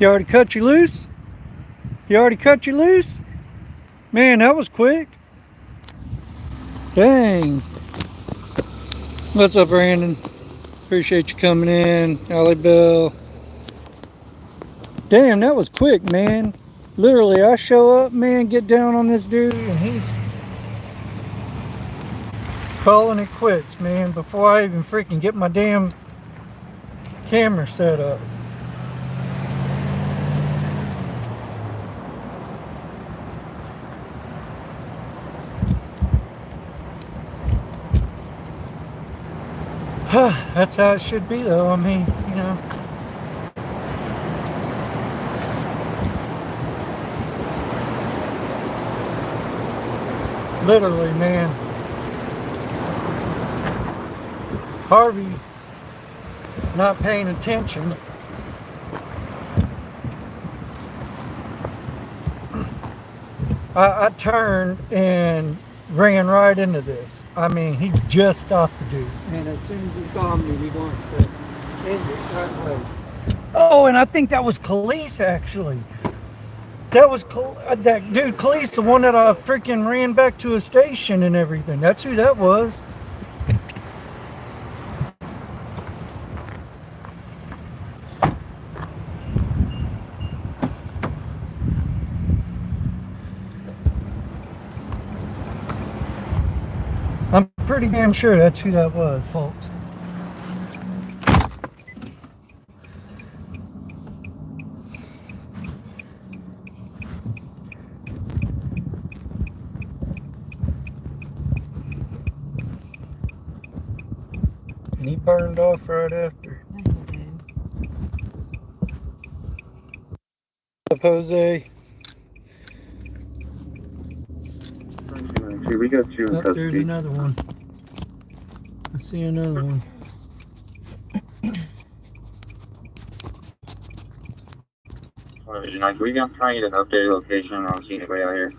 You already cut you loose? You already cut you loose? Man, that was quick. Dang. What's up, Brandon? Appreciate you coming in. Allie Bell. Damn, that was quick, man. Literally, I show up, man, get down on this dude, and he's calling it quits, man, before I even freaking get my damn camera set up. That's how it should be, though. I mean, you know. Literally, man. Harvey not paying attention. I turned and ran right into this. I mean, he just stopped the dude. And as soon as he saw me, he wants to end it right away. Oh, and I think that was Khalees, actually. That was that dude, Khalees, the one that I freaking ran back to a station and everything. That's who that was. I'm pretty damn sure that's who that was, folks. And he burned off right after. What's up, Jose? We got you in Oh, there's another one. I see another one. We got trying to get an updated location. I don't see anybody out here.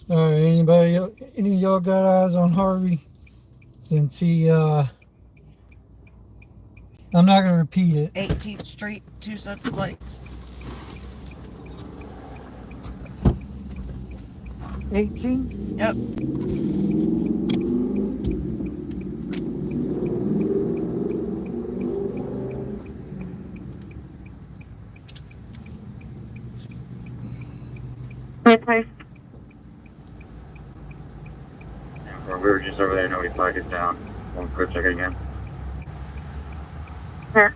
All right, any of y'all got eyes on Harvey? Since he, I'm not gonna repeat it. 18th Street, 2 sets of lights. 18? Yep. Okay. Yeah, we were just over there. Nobody flagged us down. We'll go check it again. Sure.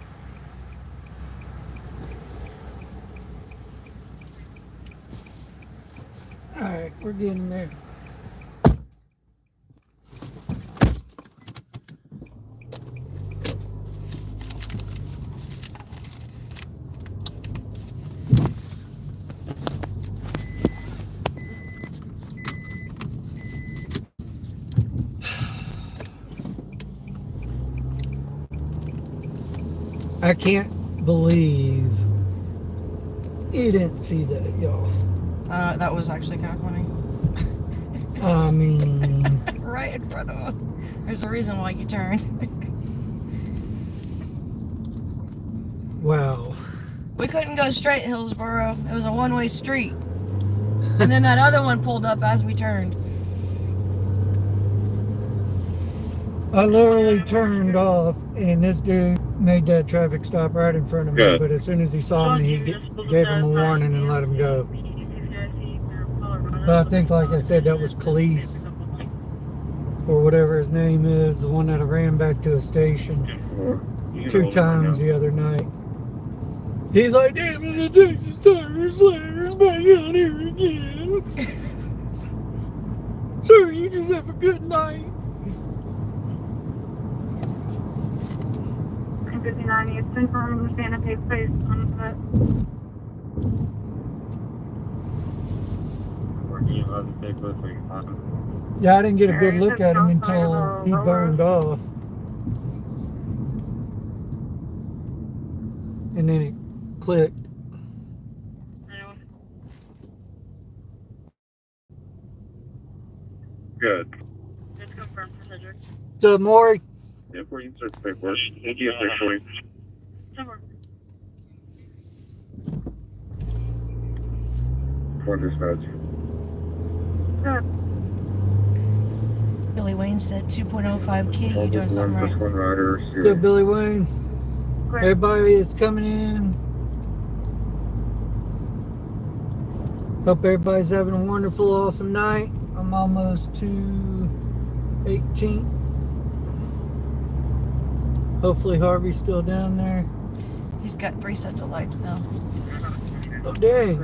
All right, we're getting there. I can't believe you didn't see that, y'all. That was actually kind of funny. I mean... Right in front of us. There's a reason why you turned. Wow. We couldn't go straight Hillsboro. It was a one-way street. And then that other one pulled up as we turned. I literally turned off, and this dude made that traffic stop right in front of me. But as soon as he saw me, he gave him a warning and let him go. But I think, like I said, that was Khalees, or whatever his name is, the one that I ran back to a station 2 times the other night. He's like, damn it, the Texas Tire Slayer's back out here again. Sir, you just have a good night. 59 Eastern from the Santa Fe Space Sunset. Yeah, I didn't get a good look at him until he burned off. And then it clicked. Good. Just confirm passenger. What's up, Maury? Yeah, before you start the paperwork. Thank you, actually. Sure. For dispatch. Billy Wayne said 2.05K. You doing something right? One rider. What's up, Billy Wayne? Great. Everybody that's coming in. Hope everybody's having a wonderful, awesome night. I'm almost to 18. Hopefully Harvey's still down there. He's got 3 sets of lights now. Oh, dang.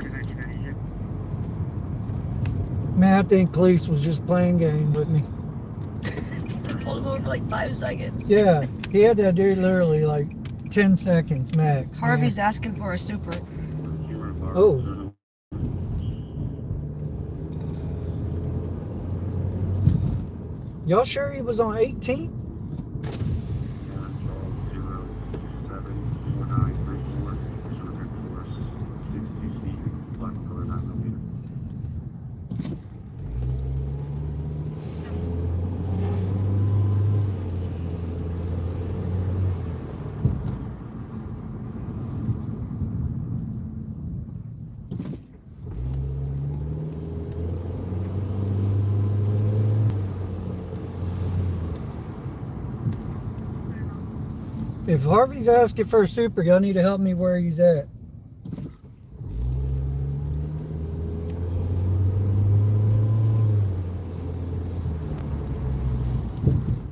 Man, I think Cleese was just playing game with me. He pulled him over for like 5 seconds. Yeah, he had that dude literally like 10 seconds max. Harvey's man. asking for a super. Oh. Y'all sure he was on 18? If Harvey's asking for a super, y'all need to help me where he's at.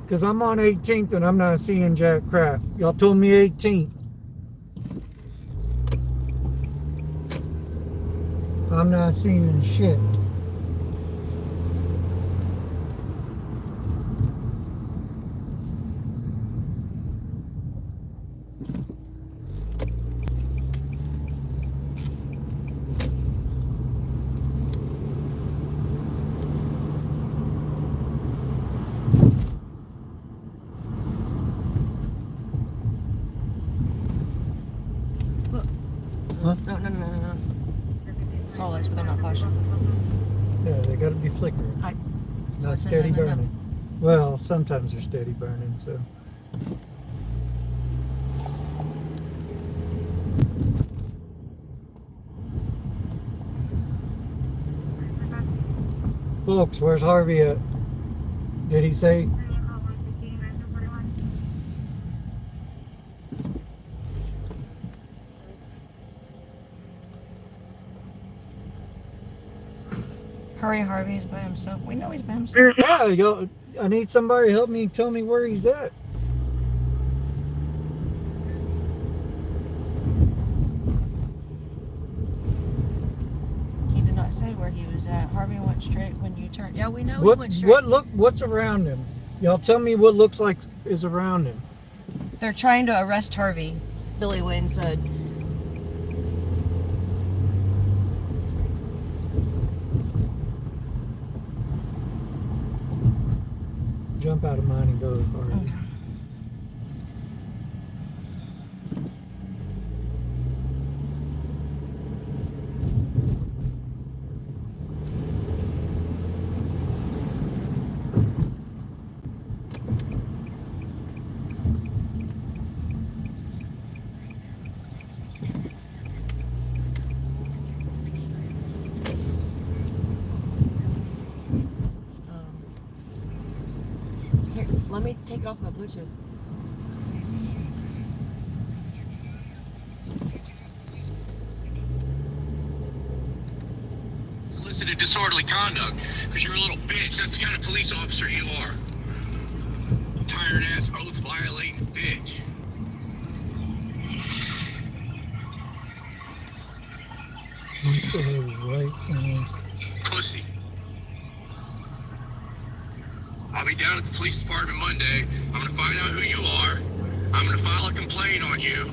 Because I'm on 18th and I'm not seeing jack crap. Y'all told me 18th. I'm not seeing shit. Huh? No. Saw lights, but they're not flashing. Yeah, they gotta be flickering. So I Not said steady no. burning. Well, sometimes they're steady burning, so. Folks, where's Harvey at? Did he say? Hurry, Harvey's by himself. We know he's by himself. Yeah, yo, I need somebody to help me tell me where he's at. He did not say where he was at. Harvey went straight when you turned. Yeah, we know he went straight. What's around him? Y'all tell me what looks like is around him. They're trying to arrest Harvey, Billy Wayne said. Jump out of mine and go, Harvey. Okay. Here, let me take it off my Bluetooth. Solicited disorderly conduct because you're a little bitch. That's the kind of police officer you are. Tired ass, oath violating bitch. I'm still have his lights on. Pussy. I'll be down at the police department Monday. I'm gonna find out who you are. I'm gonna file a complaint on you.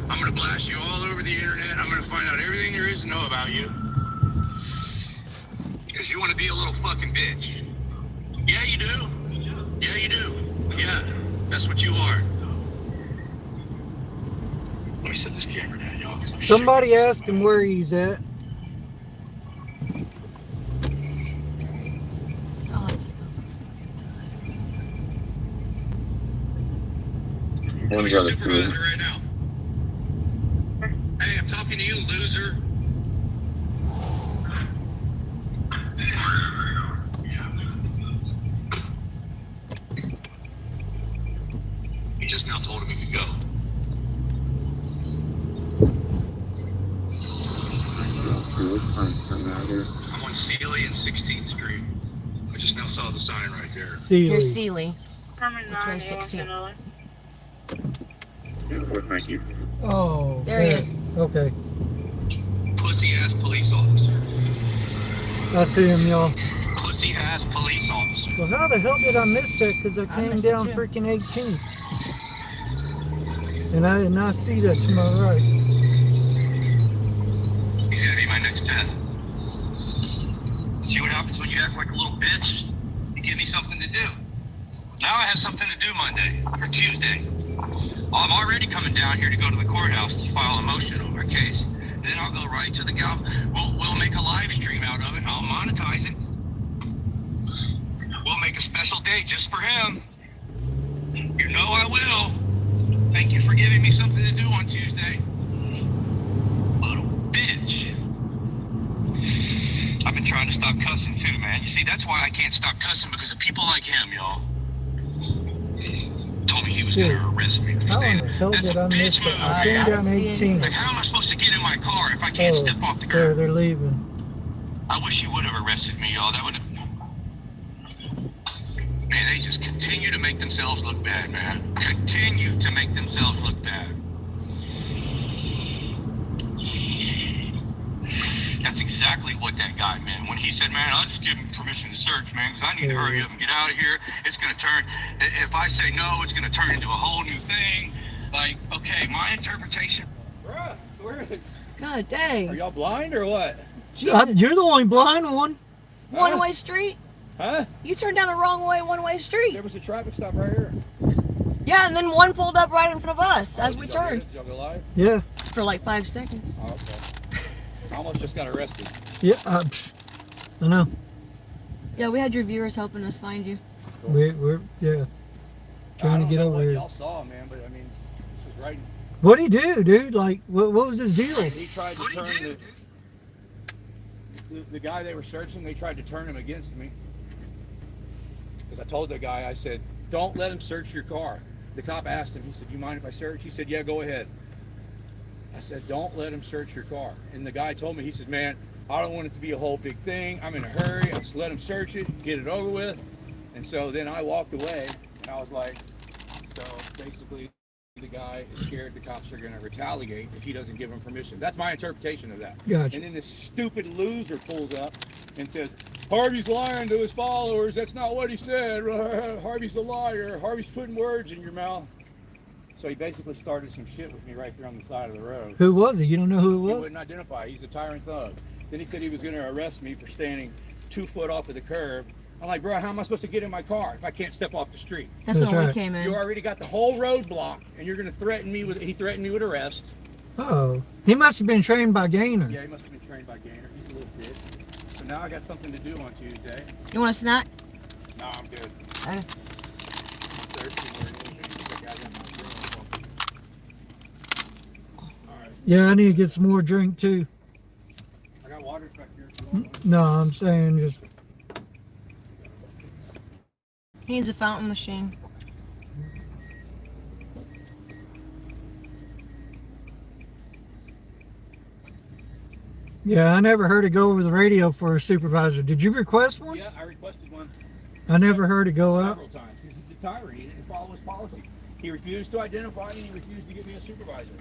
I'm gonna blast you all over the internet. I'm gonna find out everything there is to know about you. Because you want to be a little fucking bitch. Yeah, you do. Yeah, you do. Yeah, that's what you are. Let me set this camera down, y'all. Somebody ask him where he's at. Oh, that's a Let me Who's grab your the supervisor food. right now? Hey, I'm talking to you, loser. You just now told him he could go. I'm on Sealy and 16th Street. I just now saw the sign right there. Here's Sealy. Sealy. Coming Which way, 9, 16? Thank you. Oh. There he is. Okay. Pussy ass police officer. I see him, y'all. Pussy ass police officer. Well, how the hell did I miss that? Because I came missed it down too. freaking 18th. And I did not see that to my right. He's gonna be my next pet. See what happens when you act like a little bitch? You give me something to do. Now I have something to do Monday or Tuesday. I'm already coming down here to go to the courthouse to file a motion over a case. Then I'll go right to the gal. We'll make a live stream out of it. I'll monetize it. We'll make a special day just for him. You know I will. Thank you for giving me something to do on Tuesday. Little bitch. I've been trying to stop cussing too, man. You see, that's why I can't stop cussing, because of people like him, y'all. Told me he was Dude, gonna arrest me for How in standing. the hell That's did a I miss bitch that? move. I came I down didn't see 18th. Like, how am I supposed to get in my car if I can't step off the curb? They're leaving. I wish he would have arrested me, y'all. That would have. Man, they just continue to make themselves look bad, man. Continue to make themselves look bad. That's exactly what that guy meant when he said, man, I'll just give him permission to search, man, because I need to hurry up and get out of here. It's going to turn, if I say no, it's going to turn into a whole new thing. Like, okay, my interpretation. Bruh, God dang. are y'all blind or what? Jesus. You're the only blind one. One-way street? Huh? You turned down a wrong way, one-way street. There was a traffic stop right here. Yeah, and then one pulled up right in front of us as we Did y'all get turned it? Did y'all go live? Yeah. for like 5 seconds. Oh, okay. I almost just got arrested. Yeah. I know. Yeah, we had your viewers helping us find you. We're yeah. Trying to get over here. Y'all saw, man, but I mean, this was right. What'd he do, dude? Like, what was his deal? He tried to turn the guy they were searching. They tried to turn him against me. Because I told the guy, I said, don't let him search your car. The cop asked him, he said, you mind if I search? He said, yeah, go ahead. I said, don't let him search your car. And the guy told me, he said, man, I don't want it to be a whole big thing. I'm in a hurry. I just let him search it, get it over with. And so then I walked away, and I was like, so basically the guy is scared the cops are going to retaliate if he doesn't give him permission. That's my interpretation of that. Gotcha. And then this stupid loser pulls up and says, Harvey's lying to his followers. That's not what he said. Harvey's a liar. Harvey's putting words in your mouth. So he basically started some shit with me right there on the side of the road. Who was it? You don't know who He it was? wouldn't identify. He's a tyrant thug. Then he said he was going to arrest me for standing 2 foot off of the curb. I'm like, bro, how am I supposed to get in my car if I can't step off the street? That's That's when we right. came in. You already got the whole road blocked, and you're going to threaten me with. He threatened me with arrest. Oh, he must have been trained by Gainer. Yeah, he must have been trained by Gainer. He's a little bitch. So now I got something to do on Tuesday. You want a snack? No, I'm good. Okay. I'm thirsty more than anything. I got that much room. All right. Yeah, I need to get some more drink too. I got water back here. If you want one. No, I'm saying just He needs a fountain machine. yeah. I never heard it go over the radio for a supervisor. Did you request one? Yeah, I requested one I never heard it go out. several times because he's a tyrant. He didn't follow his policy. He refused to identify me. He refused to give me a supervisor.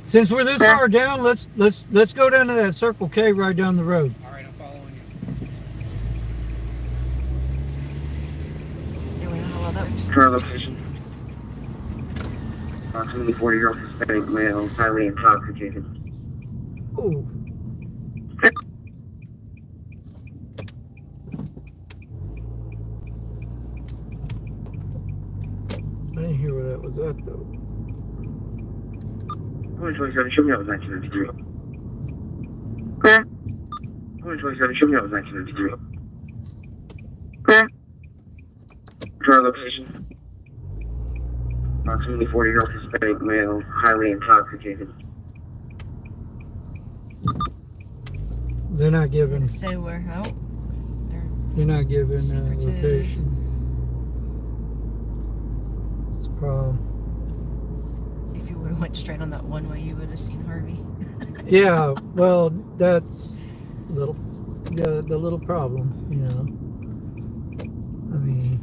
Since we're this far down, let's go down to that Circle K right down the road. All right, I'm following you. Yeah, we know how well that works. Current location. Approximately 40-year-old Hispanic male, highly intoxicated. Ooh. I didn't hear where that was at though. 127, show me that was 1993. Clear. 127, show me that was 1993. Clear. Current location. Approximately 40-year-old Hispanic male, highly intoxicated. They're not giving. Say where? Oh, They're not giving Secretive. location. That's the problem. if you would have went straight on that one way, you would have seen Harvey. Yeah, well, that's the little problem, you know. I mean,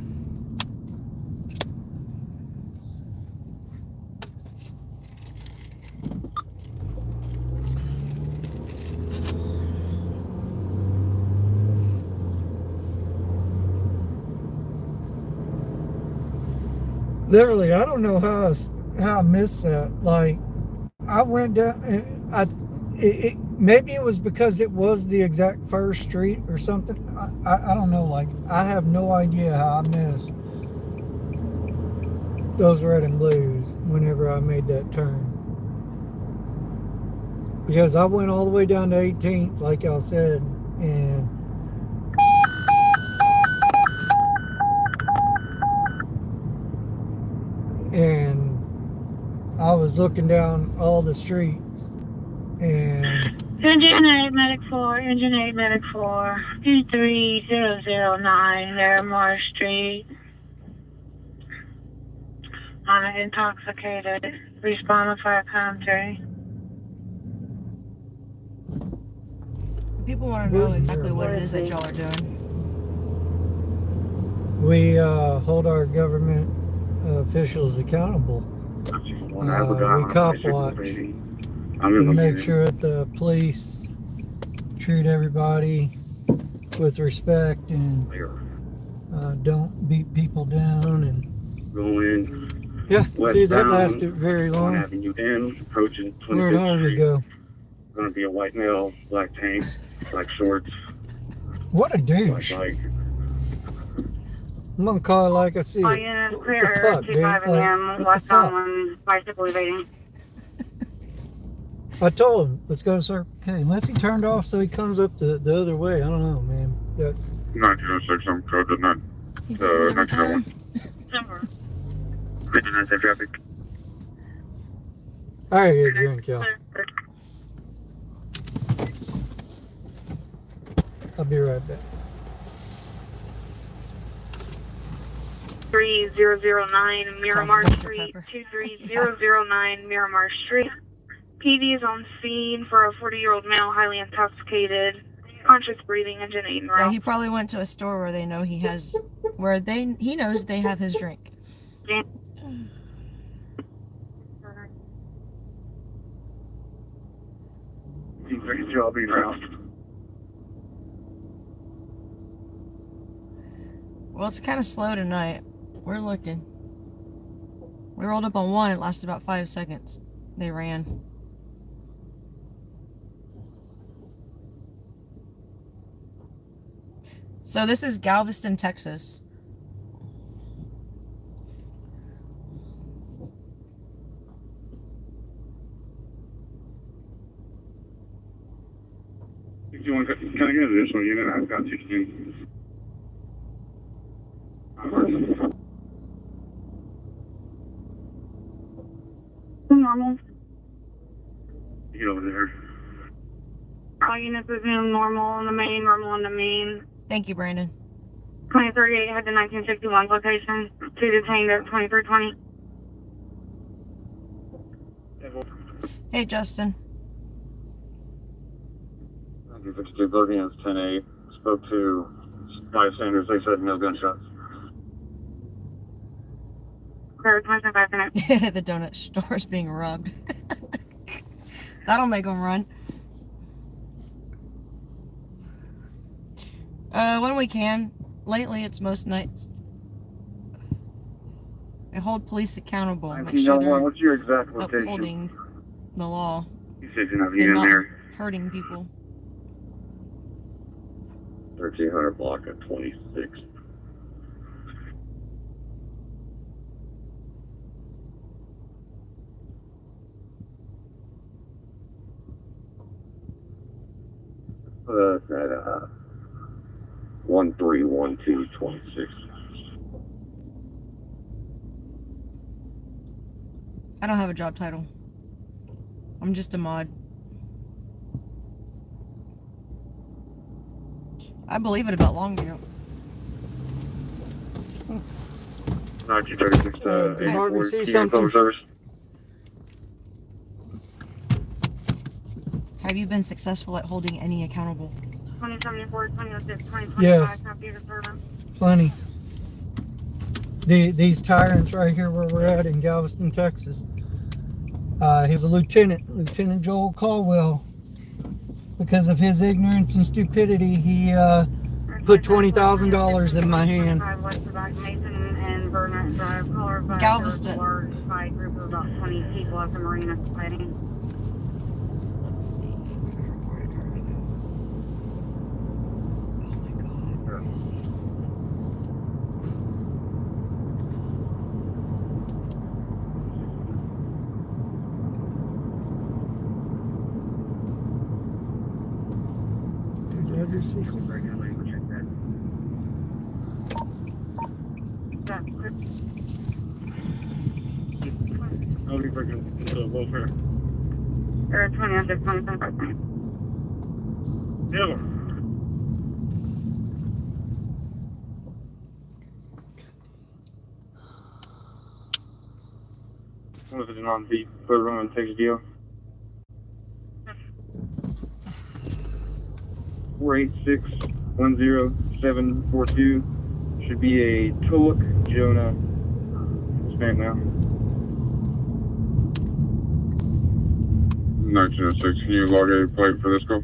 literally, I don't know how I missed that. Like, I went down, and maybe it was because it was the exact first street or something. I don't know. Like, I have no idea how I missed those red and blues whenever I made that turn. Because I went all the way down to 18th, like y'all said, and I was looking down all the streets, and Engine 8, Medic 4, Engine 8, Medic 4, 23009 Larimore Street. On an intoxicated, respond with fire commentary. People want to know exactly what it is that y'all are doing. we hold our government officials accountable. We cop watch. We make sure that the police treat everybody with respect and don't beat people down. And Go in. yeah, see, that Westbound, lasted very long. Avenue N, approaching Where'd 25th Harvey Street. go? Gonna be a white male, black tank, black shorts, What a black douche. bike. I'm gonna call it like I see All it. units What the clear, fuck, dude? 25 Like, a.m. what the westbound fuck? one, bicycle evading. I told him, let's go to Circle K. Unless he turned off so he comes up the other way. I don't know, man. That, 1906, I'm code to 9. He does it every 1901. time. Number. 59 safe traffic. all right, here, drink, y'all. I'll be right back. 3009 Miramar Dr. Street, Pepper. 23009 Miramar Street. PD is on scene for a 40-year-old male, highly intoxicated, conscious breathing, engine 8 and Yeah, route. he probably went to a store where they know he has, he knows they have his drink. Great job being around. Well, it's kind of slow tonight. We're looking. We rolled up on one. It lasted about 5 seconds. They ran. So this is Galveston, Texas. Can I get an additional unit? I've got 16. Normal. Get over there. All units resume normal on the main, normal on the main. Thank you, Brandon. 2038 head to 1961 location. 2 detained at 2320. Hey, Justin. 1952 Burgundians 10-8. Spoke to bystanders. They said no gunshots. Clear 25 minutes. The donut store is being robbed. That'll make them run. When we can. Lately, it's most nights. They hold police accountable. Make 1901, sure they're what's your exact location? upholding the law You said you're not and getting not there. hurting people. 1300 block of 26. At 131226. I don't have a job title. I'm just a mod. I believe it about Longview. 1936, Did Harvey see 84 something? public service. Have you been successful at holding any accountable? 2074, 2006, 2025, Yes. copy of service. Plenty. These tyrants right here where we're at in Galveston, Texas. He's a Lieutenant Joel Caldwell. Because of his ignorance and stupidity, he put $20,000 in my hand. West of Mason and Burnett Drive, caller by Galveston. a large fight group of about 20 people at the marina fighting. Let's see. Reported target. Oh my god, where is he? Did I just see some? I'll be breaking into welfare. Or 2006, 2025. Yeah. What if it's on beat? Put it on and takes a deal. 486-10742 should be a Tulloch Jonah. Stamp now. 1906, can you log a plate for this call?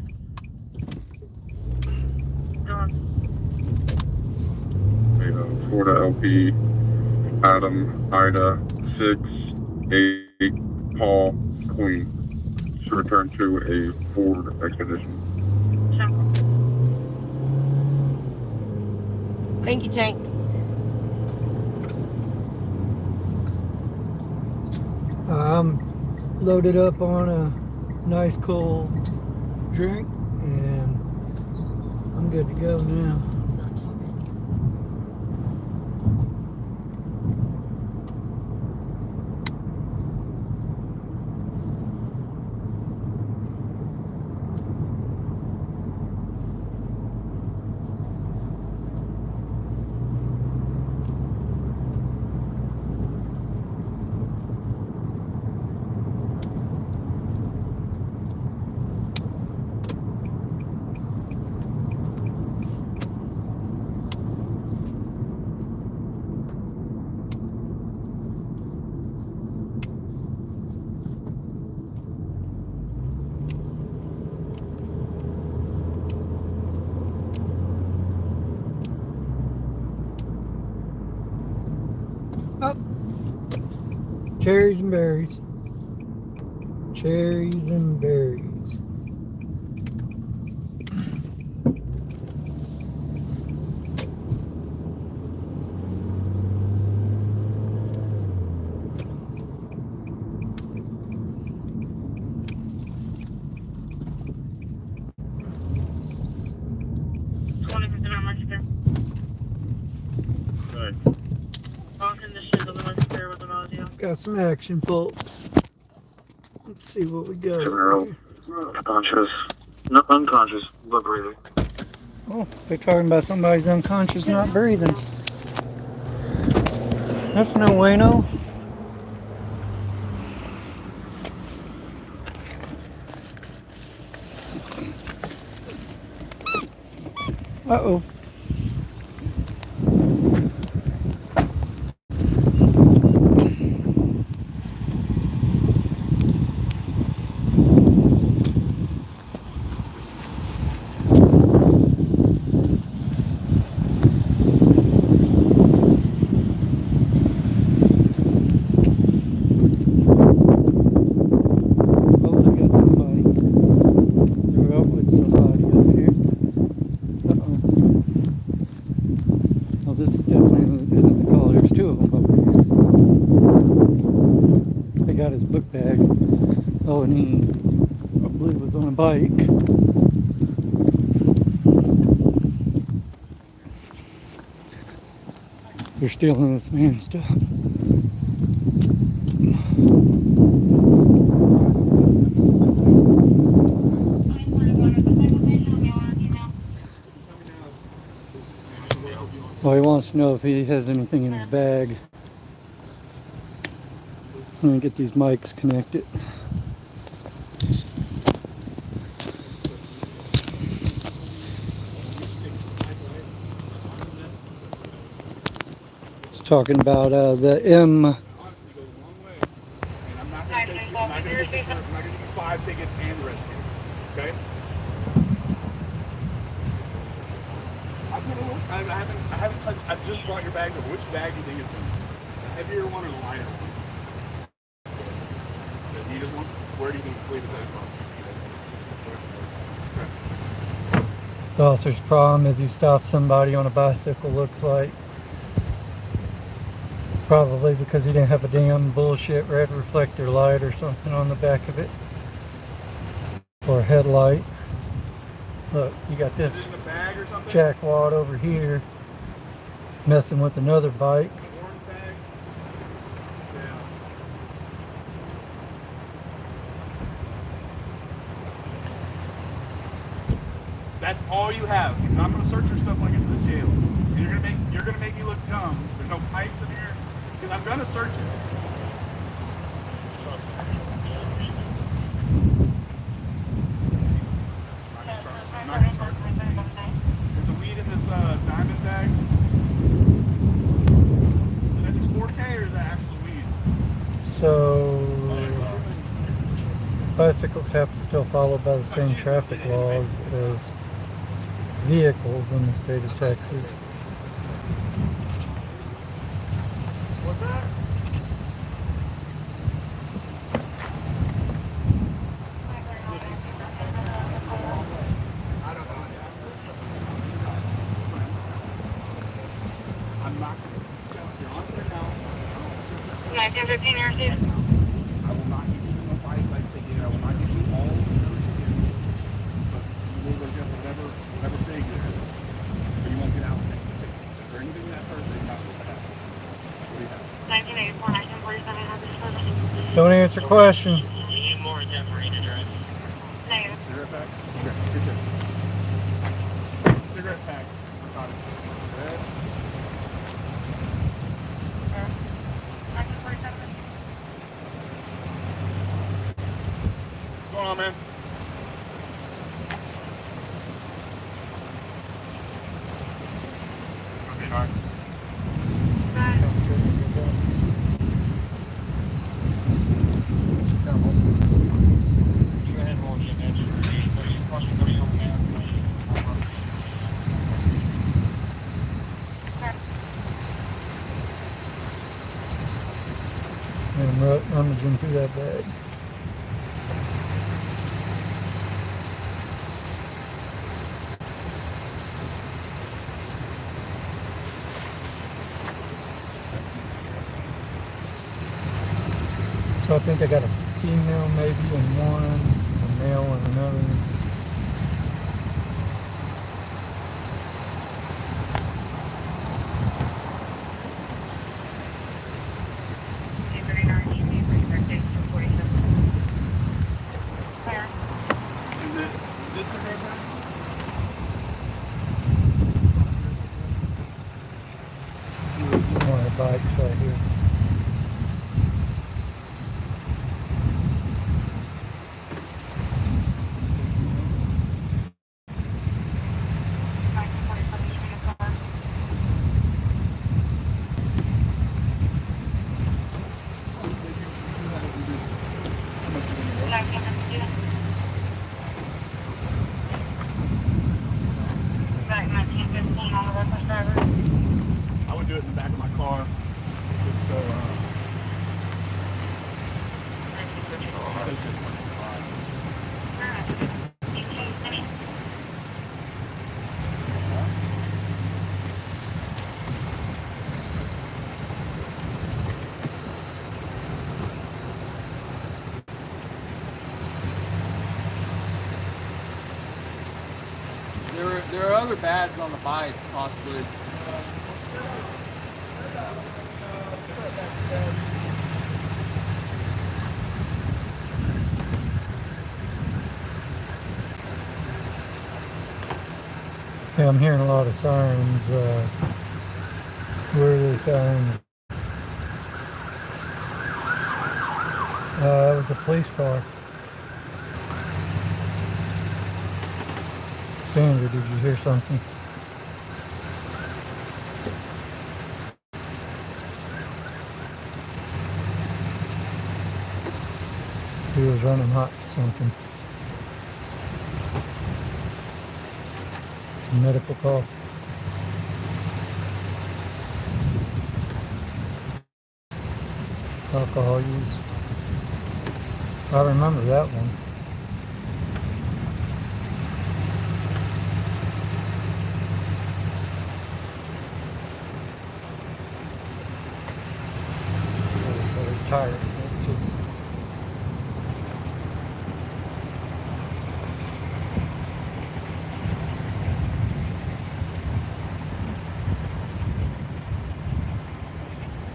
Florida LP, Adam, Ida, 6, 8, Paul, Queen. Should return to a Ford Expedition. Thank you, Tank. I'm loaded up on a nice cold drink and I'm good to go now. He's not talking. Oh. Cherries and berries. Cherries and berries. Got some action, folks. Let's see what we got. General, conscious, not unconscious, but breathing. Oh, they're talking about somebody's unconscious, not breathing. That's no bueno. Uh-oh. They got his book bag. Oh, and he, I believe, was on a bike. They're stealing this man's stuff. Well, he wants to know if he has anything in his bag. I'm gonna get these mics connected. It's talking about the M. Honestly, goes a long way. And I'm not going to give you 5 tickets and the rescue. Okay? I haven't touched. I've just brought your bag over. Which bag do you think it's in? The heavier one or the lighter one? The neatest one? Where do you think it's at? The officer's problem is he stopped somebody on a bicycle, looks like. Probably because he didn't have a damn bullshit red reflector light or something on the back of it. Or a headlight. Look, you got this Is it in the bag or something? jackwad over here messing with another bike. The orange bag? Yeah. That's all you have. Because I'm gonna search your stuff when I get to the jail. And you're gonna make me look dumb. There's no pipes in here. Because I'm gonna search it. I'm not gonna charge you. There's a weed in this diamond bag. Is that just 4K or is that actual weed? So bicycles have to still follow by the same traffic laws as vehicles in the state of Texas. What's that? I'm not going to you're on right now. 1915, you're received. I will not give you a light ticket. I will not give you all of the tickets. But you will go get whatever big there is. Or you won't get out with the ticket. Is there anything in that purse that you're not supposed to have? What do you have? 1984, 1947, have this person. Don't answer questions. You need more than Marina Drive. Negative. Cigarette pack? Okay, appreciate it. Cigarette pack. Got it. Red. 1947. What's going on, man? Okay, all right. And I'm rummaging through that bag. So I think I got a female maybe in one, a male in another. Is it this cigarette pack? One of the bikes right here. I would do it in the back of my car. Just so, There are other bags on the bike, possibly. Yeah, I'm hearing a lot of sirens. Where are the sirens? That was a police car. Sandra, did you hear something? He was running hot to something. Some medical call. Alcohol use. I remember that one. Very tired. Too.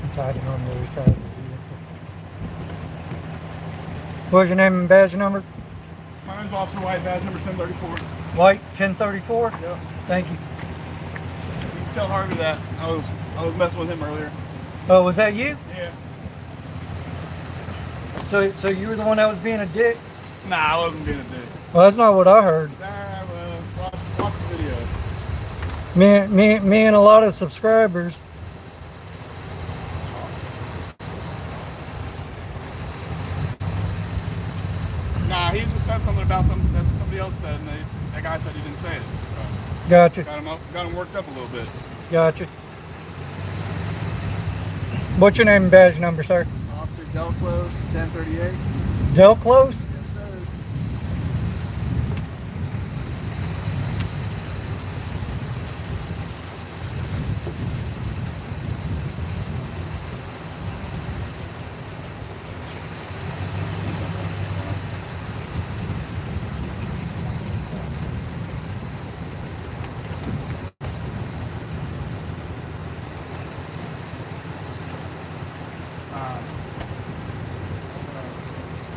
He's hiding on the other side of the vehicle. What's your name and badge number? My name's Officer White, badge number 1034. White 1034? Yep. Thank you. You can tell Harvey that I was messing with him earlier. Oh, was that you? Yeah. So you were the one that was being a dick? Nah, I wasn't being a dick. Well, that's not what I heard. Nah, watch the video. Me and a lot of subscribers. Nah, he just said something about something that somebody else said, and that guy said he didn't say it. So Gotcha. got him worked up a little bit. Gotcha. What's your name and badge number, sir? Officer Delclose, 1038. Del Close? Yes, sir.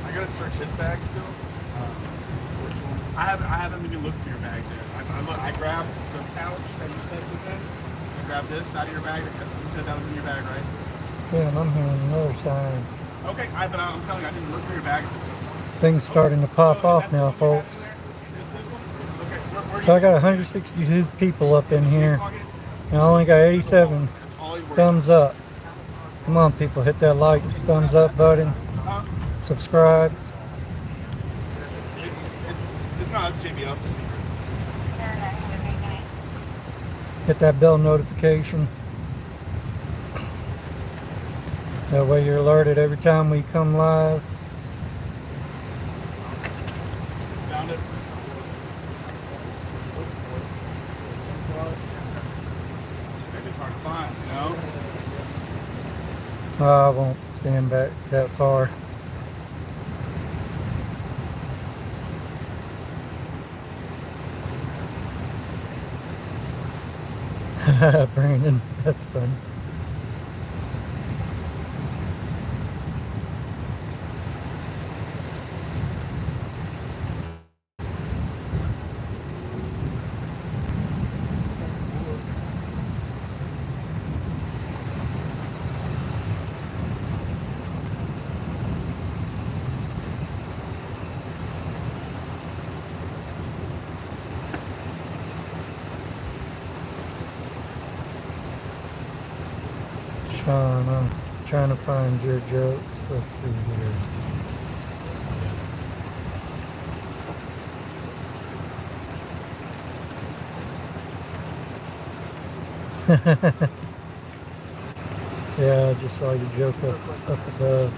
I gotta search his bag still. Which one? I haven't even looked through your bags yet. I grabbed the pouch that you said was in. I grabbed this out of your bag. You said that was in your bag, right? Yeah, and I'm hearing another sign. Okay, but I'm telling you, I didn't look through your bag. Things starting to pop off now, folks. So I got 162 people up in here. And I only got 87 thumbs up. Come on, people, hit that like, thumbs up button. Subscribe. It's not, it's JBL. Hit that bell notification. That way you're alerted every time we come live. Found it. Maybe it's hard to find, you know? I won't stand back that far. Brandon, that's funny. Sean, I'm trying to find your jokes. Let's see here. Yeah, I just saw your joke up above.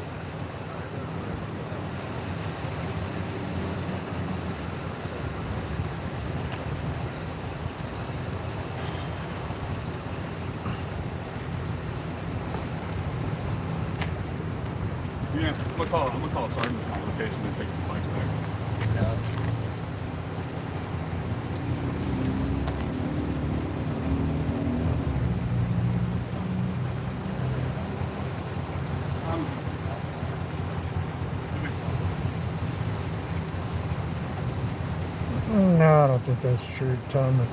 Yeah, I'm gonna call Sergeant on location and take the bikes back. I don't think that's true, Thomas.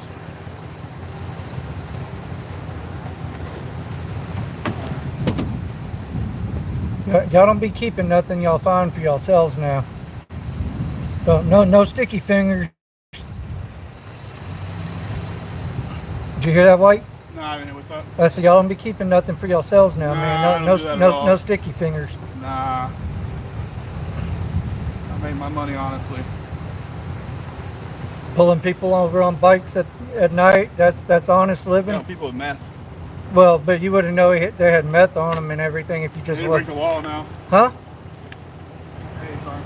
Y'all don't be keeping nothing y'all find for yourselves now. No sticky fingers. Did you hear that, White? No, I mean, what's up? I said y'all don't be keeping nothing for yourselves now, Nah, man. I don't do that at all. No sticky fingers. Nah. I made my money, honestly. Pulling people over on bikes at night, that's honest living. Yeah, people with meth. Well, but you wouldn't know they had meth on them and everything if you They just didn't break wasn't. the law now. Huh? Hey, sorry.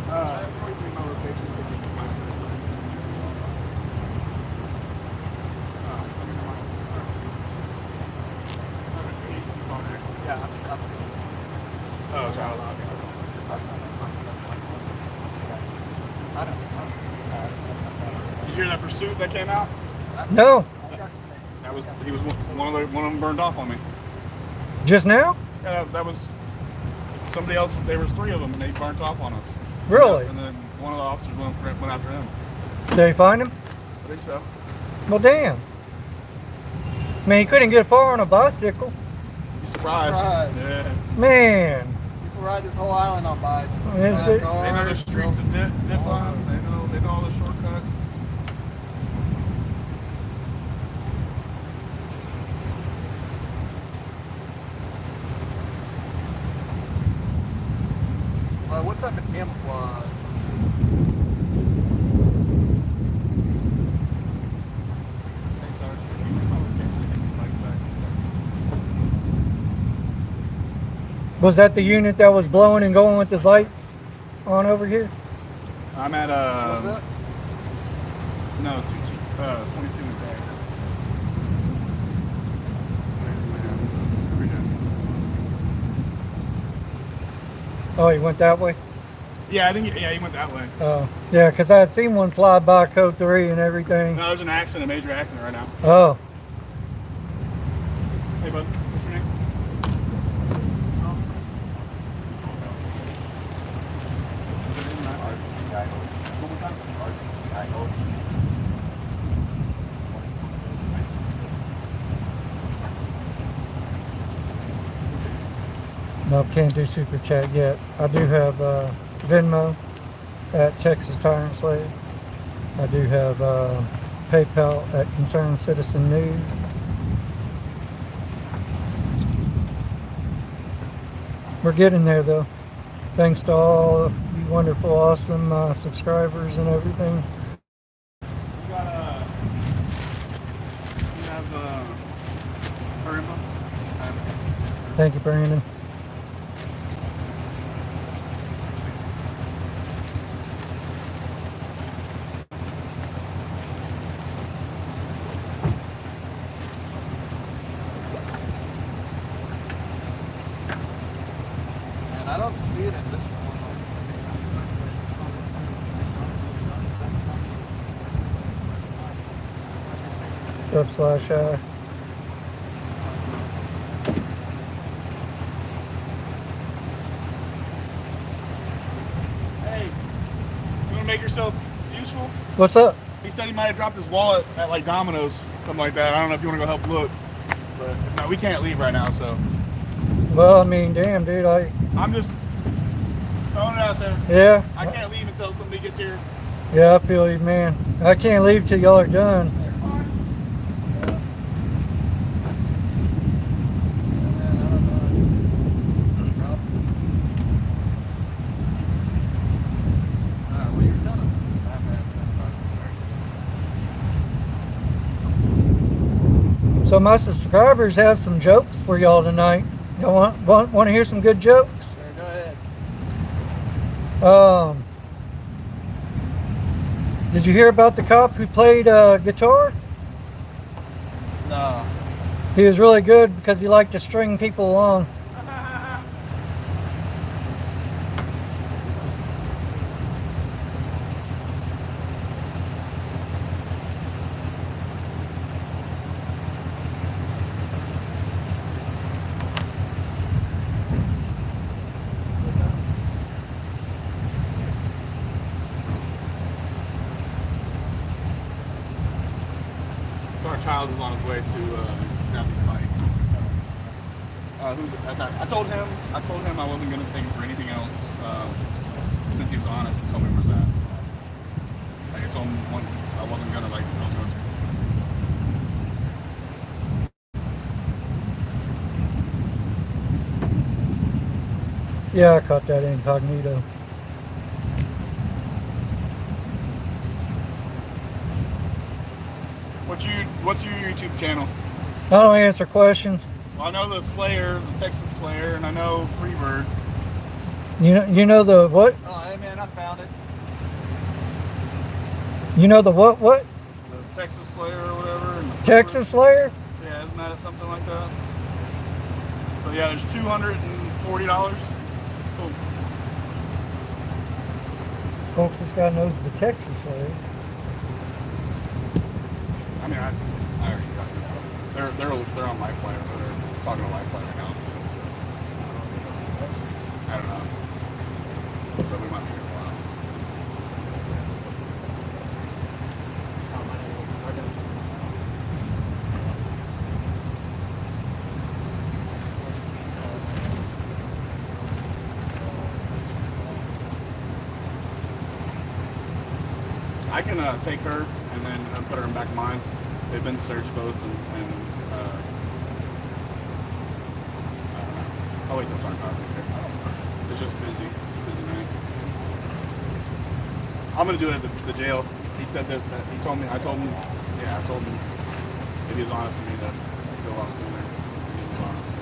Yeah, I'm Oh, child. You hear that pursuit that came out? No. He was one of them burned off on me. Just now? Yeah, that was somebody else. There was 3 of them, and they burnt off on us. Really? And then one of the officers went after him. Did they find him? I think so. Well, damn. I mean, he couldn't get far on a bicycle. Be surprised. Yeah. Man. People ride this whole island on bikes. They know the streets to dip on. They know all the shortcuts. What type of camouflage? Was that the unit that was blowing and going with his lights on over here? I'm at What's that? No, 22 in tag. Oh, he went that way? Yeah, I think he went that way. Oh, yeah, because I had seen one fly by Code 3 and everything. No, there's an accident, a major accident right now. Oh. Hey, bud, what's your name? One more time. No, can't do super chat yet. I do have Venmo at Texas Tire and Slave. I do have PayPal at Concerned Citizen News. We're getting there though. Thanks to all you wonderful, awesome subscribers and everything. You have her info? Thank you, Brandon. And I don't see it in this one. /I. Hey, you want to make yourself useful? What's up? He said he might have dropped his wallet at like Domino's, something like that. I don't know if you want to go help look, but if not, we can't leave right now. So Well, I mean, damn, dude, I'm just throwing it out there. yeah. I can't leave until somebody gets here. Yeah, I feel you, man. I can't leave till y'all are done. So my subscribers have some jokes for y'all tonight. Y'all want to hear some good jokes? Sure, go ahead. Did you hear about the cop who played guitar? No. He was really good because he liked to string people along. child is on his way to grab these bikes. I told him I wasn't gonna take him for anything else since he was honest and told me where he was at. Like I told him I wasn't gonna I was going to. Yeah, I caught that incognito. What's your YouTube channel? I don't answer questions. Well, I know the Slayer, the Texas Slayer, and I know Freebird. You know the what? Oh, hey man, I found it. You know the what? What? The Texas Slayer or whatever. And the Texas Slayer? Yeah, isn't that something like that? So yeah, there's $240. Cool. Folks, this guy knows the Texas Slayer. I mean, I already got it. They're on Life Flight. They're talking to Life Flight right now too. So I don't know. So we might be here for a while. I can take her and then put her in back of mine. They've been searched both, and I don't know. I'll wait till Sergeant Powers gets here. It's just busy. It's a busy night. I'm gonna do it at the jail. He said that he told me. I told him. Yeah, I told him if he was honest with me that he'll lost me there. He was honest.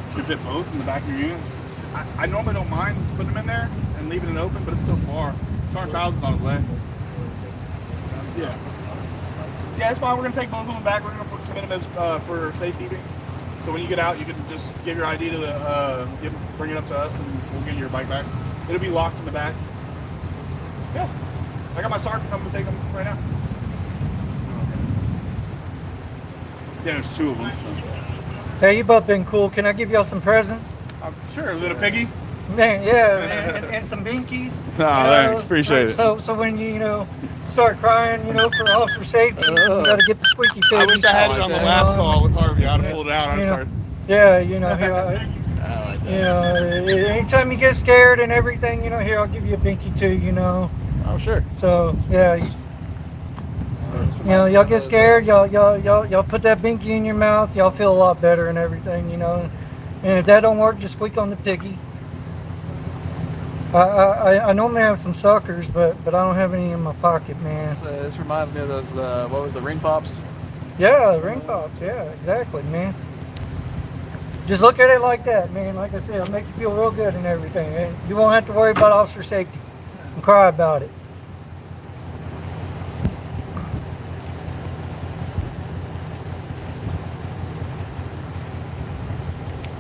You can fit both in the back of your units. I normally don't mind putting them in there and leaving it open, but it's so far. Sergeant Childs is on his way. Yeah. Yeah, it's fine. We're going to take both of them back. We're going to put some in them as, for safekeeping. So when you get out, you can just give your ID to the, bring it up to us, and we'll get your bike back. It'll be locked in the back. Yeah. I got my sergeant coming to take them right now. Yeah, there's two of them. Hey, you both been cool. Can I give y'all some presents? Sure. Is it a Piggy? Man, yeah, and some binkies. Thanks. Appreciate it. So when you start crying, for officer safety, you gotta get the squeaky pig. I wish I had it on the last call with Harvey. I'd have pulled it out. I'm sorry. Yeah, anytime you get scared and everything, here, I'll give you a binky too, Oh, sure. So, yeah. Y'all get scared, y'all put that binky in your mouth, y'all feel a lot better and everything, And if that don't work, just squeak on the Piggy. I normally have some suckers, but I don't have any in my pocket, man. This reminds me of those, what was the ring pops? Yeah, ring pops, yeah, exactly, man. Just look at it like that, man. Like I said, it'll make you feel real good and everything. And you won't have to worry about officer safety and cry about it.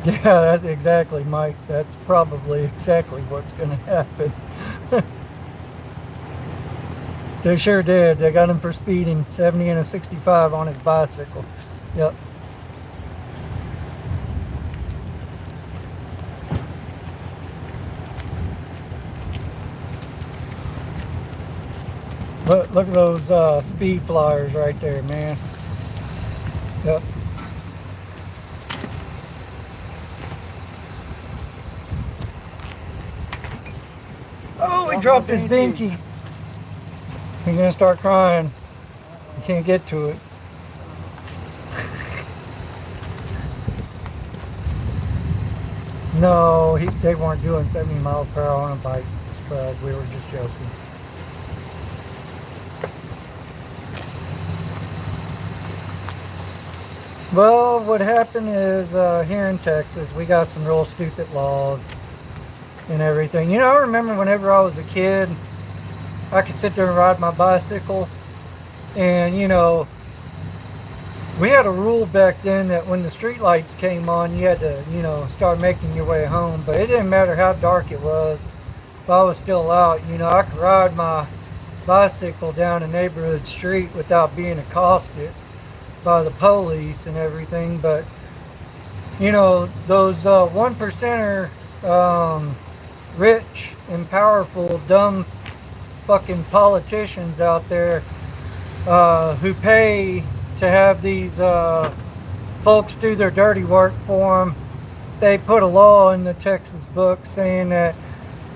Yeah, that's exactly, Mike. That's probably exactly what's going to happen. They sure did. They got him for speeding, 70 and a 65 on his bicycle. Yep. Look at those speed flyers right there, man. Yep. Oh, he dropped his binky. He's gonna start crying. He can't get to it. No, they weren't doing 70 miles per hour on a bike, Spud. We were just joking. Well, what happened is here in Texas, we got some real stupid laws and everything. I remember whenever I was a kid, I could sit there and ride my bicycle, and we had a rule back then that when the street lights came on, you had to start making your way home. But it didn't matter how dark it was. If I was still out, I could ride my bicycle down a neighborhood street without being accosted by the police and everything. But those one percenter rich and powerful, dumb fucking politicians out there who pay to have these folks do their dirty work for them. They put a law in the Texas book saying that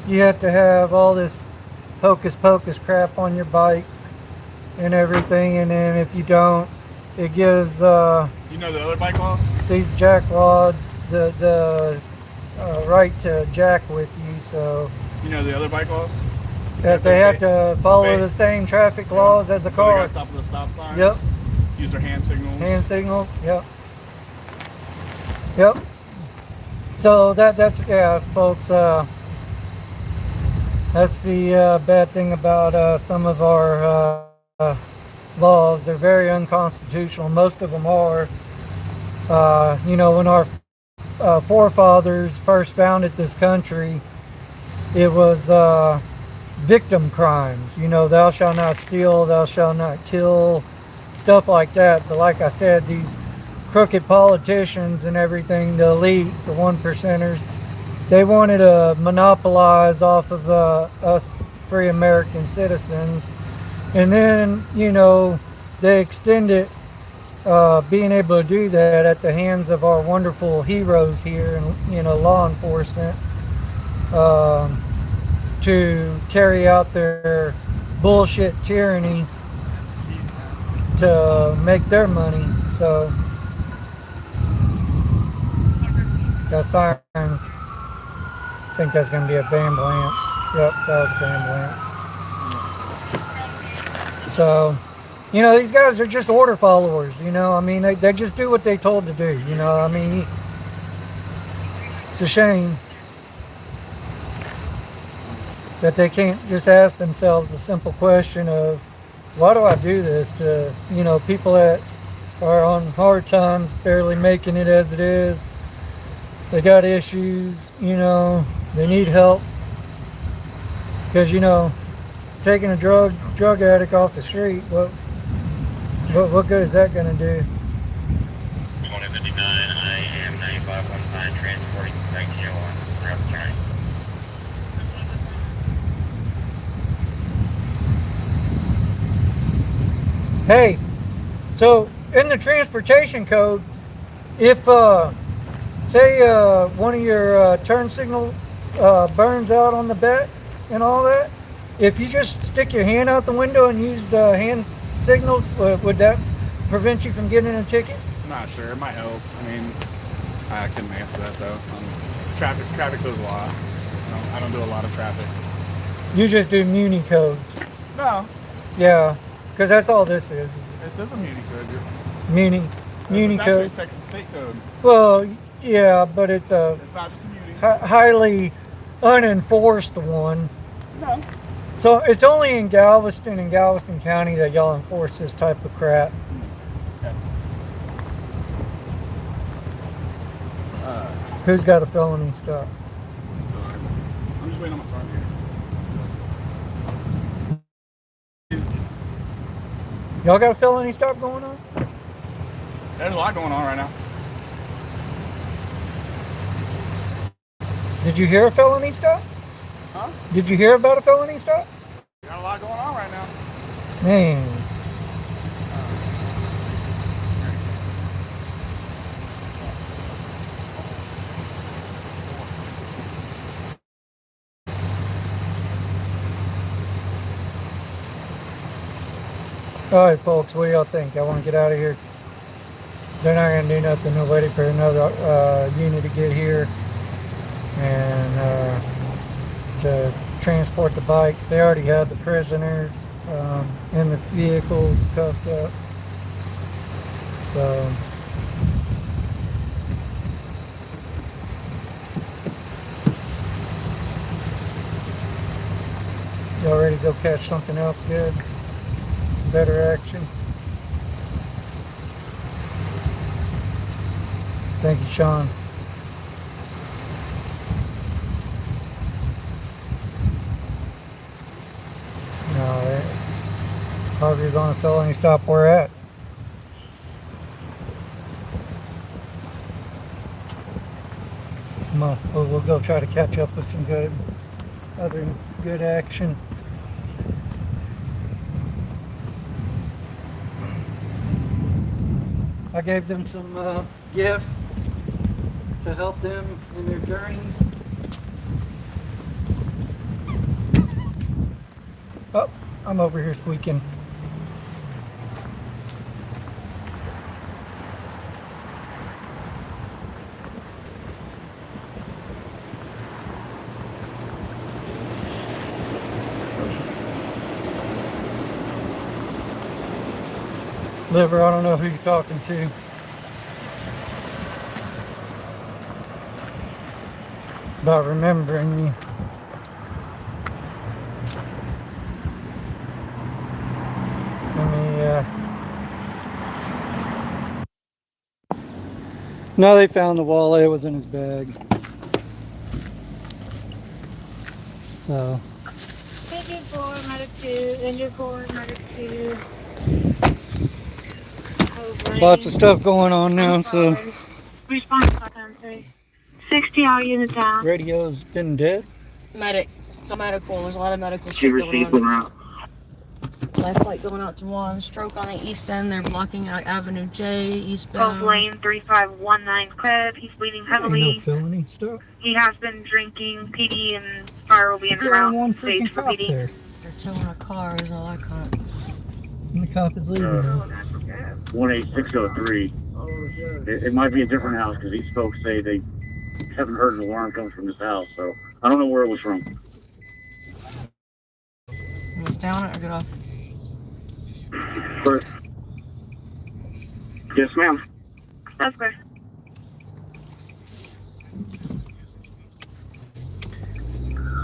you have to have all this hocus pocus crap on your bike and everything, and then if you don't, it gives You know the other bike laws? these jackwads the right to jack with you, so You know the other bike laws? that they have to follow obey. the same traffic laws as a So they car. gotta stop at the stop signs. Yep. Use their hand signals. Hand signal, yep. Yep. So that's, yeah, folks, that's the bad thing about some of our laws. They're very unconstitutional. Most of them are. You know, when our forefathers first founded this country, it was victim crimes. You know, thou shalt not steal, thou shalt not kill, stuff like that. But like I said, these crooked politicians and everything, the elite, the one percenters, they wanted to monopolize off of us free American citizens. And then, you know, they extended being able to do that at the hands of our wonderful heroes here in, you know, law enforcement, to carry out their bullshit tyranny to make their money. So, got sirens. I think that's going to be a ambulance. Yep, that was an ambulance. So, you know, these guys are just order followers, you know. I mean, they just do what they told to do, you know. I mean, it's a shame that they can't just ask themselves a simple question of, why do I do this to, you know, people that are on hard times, barely making it as it is. They got issues, you know, they need help. Because, you know, taking a drug addict off the street, what good is that going to do? 2059, I am 9515 transporting 1901 throughout the train. Hey, so in the transportation code, if say one of your turn signal burns out on the back and all that, if you just stick your hand out the window and use the hand signals, would that prevent you from getting a ticket? I'm not sure. It might help. I mean, I couldn't answer that though. Traffic goes a lot. I don't do a lot of traffic. You just do Muni codes. No, Yeah, because that's all this is. this is a Muni code. Muni It's actually a code. Texas state code. Well, yeah, but it's a It's not just a Muni. highly unenforced one. No. So it's only in Galveston and Galveston County that y'all enforce this type of crap. Okay. Who's got a felony stop? I'm just waiting on my phone here. Y'all got a felony stop going on? There's a lot going on right now. Did you hear a felony stop? Huh? Did you hear about a felony stop? Got a lot going on right now. Man. All right, folks, what do y'all think? I want to get out of here. They're not going to do nothing. They're waiting for another unit to get here and to transport the bikes. They already had the prisoners in the vehicles cuffed up. So y'all ready to go catch something else good? Some better action. Thank you, Sean. No, Harvey's on a felony stop. Where at? Come on, we'll go try to catch up with some good. Other good action. I gave them some gifts to help them in their journeys. Oh, I'm over here squeaking. Liver, I don't know who you're talking to. About remembering you. No, they found the wallet. It was in his bag. So. Injured 4, medic 2, injured 4, medic 2. Lots of stuff going on now, so. Response time 3. 60 all units down. Radio's been dead. Medic. It's a medical. There's a lot of medical shit going on. Life flight going out to 1. Stroke on the east end. They're blocking out Avenue J, eastbound. 12 lane 3519 Cred. He's bleeding heavily. No felony stuff. He has been drinking. PD and fire will be in route. One Stage freaking for cop PD. there. They're towing a car. Is all I caught. And the cop is leaving now. 18603. It might be a different house because these folks say they haven't heard an alarm come from this house, so I don't know where it was from. You want to stay on it or get off? But, yes, ma'am. That's good.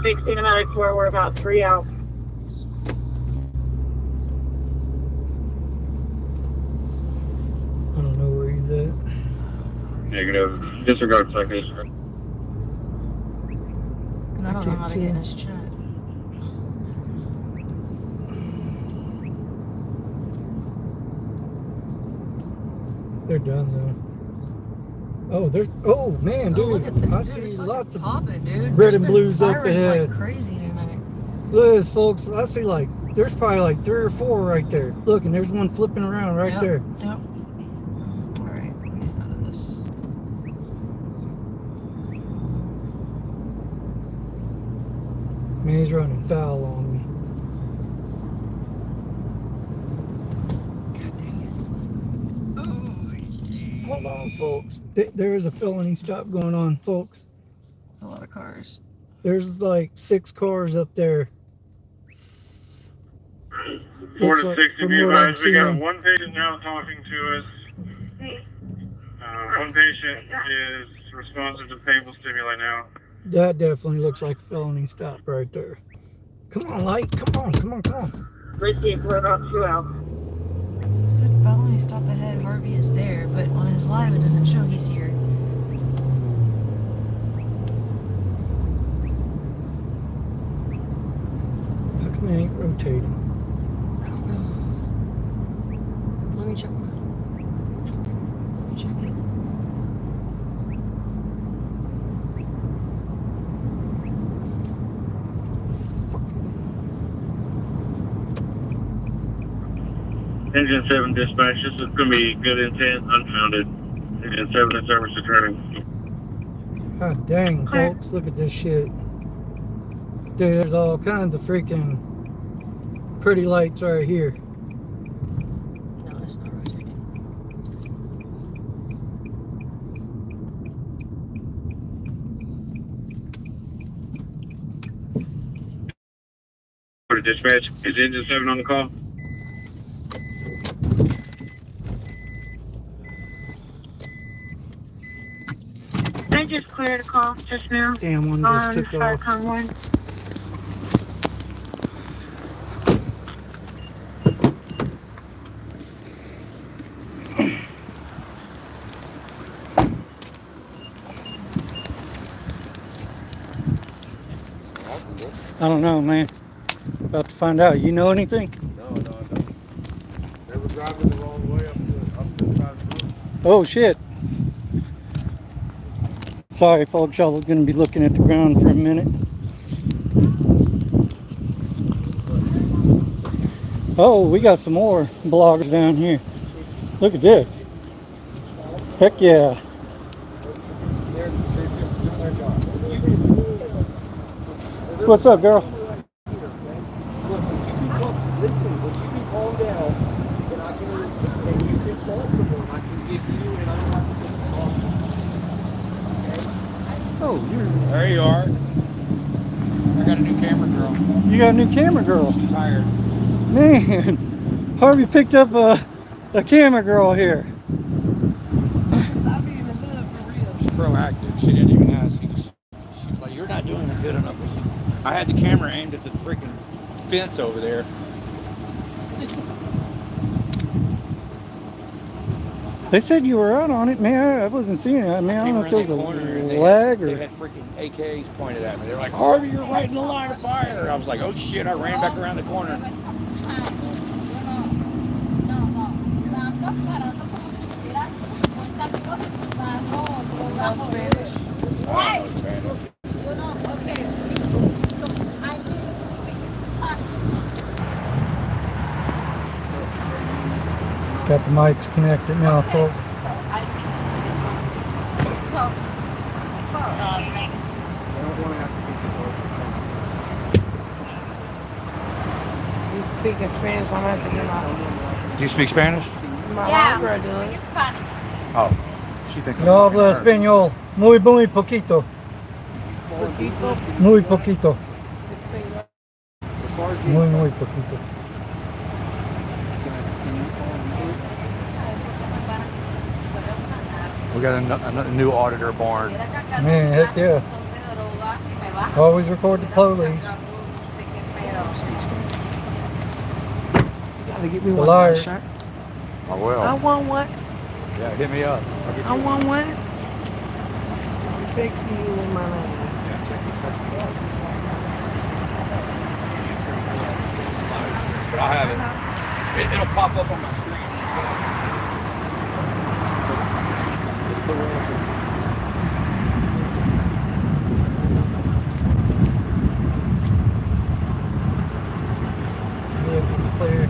Big cinematics where we're about 3 out. I don't know where he's at. Negative. Disregard citation. And I don't know how to get in his chat. They're done though. Oh, there's. Oh man, dude! Look at the, I dude, see it's lots of popping, dude. red There's and been blues up sirens ahead. like crazy tonight. Look at this, folks. I see like there's probably like 3 or 4 right there. Look, and there's one flipping around right Yep, there. Yep. All right, let me get out of this. Man, he's running foul on me. God dang it. Hold on, folks. There is a felony stop going on, folks. There's a lot of cars. There's like 6 cars up there. 4 Looks to like 60, from be what I'm advised. We got seeing. one patient now talking to us. One patient is responsive to painful stimuli now. That definitely looks like a felony stop right there. Come on, Light. Come on, come on, come on. Received, we're about 2 out. It said felony stop ahead. Harvey is there, but on his live it doesn't show he's here. How come it ain't rotating? I don't know. Let me check. Let me check it. Engine 7 dispatch, this is going to be good intent, unfounded. Engine 7 in service returning. God dang, folks. Look at this shit. Dude, there's all kinds of freaking pretty lights right here. No, it's not rotating. For the dispatch, is Engine 7 on the call? I just cleared a call just now. Damn, one just took off. Starcom 1. I don't know, man. About to find out. You know anything? No, I don't. They were driving the wrong way up this side of the road. Oh, shit. Sorry, folks. Y'all are going to be looking at the ground for a minute. Oh, we got some more bloggers down here. Look at this. Heck yeah. They're just doing their job. What's up, girl? Listen, if you can calm down, then I can, and you can call someone, I can give you, and I don't have to take the call. Oh, There you are. I got a new camera girl. you got a new camera girl. She's hired. Man, Harvey picked up a camera girl here. She's proactive. She didn't even ask. She was like, "You're not doing it good enough." I had the camera aimed at the freaking fence over there. They said you were out on it, man. I wasn't seeing it. I mean, I don't know if there was a lag They or. had freaking AKs pointed at me. They were like, "Harvey, you're right in the line of fire." I was like, "Oh shit!" I ran back around the corner. Got the mics connected now, folks. Speaking Spanish, I'm gonna have to get my Do you speak Spanish? homegirl doing. Oh, she thinks. Yo hablo español. Muy poquito. Muy poquito. Muy poquito. We got a new auditor born. Man, heck yeah. Always record the police. Gotta get me The one liar. of my shirts. I will. I want one. Yeah, hit me up. I want one. Text you with my name. But I have it. It'll pop up on my screen. Just put ransom. Clear.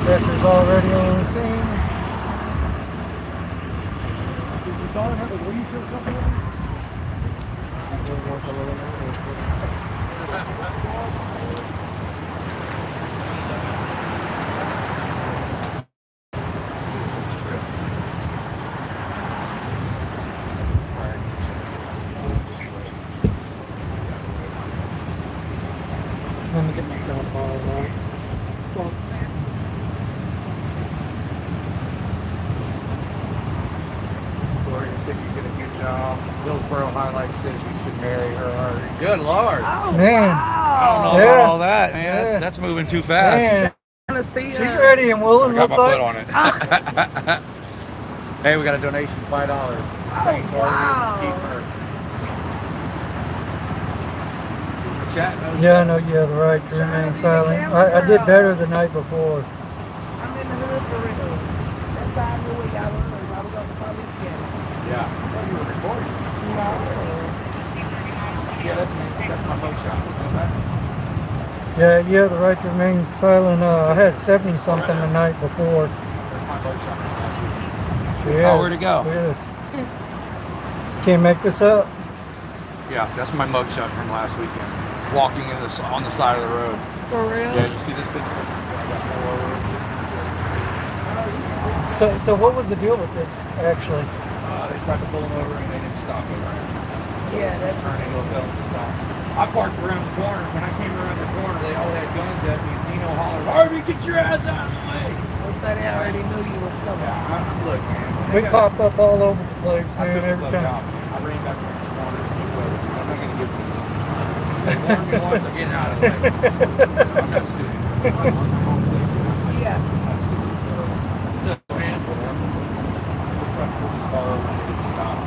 Wrecker's already on the scene. Did your daughter have a leash or something? Let me get myself all right. Gloria said you did a good job. Hillsborough Highlight says you should marry her. Good Lord. Oh, Man. I don't know wow. about Yeah. all that, man. Yeah. That's moving too fast. Man, I want to see she's her. ready and I willing, got looks my like. foot on it. Hey, we got a donation, $5. Thanks, Harvey. wow. Keep her. Chat knows Yeah, I know you have the right to remain silent. I did better the night before. I'm in the hood for real. That's how I knew where y'all was. I was on the police scanner. Yeah. Oh, you were recording. No. Yeah, that's me. That's my mugshot. You know that? Yeah, you have the right to remain silent. I had 70 something the night before. That's my mugshot. Yeah. Oh, where'd it go? Yes. Can't make this up. Yeah, that's my mugshot from last weekend. Walking in on the side of the road. For real? Yeah, you see this picture? So what was the deal with this, actually? They tried to pull him over and they didn't stop him. Yeah, that's Turning hotel to stop. I parked around the corner. When I came around the corner, they all had guns at me. Dino hollered, "Harvey, get your ass out of the way!" so they already knew you was coming. Look, man. We pop up all over the place, I took man, the every plug time. out. I ran back around the corner. I'm not going to give these. They warned me once, I'm getting out of the way. I'm not stupid. Yeah. What's up, man? We're trying to pull this car over and it didn't stop.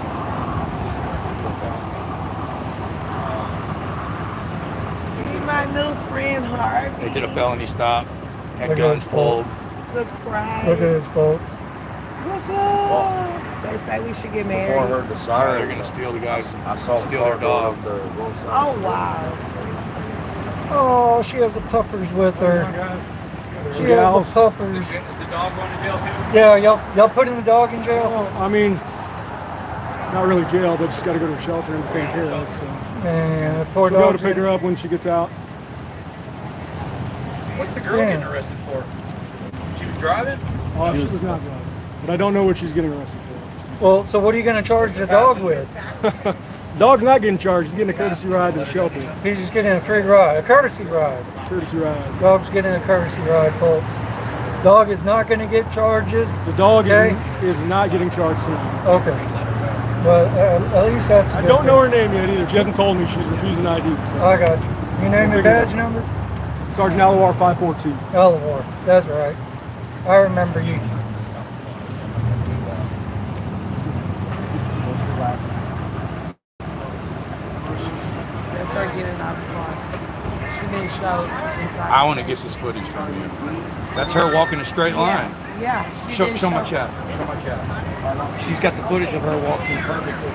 Be my new friend, Harvey. They did a felony stop. Had Look at guns his pulled. Subscribe. Look at his fault. What's up? They say we should get married. Before I heard the They're sirens, going to steal the guys. I saw the steal car their dog. go up the roadside. Oh, wow. Oh, she has the puppers with her. She has the puppers. Is the dog going to jail too? Yeah, y'all putting the dog in jail? Well, I mean, not really jail, but she's got to go to a shelter and be taken care of. So. Man, poor She'll go dog. to pick her up when she gets out. What's the girl getting arrested for? She was driving? Oh, she was not driving. But I don't know what she's getting arrested for. Well, so what are you going to charge the dog with? Dog's not getting charged. He's getting a courtesy ride to the shelter. He's just getting a free ride, a courtesy ride. Courtesy ride. Dog's getting a courtesy ride, folks. Dog is not going to get charges. The dog okay? is not getting charged tonight. Okay. Well, at least that's. I don't know her name yet either. She hasn't told me. She's refusing ID. So. I got you. Your name and badge number? Sergeant Alawar 542. Alawar. That's right. I remember you. That's her getting out of the car. She been showed inside. I want to get this footage from you. That's her walking a straight line. Yeah. Show my chat. Show my chat. She's got the footage of her walking perfectly.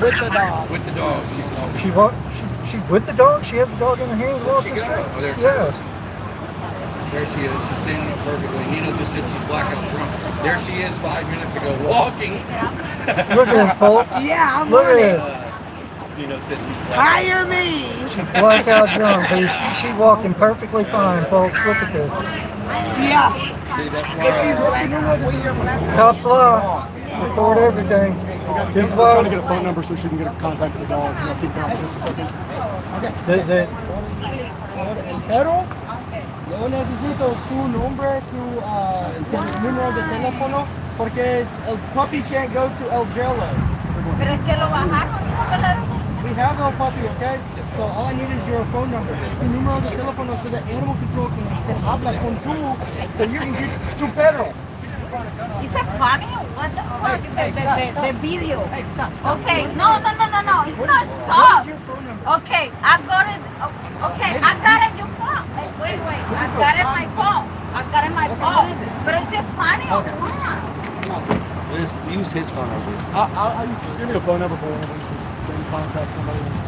With the dog. With the dog. She's with the dog? She has the dog in her hand walking She straight? Oh, there she yeah. is. There she is. She's standing up perfectly. Nina just said she's blackout drunk. There she is 5 minutes ago walking. Look at this, folks. Yeah, I'm Look on at it. this. Nina said she's Hire me. Blackout drunk. She's walking perfectly fine, folks. Look at this. Yeah. See, that's She's black. Cops lie. Record everything. This is I'm why. trying to get a phone number so she can get a contact for the dog. I'll keep down for just a second. Pero yo necesito su nombre, su número de teléfono, porque el puppy can't go to el jailo. Pero es que lo bajaron y no me la We have el puppy, okay? So all I need is your phone number. Su número de teléfono so that animal control can habla con tú, so you can get tu perro. Is it funny or what the fuck? The video. Hey, stop. Okay, no. It's not stop. Okay, I got it. Okay, I got it in your phone. Wait. I got it in my phone. But is it funny or what? Just use his phone number. I'll just give me a phone number for one of them so they can contact somebody else.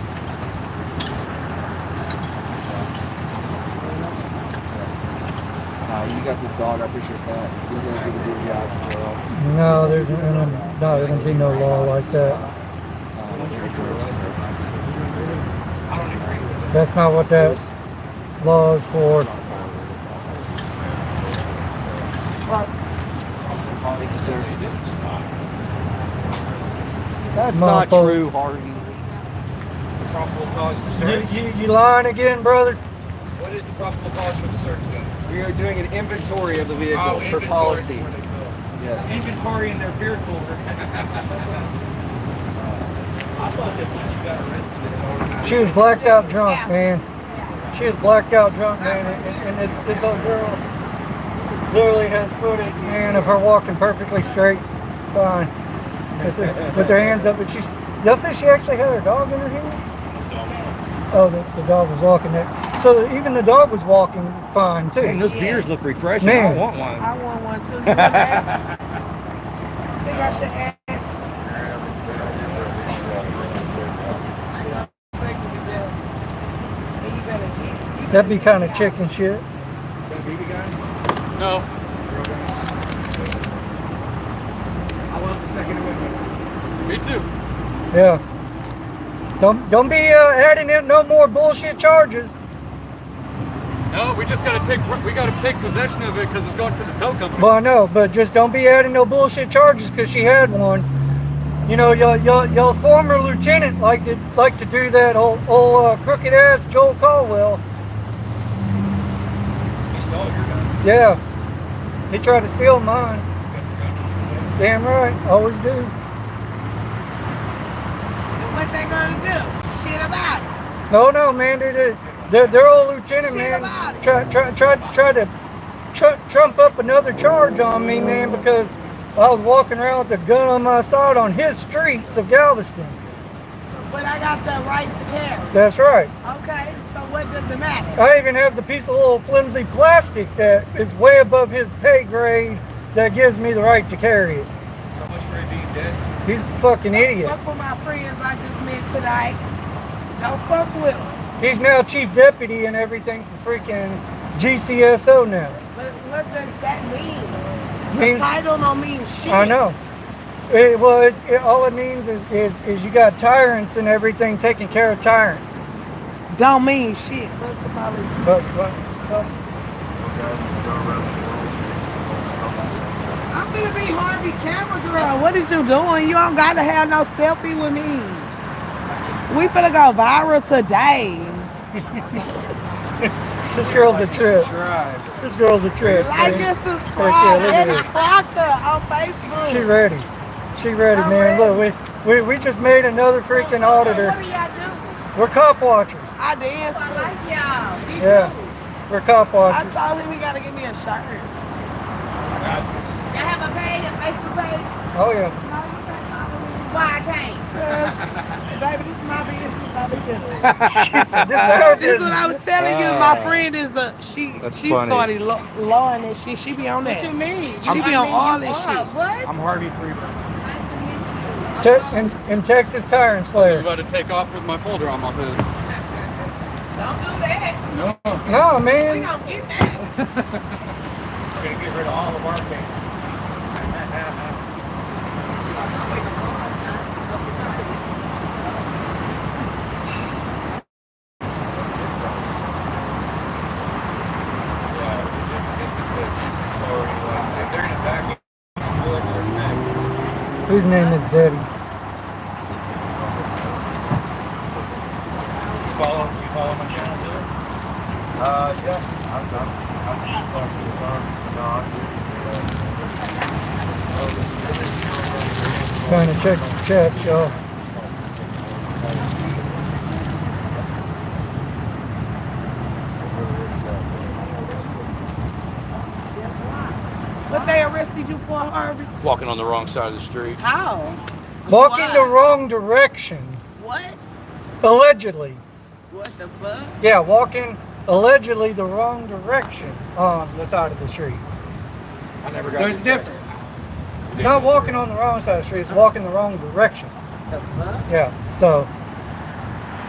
You got the dog, I appreciate that. He's gonna do a good job, Joel. No, there's going to be no law like that. That's not what that law is for. Thank you, sir. That's not true, Harvey. probable cause to search. You lying again, brother? What is the probable cause for the search then? We are doing an inventory of the vehicle for Inventory policy. before they go. Yes. Inventory in their beer cooler. I thought that once you got arrested, She was blacked out drunk, man. She was blacked out drunk, man. And this old girl literally has footage, man, of her walking perfectly straight, fine, with her hands up. But y'all say she actually had her dog in her hand? Oh, the dog was walking there. So even the dog was walking fine, too. Dang, those beers look refreshing. Man. I want one. I want one too. You want that? I think I should ask. That'd be kind of chicken shit. No. I love the second one. Me too. Yeah. Don't be adding in no more bullshit charges. No, we just gotta take possession of it because it's going to the tow company. Well, I know, but just don't be adding no bullshit charges because she had one. You know, your former lieutenant like to do that old crooked ass Joel Caldwell. He stole your gun. Yeah, he tried to steal mine. Damn right, always do. What they gonna do? Shit about it. No, man, their old lieutenant, Shit man, tried to trump up another charge on me, man, because I was walking around with a gun on my side on his streets of Galveston. But I got the right to carry. That's right. Okay, so what does it matter? I even have the piece of little flimsy plastic that is way above his pay grade that gives me the right to carry it. So much for him being dead. He's a fucking idiot. What for my friends I just met tonight? Don't fuck with him. He's now chief deputy and everything for freaking GCSO now. But what does that mean? The Means, title don't mean shit. I know. All it means is you got tyrants and everything taking care of tyrants. Don't mean shit. Fuck the police. But I'm gonna be Harvey camera girl. What is you doing? You don't gotta have no selfie with me. We finna go viral today. this girl's a trip. This girl's a trip. Like man. and subscribe. Eddie Crocker on Facebook. She ready. She ready, man. Look, we just made another freaking auditor. What do y'all do? We're cop watchers. I dance. I like y'all. Me Yeah. too. We're cop I watchers. told him he gotta give me a shirt. Y'all have a page, a Facebook page? Oh yeah. Why I can't? Baby, this is my business. I be good. This is what I was telling you. My friend is she started lowing that shit. She be on that. What you mean? She be on all this shit. What? I'm Harvey Freeman. In Texas Tyrant Slayer. I'm about to take off with my folder on my hood. Don't do that. No, man. We gonna get that. We're gonna get rid of all of our things. Whose name is Betty? You follow my channel too? Yeah. Trying to check the chat, y'all. What they arrested you for, Harvey? Walking on the wrong side of the street. How? Walking the wrong direction. What? Allegedly. What the fuck? Yeah, walking allegedly the wrong direction on the side of the street. I never got. There's a difference. It's not walking on the wrong side of the street, it's walking the wrong direction. The fuck? Yeah, so.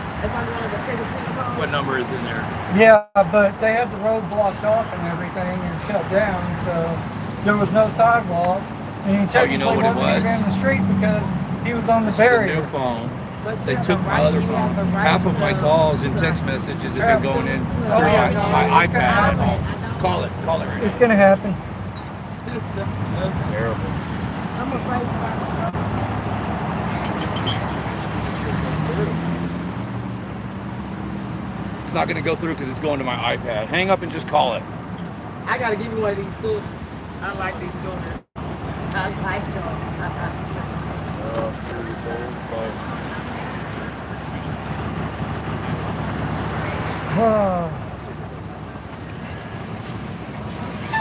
That's on one of the tickets. What number is in there? Yeah, but they had the road blocked off and everything and shut down, so there was no sidewalk. And he technically you know what it wasn't even in the street because he was on the barrier. New phone. They took my other phone. Half of my calls and text messages have been going in through my iPad. Call it right now. It's gonna happen. Terrible. I'm afraid It's not going to go through because it's going to my iPad. Hang up and just call it. I gotta give you one of these scooters. I like these scooters. I like them.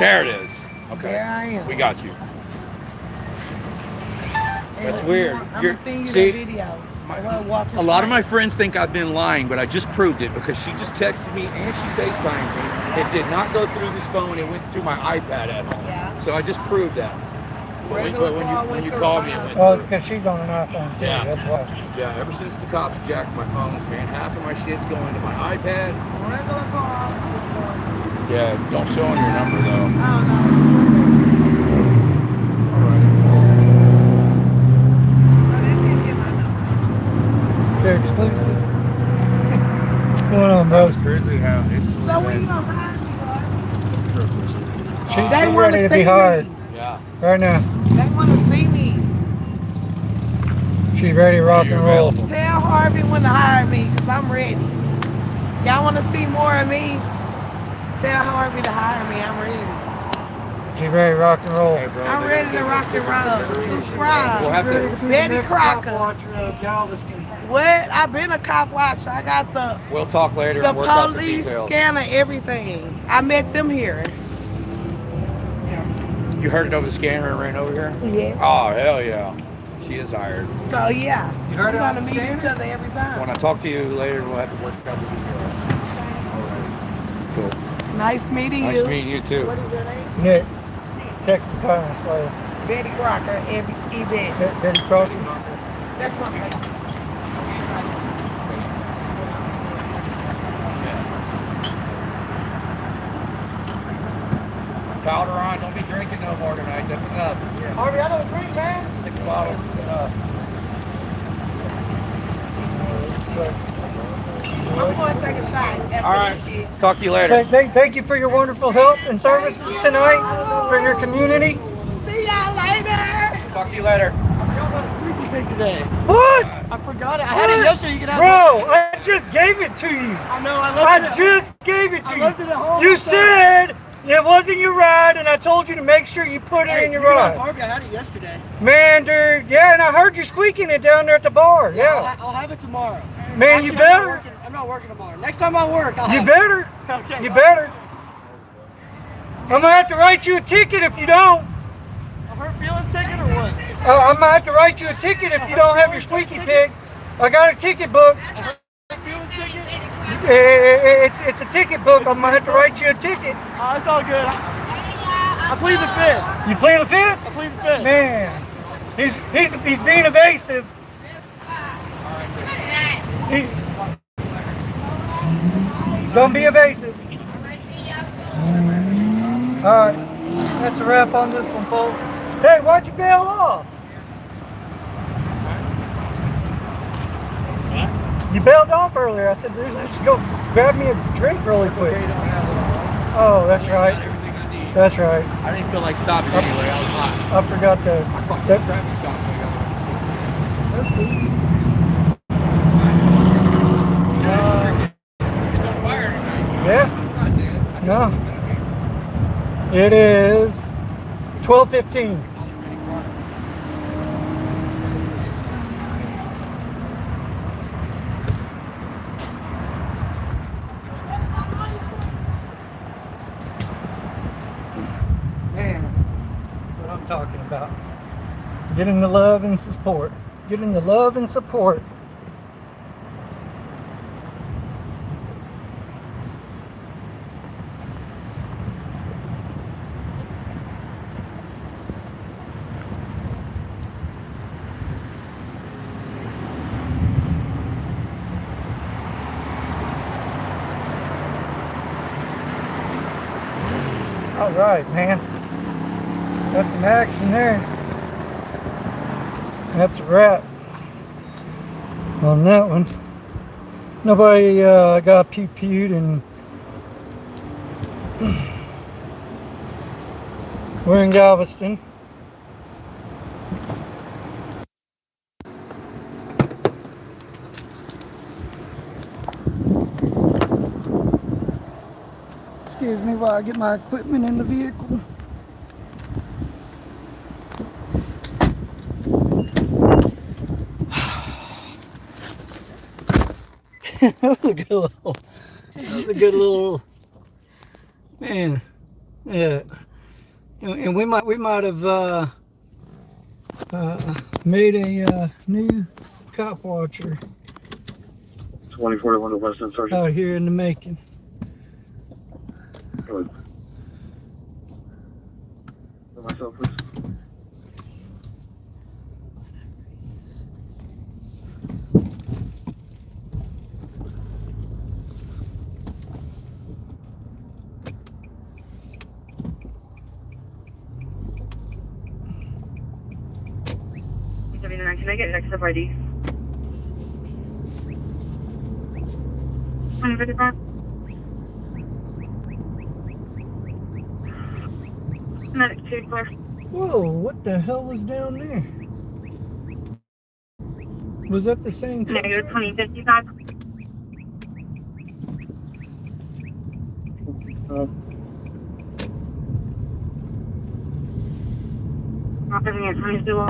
There it is. Okay. There I am. We got you. That's And weird. I'm gonna send you See, the video. a lot of my friends think I've been lying, but I just proved it because she just texted me and she FaceTimed me. It did not go through this phone. It went through my iPad at home. Yeah. So I just proved that. When you called me, it went Oh, it's through. because she's on an iPhone too, Yeah. that's why. Yeah, ever since the cops jacked my phones, man, half of my shit's going to my iPad. Regular call. Yeah, don't show them your number though. I don't know. They're exclusive. What's going on, bro? It's crazy how it's. So when you gonna hire me, She's They ready wanna to see be hired me. Yeah. right now. They want to see me. She's ready to rock and roll. Tell Harvey when to hire me, because I'm ready. Y'all want to see more of me? Tell Harvey to hire me. I'm ready. She's ready to rock and roll. I'm ready to rock and roll. Subscribe. We'll have to, Betty Crocker. Watcher of Galveston. What? I've been a cop watcher. I got the we'll talk later and work out the police details. scanner, everything. I met them here. You heard it over the scanner and ran over here? Yeah. Oh, hell yeah. She is hired. So yeah, You heard we're it on gonna the meet scanner? each other every time. When I talk to you later, we'll have to work out the details. All right. Cool. Nice meeting Nice you. meeting you too. What is your name? Nick, Texas Tyrant Slayer. Betty Crocker, Yvette. Betty Crocker. That's my name. powder on. Don't be drinking no more tonight. That's enough. Harvey, I don't drink, man. 6 bottles is enough. I'm going to take a shot after All right. this shit. Talk to you later. Thank you for your wonderful help and services tonight for your community. See y'all later. Talk to you later. Y'all got a squeaky pig today. What? I forgot it. I had it yesterday. You can ask Bro, I just gave it to you. I know. I left it. I just gave it to I you. left it at home. You said it wasn't your ride, and I told you to make sure you put it in your you can ask ride. Harvey. I had it yesterday. Man, dude, yeah, and I heard you squeaking it down there at the bar. Yeah. I'll have it tomorrow. Man, Actually, you better. I'm not working tomorrow. Next time I work, I'll You have better. it. Okay. You better. I'm gonna have to write you a ticket if you don't. A hurt feelings ticket or what? I'm gonna have to write you a ticket if you don't have your squeaky pig. I got a ticket book. Feelings ticket? It's a ticket book. I'm gonna have to write you a ticket. It's all good. I plead the fifth. You plead the fifth? I plead the fifth. Man, he's being evasive. Don't be evasive. All right, that's a wrap on this one, folks. Hey, why'd you bail off? You bailed off earlier. I said, let's go grab me a drink really quick. Oh, that's right. That's right. I didn't feel like stopping anyway. I was hot. I forgot that. I fucking traffic stop. That's cool. It's on fire tonight. Yeah. It's not dead. No. It is 12:15. Man, that's what I'm talking about. Getting the love and support. Getting the love and support. All right, man. Got some action there. That's a wrap on that one. Nobody got pew-pewed, and we're in Galveston. Excuse me while I get my equipment in the vehicle. That was a good little. That was a good little. Man, yeah. And we might have made a new cop watcher 2041 to West End, Sergeant. out here in the making. Good. For myself, please. Can I get next up ID? 155. Medic 2, clear. Whoa, what the hell was down there? Was that the same truck? Negative 2055. Operating at 22.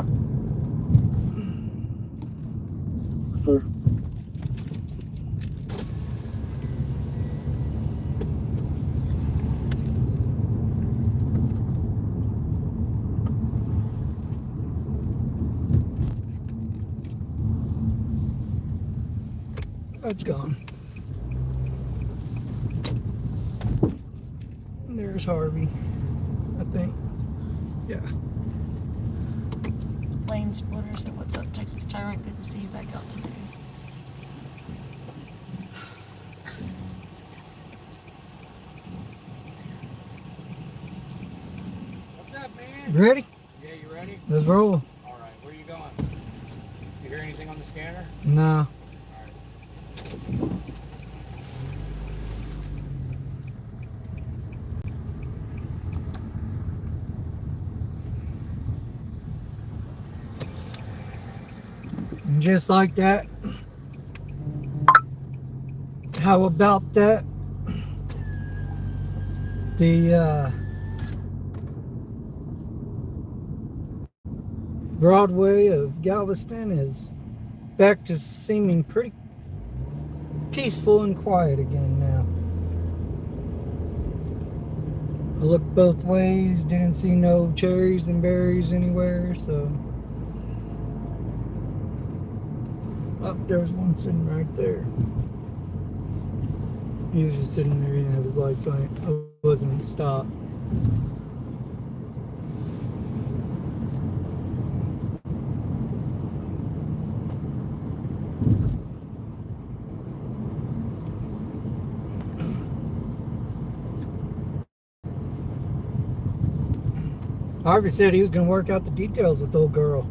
Sir. That's gone. There's Harvey, I think. Yeah. Lane Splitter said, "What's up, Texas Tyrant? Good to see you back out today." Ready? Yeah, you ready? Let's roll. All right, where are you going? You hear anything on the scanner? No. And just like that, how about that? The Broadway of Galveston is back to seeming pretty peaceful and quiet again now. I looked both ways, didn't see no cherries and berries anywhere, so. Oh, there was one sitting right there. He was just sitting there, he didn't have his lights on. I wasn't stopped. Harvey said he was going to work out the details with the old girl.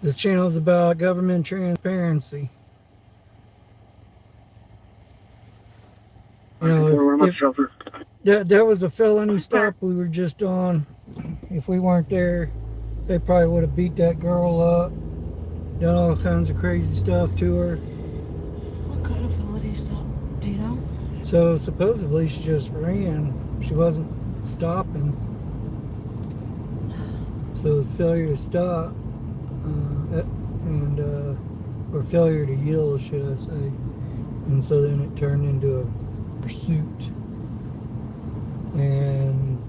This channel is about government transparency. You know, that was a felony stop we were just on. If we weren't there, they probably would have beat that girl up, done all kinds of crazy stuff to her. What kind of felony stop? Do you know? So supposedly she just ran. She wasn't stopping. So the failure to stop, or failure to yield, should I say. And so then it turned into a pursuit. And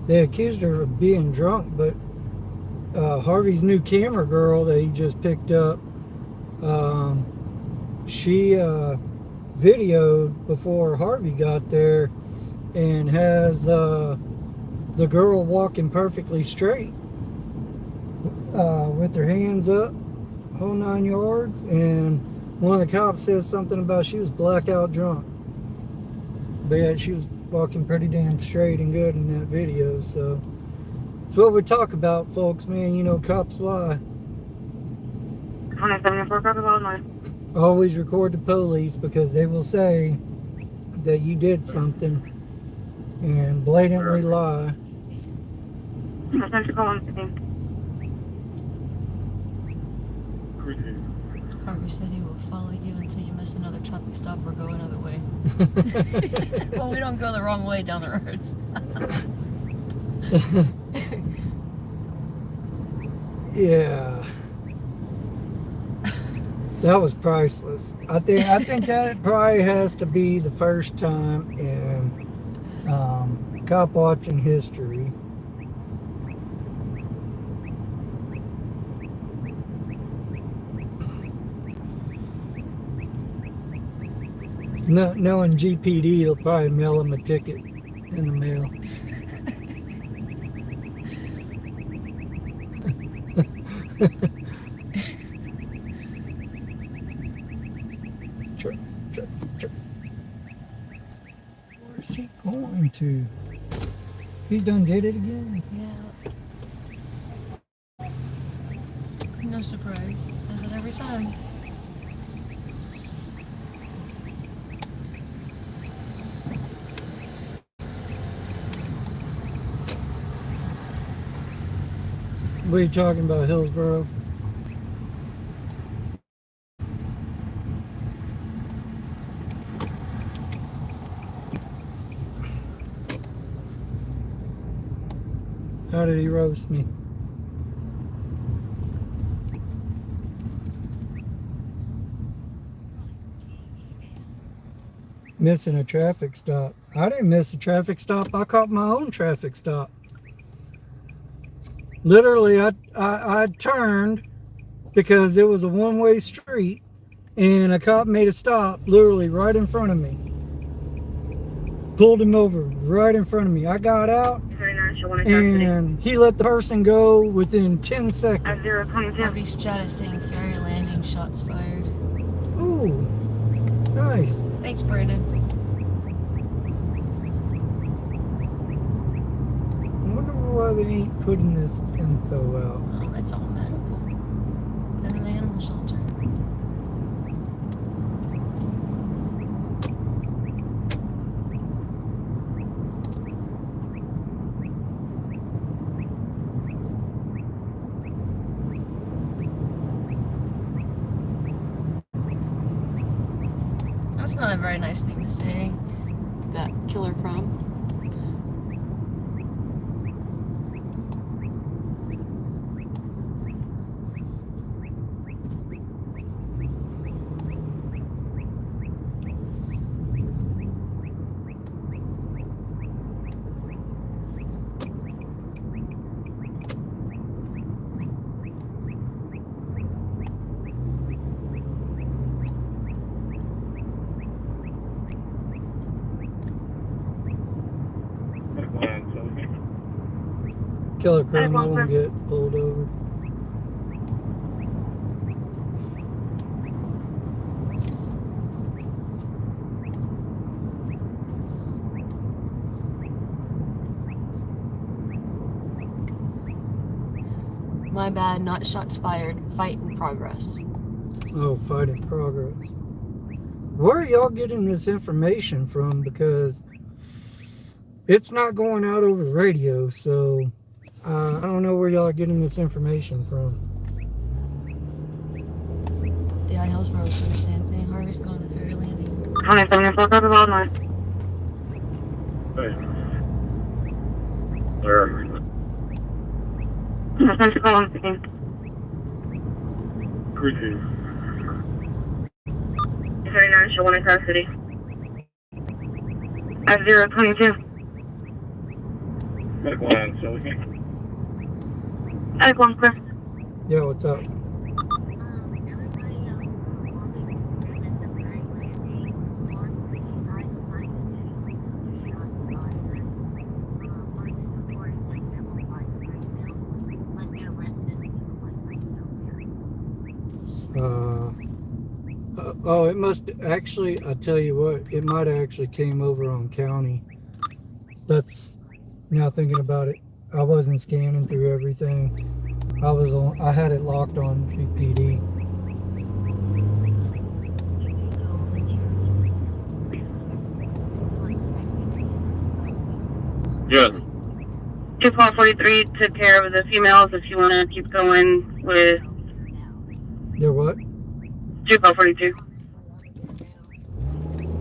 they accused her of being drunk, but Harvey's new camera girl that he just picked up, she videoed before Harvey got there and has the girl walking perfectly straight with her hands up, whole 9 yards, and one of the cops says something about she was blackout drunk. But yeah, she was walking pretty damn straight and good in that video, so it's what we talk about, folks, man. You know, cops lie. 2074 copy, line. Always record the police because they will say that you did something and blatantly lie. Harvey said he will follow you until you miss another traffic stop or go another way. Well, we don't go the wrong way down the roads. Yeah. That was priceless. I think that probably has to be the first time in cop watching history knowing GPD, they'll probably mail him a ticket in the mail. Where's he going to? He done did it again? Yeah. No surprise. Does it every time. What are you talking about, Hillsborough? How did he roast me? Missing a traffic stop. I didn't miss a traffic stop. I caught my own traffic stop. Literally, I turned because it was a one-way street and a cop made a stop literally right in front of me. pulled him over right in front of me. I got out, and he let the person go within 10 seconds. Harvey's chat is saying ferry landing, shots fired. Ooh, nice. Thanks, Brandon. I wonder why they ain't putting this info out. Oh, it's all medical. And then the animal shelter. That's not a very nice thing to say. That killer crumb. Killer crime, I won't get pulled over. My bad, not shots fired. Fight in progress. Oh, fight in progress. Where are y'all getting this information from? Because it's not going out over the radio, so I don't know where y'all are getting this information from. Yeah, Hillsborough said the same thing. Harvey's going to the ferry landing. Where? Appreciate it. 39, show 1 in custody. At 022. Medical line, so we can. At 1 clear. Yeah, what's up? Oh, it must actually, I tell you what, it might have actually came over on county. That's, now thinking about it, I wasn't scanning through everything. I had it locked on PD. Yes. 2443 took care of the females. If you want to keep going with. They're what? 2442.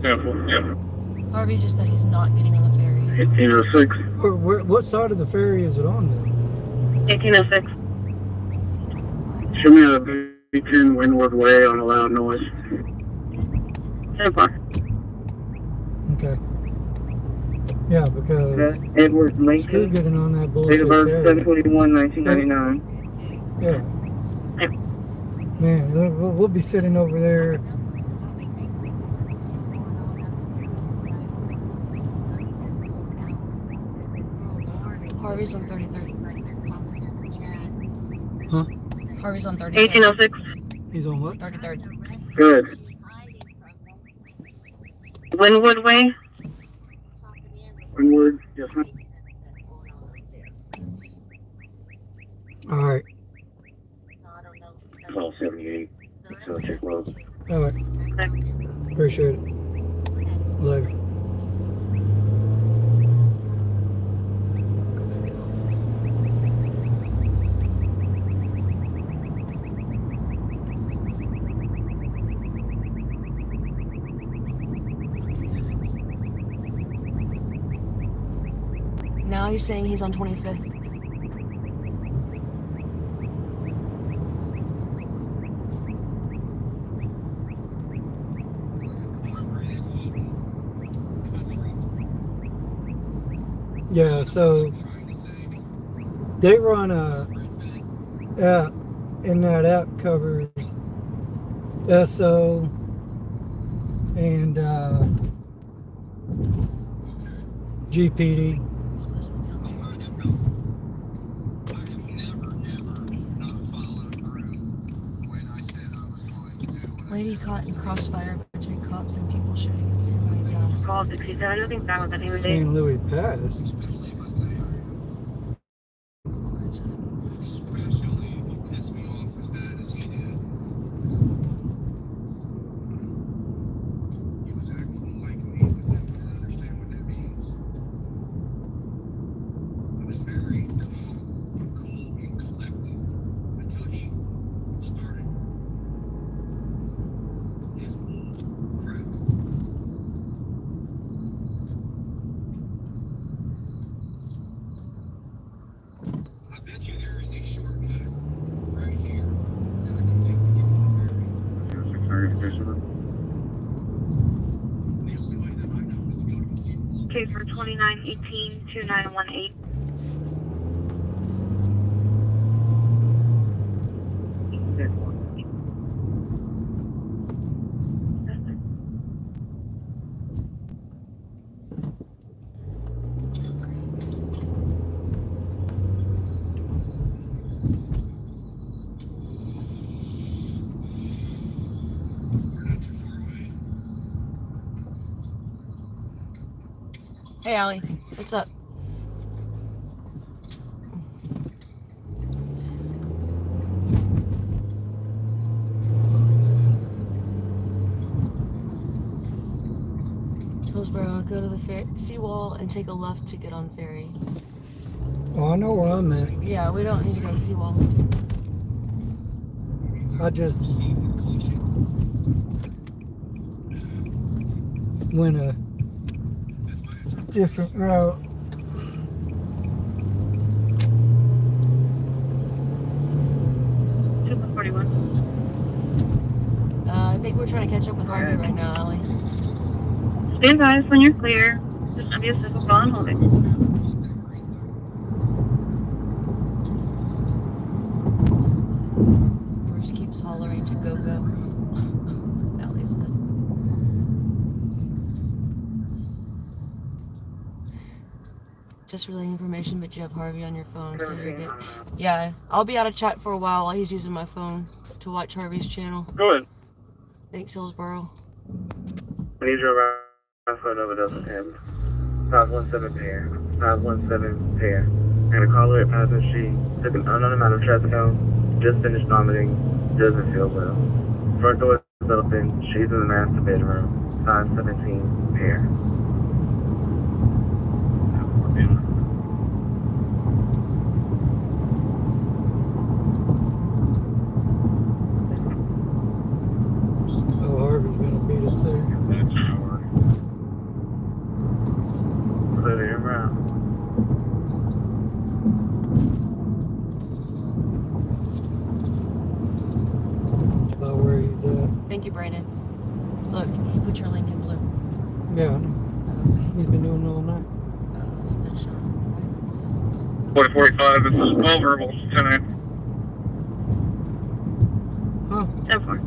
Yeah. Harvey just said he's not getting on the ferry. 1806. What side of the ferry is it on then? 1806. Show me a beacon windward way on a loud noise. 10 o'clock. Okay. Yeah, because Edward screw Lincoln. getting on that bullshit Date of birth ferry. 7/21, 1999. Yeah. Man, we'll be sitting over there. Harvey's on 33rd. Huh? Harvey's on 33rd. 1806. He's on what? 33rd. Good. Windward Way. Windward, yes, ma'am. All right. Call 78. So check loads. All right. Appreciate it. Later. Now he's saying he's on 25th. Yeah, so they run a app, and that app covers SO and GPD. Lady caught in crossfire between cops and people shooting at St. Louis Pass. Call 67. I don't think that was any St. Louis Pass. Case for 2918-2918. Hey, Allie. What's up? Hillsborough, go to the seawall and take a left to get on ferry. Well, I know where I'm at. Yeah, we don't need to go to the seawall. I just went a different route. I think we're trying to catch up with Harvey right now, Allie. Stand by when you're clear. Just be a simple call and hold it. Bruce keeps hollering to go. Allie said. Just relaying information, but you have Harvey on your phone, so you're good. Yeah, I'll be out of chat for a while while he's using my phone to watch Harvey's channel. Go ahead. Thanks, Hillsborough. I need your round phone over doesn't him. 517 pair. 517 pair. And a caller at Pastor she took an unknown amount of traffic home. Just finished vomiting. Doesn't feel well. Front door is open. She's in the master bedroom. 517 pair. Harvey's gonna beat us there. Clear your route. About where he's at. Thank you, Brandon. Look, he put your link in blue. Yeah, I know. He's been doing it all night. It's a good shot. 4045, this is all verbal tonight. Huh? 10-4.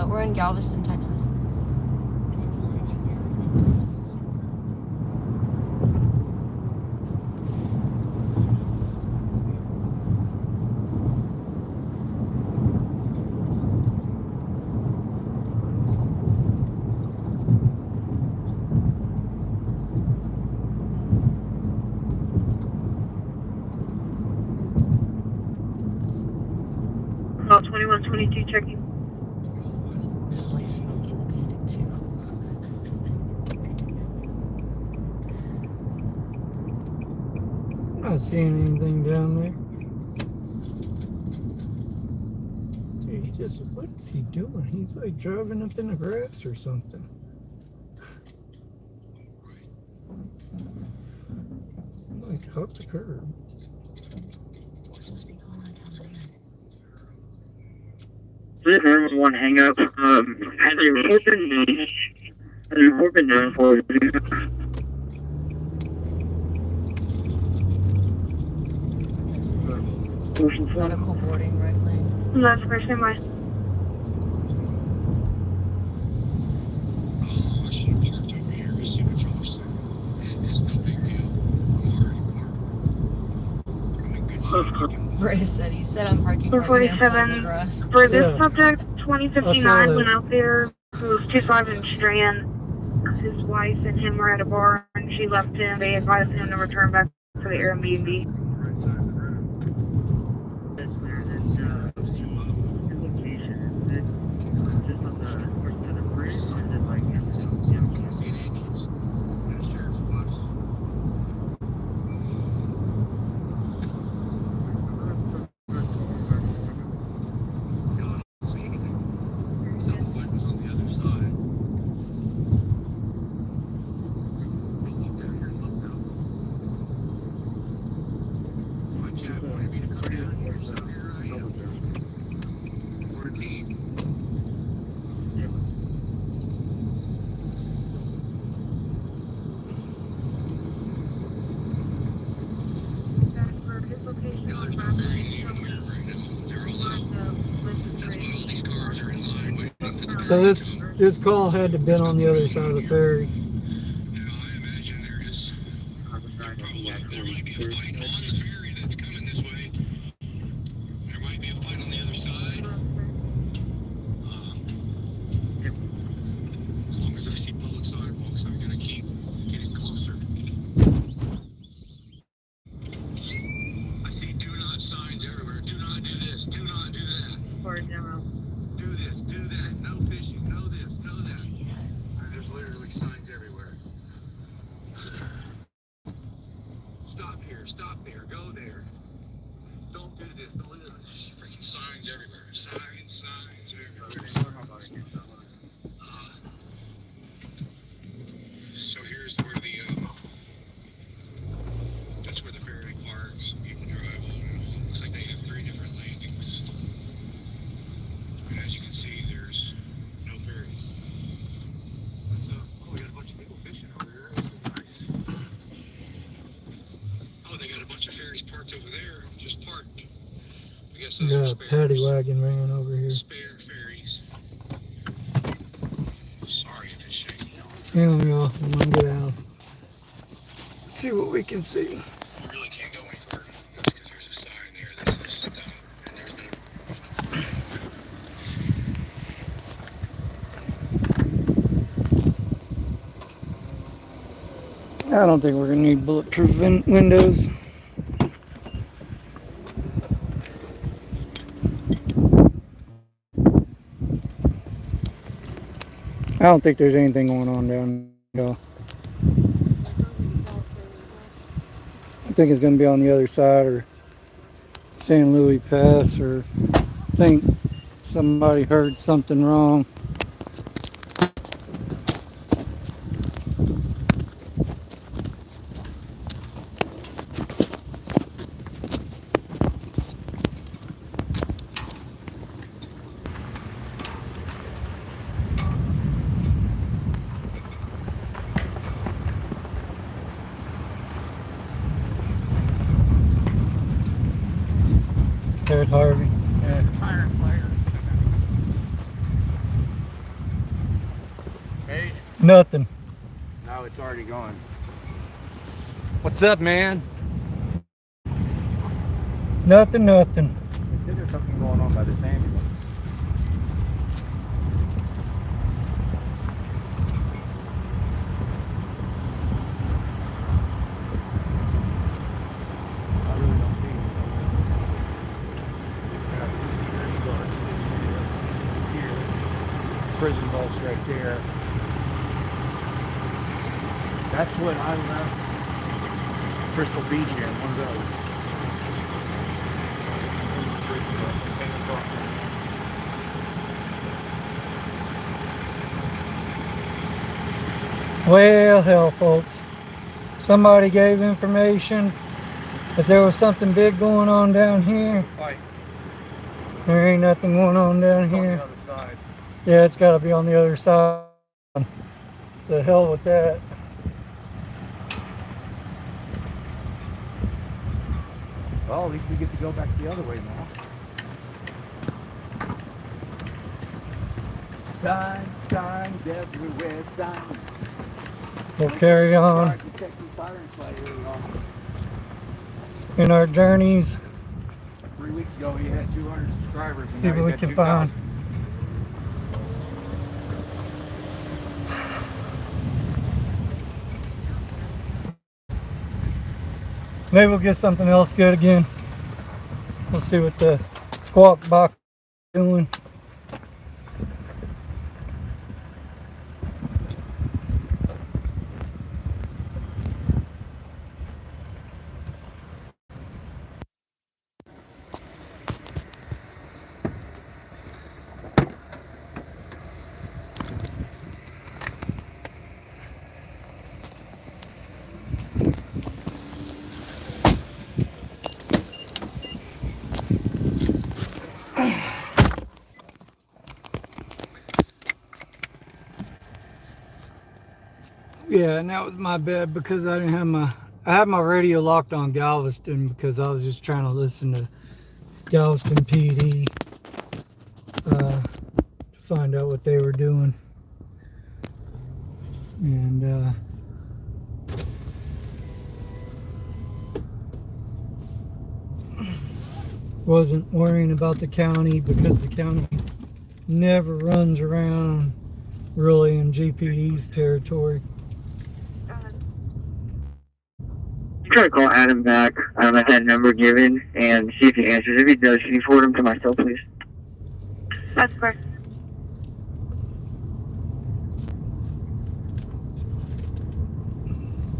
We're in Galveston, Texas. Call 2122 checking. This is like Smokey the Bandit, too. Not seeing anything down there. Dude, what is he doing? He's like driving up in the grass or something. Like off the curb. We're supposed to be going on down This is one hang up. Has a report been done for you? Medical boarding, right lane. That's for stand by. Oh, I should have parked over here. I see what y'all are saying. It's no big deal. I'm already parked. I'm in good shape. Brady said he said I'm parking right here. 447. For this Yeah. subject, I saw 2059 that. went out there. Who was 25 in Strand. His wife and him were at a bar, and she left him. They advised him to return back to the Airbnb. Right side of the road. That's where that's his location is just on the north side of the bridge, or is it like in the Can I see an ambulance? And a sheriff's bus. No, I don't see anything. So the fight was on the other side. We'll walk down here and look now. My chat wanted me to come down here, so here I am. 14. No, there's no ferries even here right now. They're all out. That's why all these cars are in line waiting for the So this call had to been on the other side of the ferry. Now, I imagine there is there might be a fight on the ferry that's coming this way. There might be a fight on the other side. As long as I see public sidewalks, I'm gonna keep getting closer. I see do not signs everywhere. Do not do this. Do not do that. Do this. Do that. No fishing. No this. No that. There's literally signs everywhere. Stop here. Stop there. Go there. Don't do this. Don't do this. Freaking signs everywhere. Signs everywhere. So here's where that's where the ferry parks. People drive on and on. Looks like they have 3 different landings. And as you can see, there's no ferries. We got a bunch of people fishing over here. This is nice. Oh, they got a bunch of ferries parked over there. Just parked. I guess We those are got a spares. paddy wagon ran over here. Spare ferries. Sorry if it's shaky. Here we go. I'm gonna get out. See what we can see. You really can't go any further. That's because there's a sign there that says stop. And there's no. I don't think we're gonna need bulletproof windows. I don't think there's anything going on down here. I think it's gonna be on the other side or San Luis Pass, or I think somebody heard something wrong. There's Harvey. Yeah. Fire. Hey. Nothing. No, it's already gone. What's up, man? Nothing. I said there's something going on by this ambulance. I really don't see anything. Security guards sitting here. Prison bus right there. That's what I left Crystal Beach in, one of those. Well, hell, folks. Somebody gave information that there was something big going on down here. Fight. There ain't nothing going on down It's on here. the other side. Yeah, it's got to be on the other side. The hell with that. Well, at least we get to go back the other way now. Signs everywhere, signs. We'll carry on in our journeys. 3 weeks ago, he had 200 subscribers. And See now what we he's got can find. 2,000. Maybe we'll get something else good again. We'll see what the squawk box is doing. Yeah, and that was my bad because I didn't have I had my radio locked on Galveston because I was just trying to listen to Galveston PD to find out what they were doing. And wasn't worrying about the county because the county never runs around really in GPD's territory. Try to call Adam back. I have that number given and see if he answers. If he does, can you forward him to myself, please? That's correct.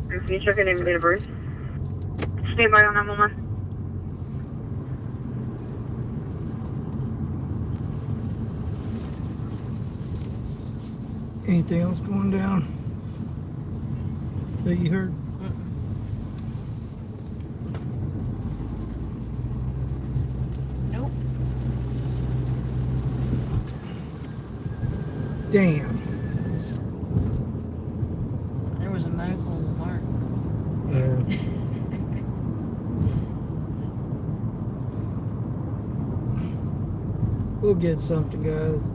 Can you check your name and date of birth? Stay by on 911. Anything else going down that you heard? Nope. Damn. There was a medical in the park. Yeah. We'll get something, guys.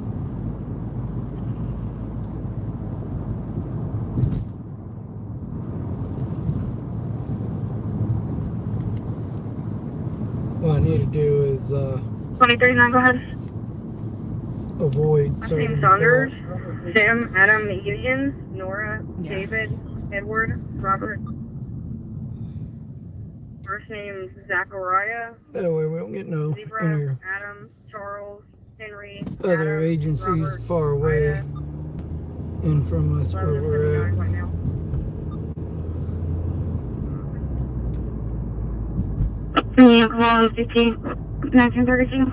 What I need to do is 2039, go ahead. avoid Sam certain Saunders, Sam, Adam, Gideon, Nora, David, Edward, Robert. First name Zachariah. That way we don't get no Zebra, Adam, Charles, Henry. other Adam, agencies Robert, far away in from us where we're at. right now. Well, 15, 1932.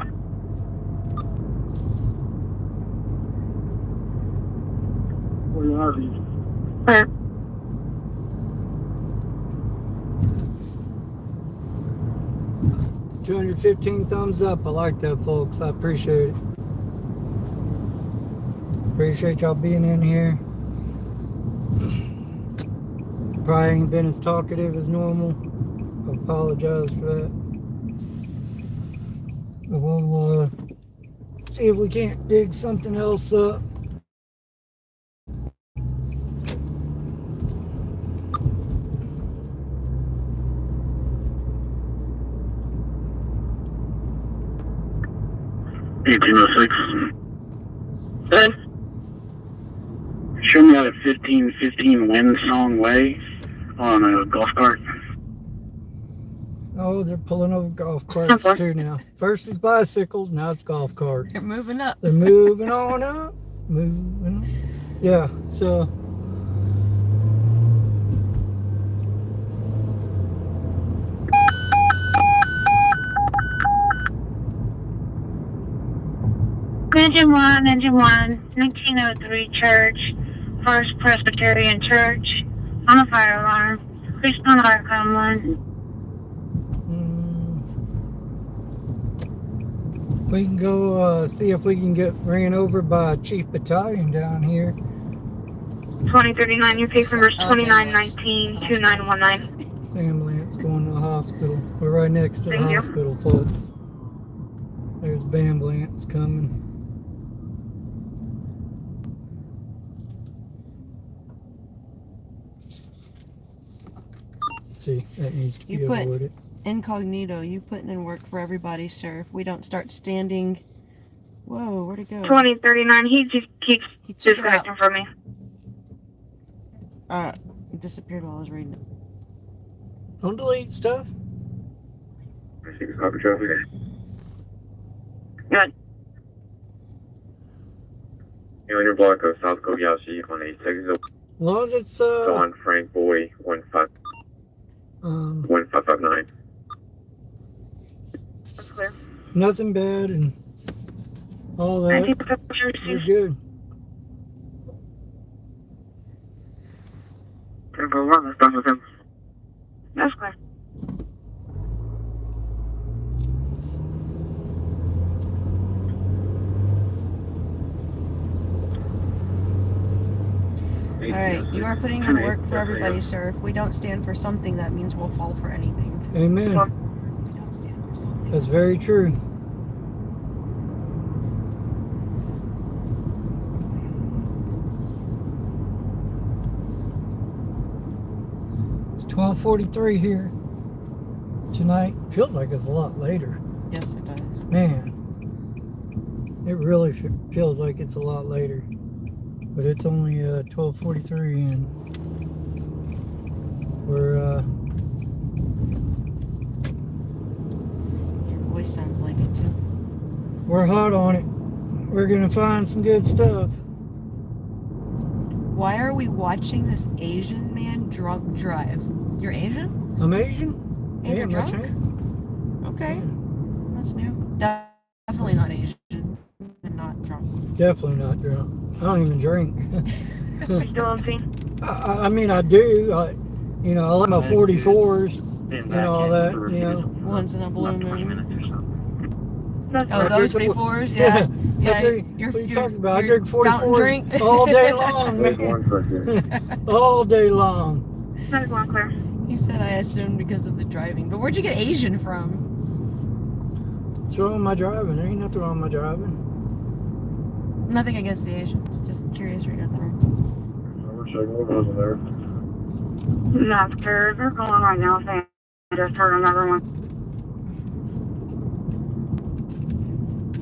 Where are you? 215 thumbs up. I like that, folks. I appreciate it. Appreciate y'all being in here. Probably ain't been as talkative as normal. I apologize for that. But we'll see if we can't dig something else up. Good. Show me out at 1515 Windsong Way on a golf cart. Oh, they're pulling over golf carts too now. First it's bicycles, now it's golf carts. They're moving up. They're moving on up. Moving on. Yeah, so Engine 1, 1903 Church, First Presbyterian Church, on a fire alarm. Please call 911. we can go see if we can get ran over by Chief Battalion down here. 2039, your case number is 2919-2919. It's an ambulance going to the hospital. We're right next to the Thank you. hospital, folks. There's the ambulance coming. See, that needs to be You put avoided. incognito. You putting in work for everybody, sir. If we don't start standing. Whoa, where'd it go? 2039. He just keeps He took it disconnecting out. from me. It disappeared while I was reading it. Don't delete stuff. Copy traffic. Good. You're on your block of South Kobayashi on a 60 As long as it's Don Frank Boy 1559. That's clear. nothing bad and all that. You're good. 10-4-1, let's start with him. That's clear. Alright, you are putting in work for everybody, sir. If we don't stand for something, that means we'll fall for anything. Amen. We don't stand for something. That's very true. It's 12:43 here tonight. Feels like it's a lot later. Yes, it does. Man, it really feels like it's a lot later. But it's only 12:43 and we're Your voice sounds like it too. we're hot on it. We're gonna find some good stuff. Why are we watching this Asian man drunk drive? You're Asian? I'm Asian. And you're I'm not drunk? Chinese. Okay. That's new. Definitely not Asian and not drunk. Definitely not drunk. I don't even drink. Still on scene? I mean, I do. I like my 44s and all that. Ones in a blue moon. That's Oh, clear. those 44s? Yeah. Yeah. You're, What are you talking about? I you're drink fountain 44s drink? all day long, man. All day long. That's one clear. You said I assumed because of the driving. But where'd you get Asian from? What's wrong with my driving? There ain't nothing wrong with my driving. Nothing against the Asians. Just curious where you got that from. That's clear. They're calling right now saying I just heard another one.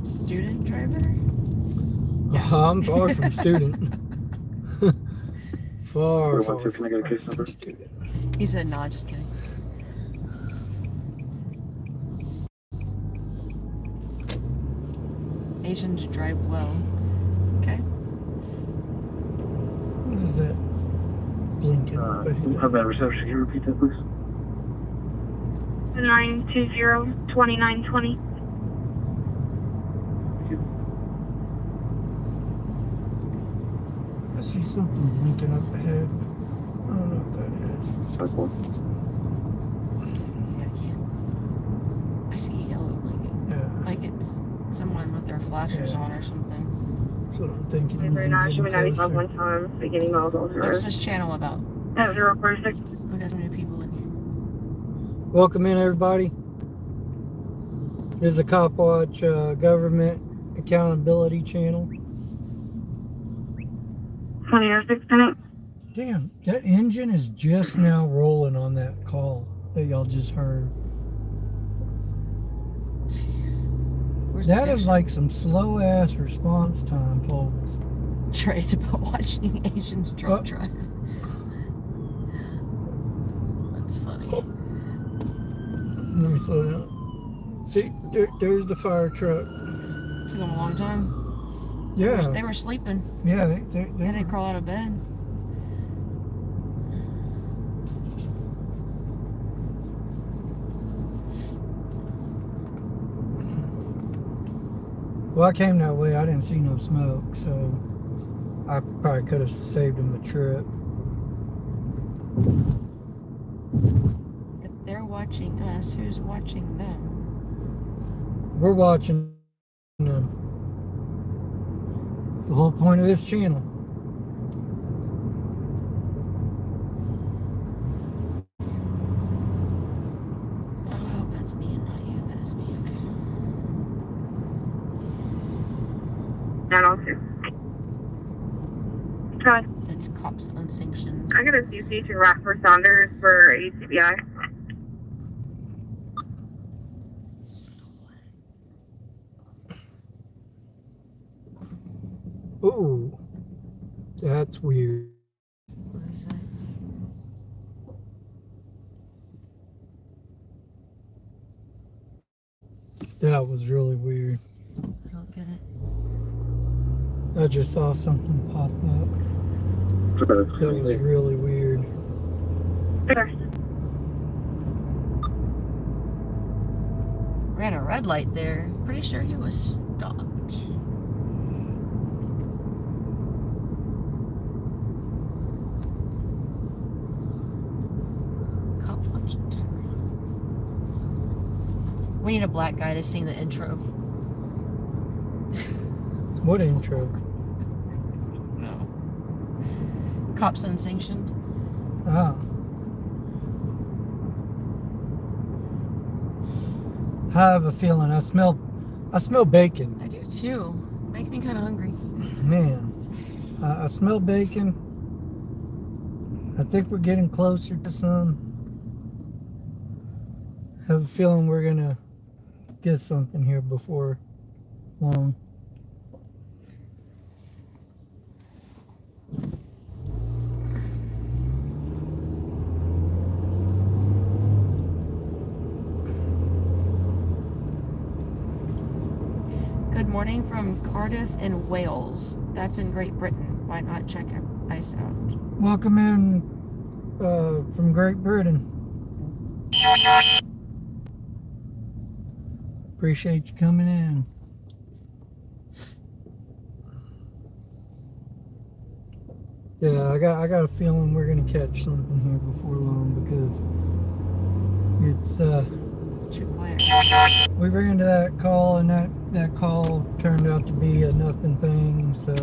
Student driver? I'm far from student. far Can I get a case number? from student. He said, nah, just kidding. Asians drive well. Okay. What is that? Blinking. Have that reception. Can you repeat that, please? 920-2920. I see something blinking up ahead. I don't know what that is. That's one. Yeah, I can't. I see yellow blinking. Yeah. Like it's someone with their flashers on or something. That's what I'm thinking. Very nice. Should be 95 one time. Beginning miles all What's this channel about? 046. We got so many people in here. Welcome in, everybody. This is the Cop Watch Government Accountability Channel. 2006 tenant. Damn, that engine is just now rolling on that call that y'all just heard. Jeez. Where's That the is like some slow ass response time, folks. Trey, it's about watching Asians drunk drive. That's funny. Let me slow down. See, there's the fire truck. Took them a long time. Yeah. They were sleeping. Yeah, they didn't crawl out of bed. Well, I came that way. I didn't see no smoke, so I probably could have saved them a trip. If they're watching us, who's watching them? We're watching them. It's the whole point of this channel. 902. Hi. It's cops unsanctioned. I got a CC to Rockford Saunders for ACBI. Ooh, that's weird. What is that? That was really weird. I don't get it. I just saw something pop up. That was really weird. Ran a red light there. Pretty sure he was stopped. Cop watching tower. We need a black guy to sing the intro. What intro? No. Cops unsanctioned. Ah. I have a feeling I smell bacon. I do too. Make me kind of hungry. Man, I smell bacon. I think we're getting closer to some. I have a feeling we're gonna get something here before long. Good morning from Cardiff in Wales. That's in Great Britain. Why not check ice out? Welcome in from Great Britain. Appreciate you coming in. Yeah, I got a feeling we're gonna catch something here before long because it's too quiet. We ran to that call and that call turned out to be a nothing thing, so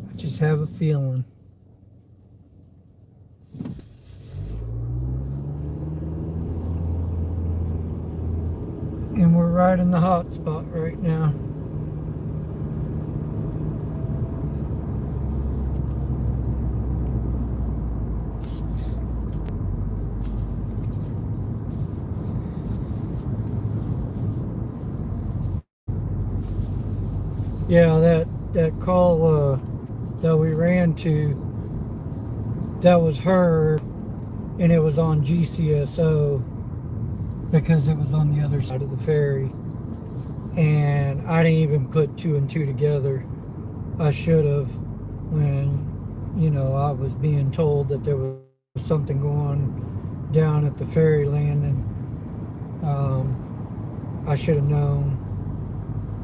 I just have a feeling. And we're right in the hot spot right now. Yeah, that call that we ran to, that was her, and it was on GCSO because it was on the other side of the ferry, and I didn't even put two and two together. I should have, when I was being told that there was something going on down at the ferry landing. I should have known,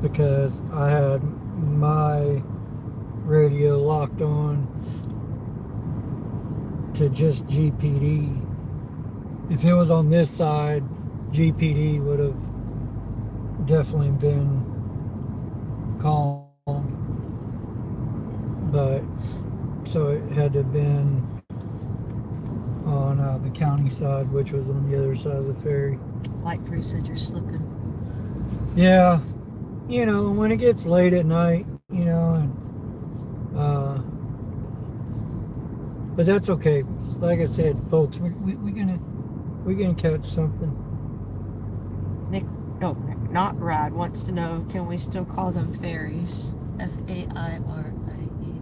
because I had my radio locked on to just GPD. If it was on this side, GPD would have definitely been called, but so it had to have been on the county side, which was on the other side of the ferry. Light Free said you're slipping. Yeah, when it gets late at night, and but that's okay. Like I said, folks, we're gonna catch something. Nick, no, not Rad, wants to know, can we still call them ferries? F-A-I-R-I-E.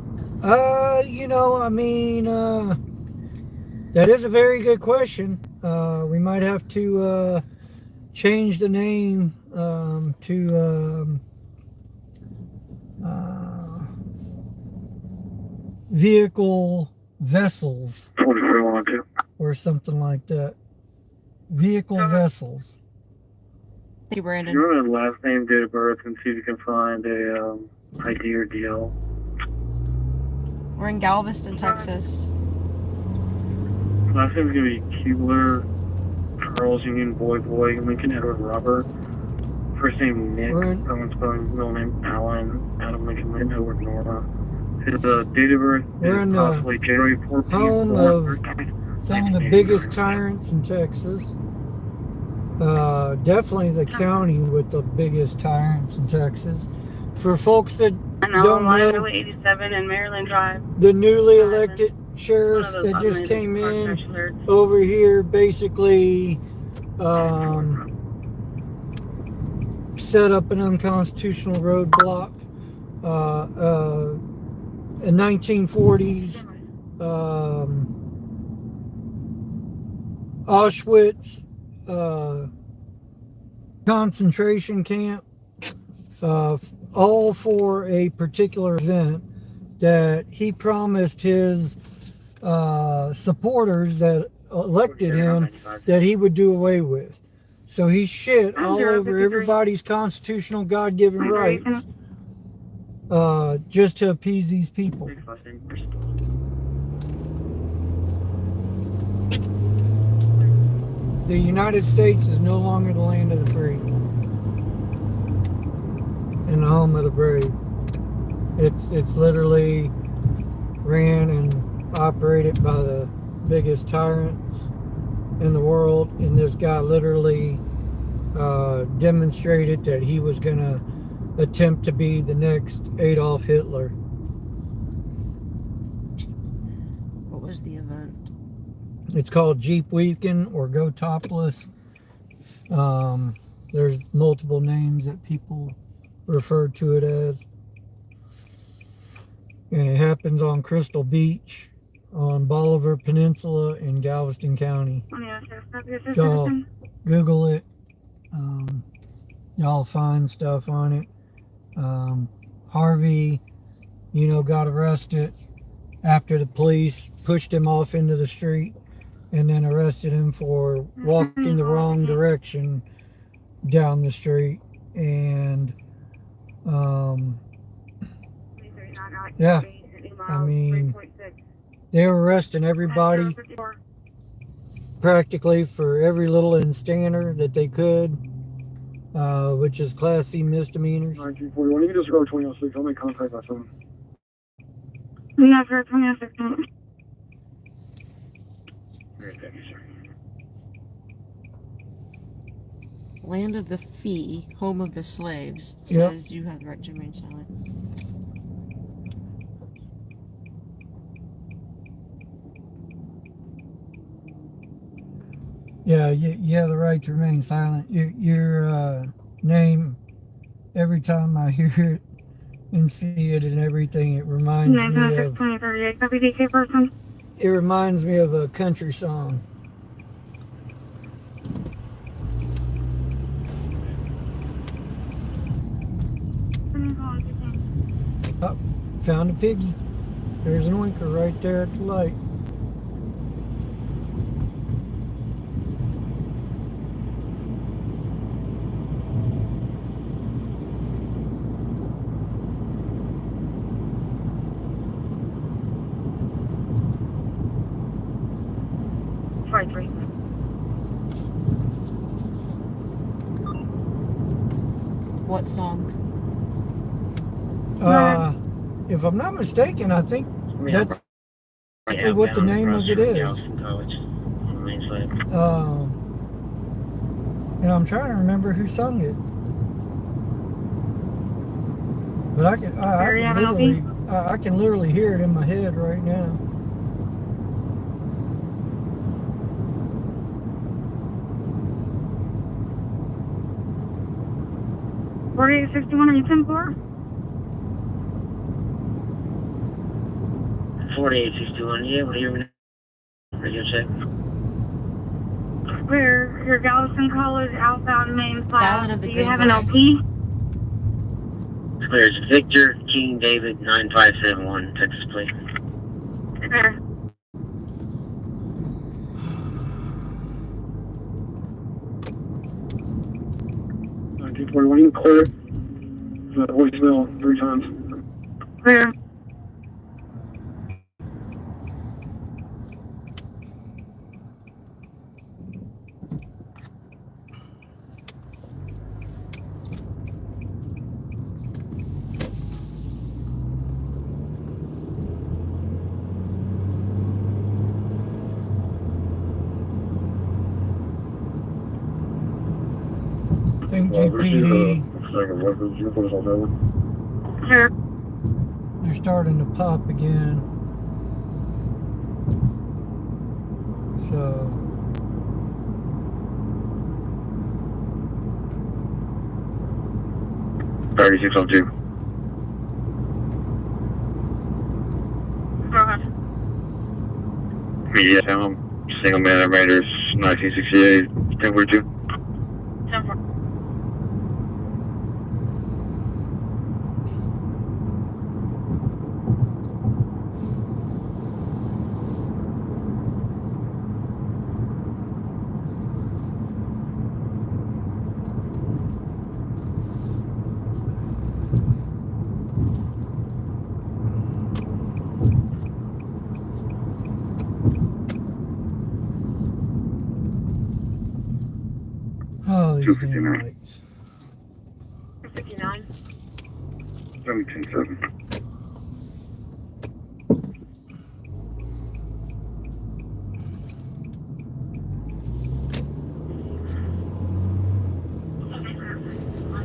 That is a very good question. We might have to change the name to vehicle vessels or something like that. Vehicle vessels. Thank you, Brandon. You remember the last name, date of birth, and see if you can find a ID or deal. We're in Galveston, Texas. Last name's gonna be Kubler, Charles Union, Boy, Lincoln, Edward, Robert, First name Nick, We're in- someone's spelling middle name Alan, Adam Lincoln Lynn, Howard Nora. His date of birth We're in is the possibly January 14th. home of some of the biggest tyrants in Texas. Definitely the county with the biggest tyrants in Texas. For folks that don't know, 87 and Maryland Drive. the newly elected sheriff that just came in over here basically set up an unconstitutional roadblock in 1940s. Auschwitz concentration camp, all for a particular event that he promised his supporters that elected him that he would do away with. So he shit all over everybody's constitutional God-given rights just to appease these people. The United States is no longer the land of the free and the home of the brave. It's literally ran and operated by the biggest tyrants in the world, and this guy literally demonstrated that he was going to attempt to be the next Adolf Hitler. What was the event? It's called Jeep Weekend or Go Topless. There's multiple names that people refer to it as. And it happens on Crystal Beach on Bolivar Peninsula in Galveston County. Y'all Google it. Y'all find stuff on it. Harvey, got arrested after the police pushed him off into the street and then arrested him for walking the wrong direction down the street. And yeah, I mean, they were arresting everybody practically for every little instander that they could, which is Class C misdemeanors. 1941, you can just go 2006. I'll make contact by phone. Yeah, for 2006. Land of the Fee, home of the slaves, says you have the right to remain silent. Yeah, you have the right to remain silent. Your name, every time I hear it and see it and everything, it reminds me of... 2038, copy DK person. It reminds me of a country song. Oh, found a piggy. There's an oinker right there at the light. What song? If I'm not mistaken, I think that's exactly what the name of it is. And I'm trying to remember who sung it. But I can literally hear it in my head right now. $48.61, are you 10-4? 4861, yeah, what do you radio check? Clear, your Galveston College outbound main Ballad file. of the Do you Green have an Beret. LP? Clear, it's Victor King David 9571, Texas plate. Clear. You can clear. Voicemail 3 times. Clear. MGPD. Sure. They're starting to pop again. So 3602. Go ahead. Yes, I'm single man Raiders 1968, 1042. 10-4. oh, these damn lights. 59. 710-7.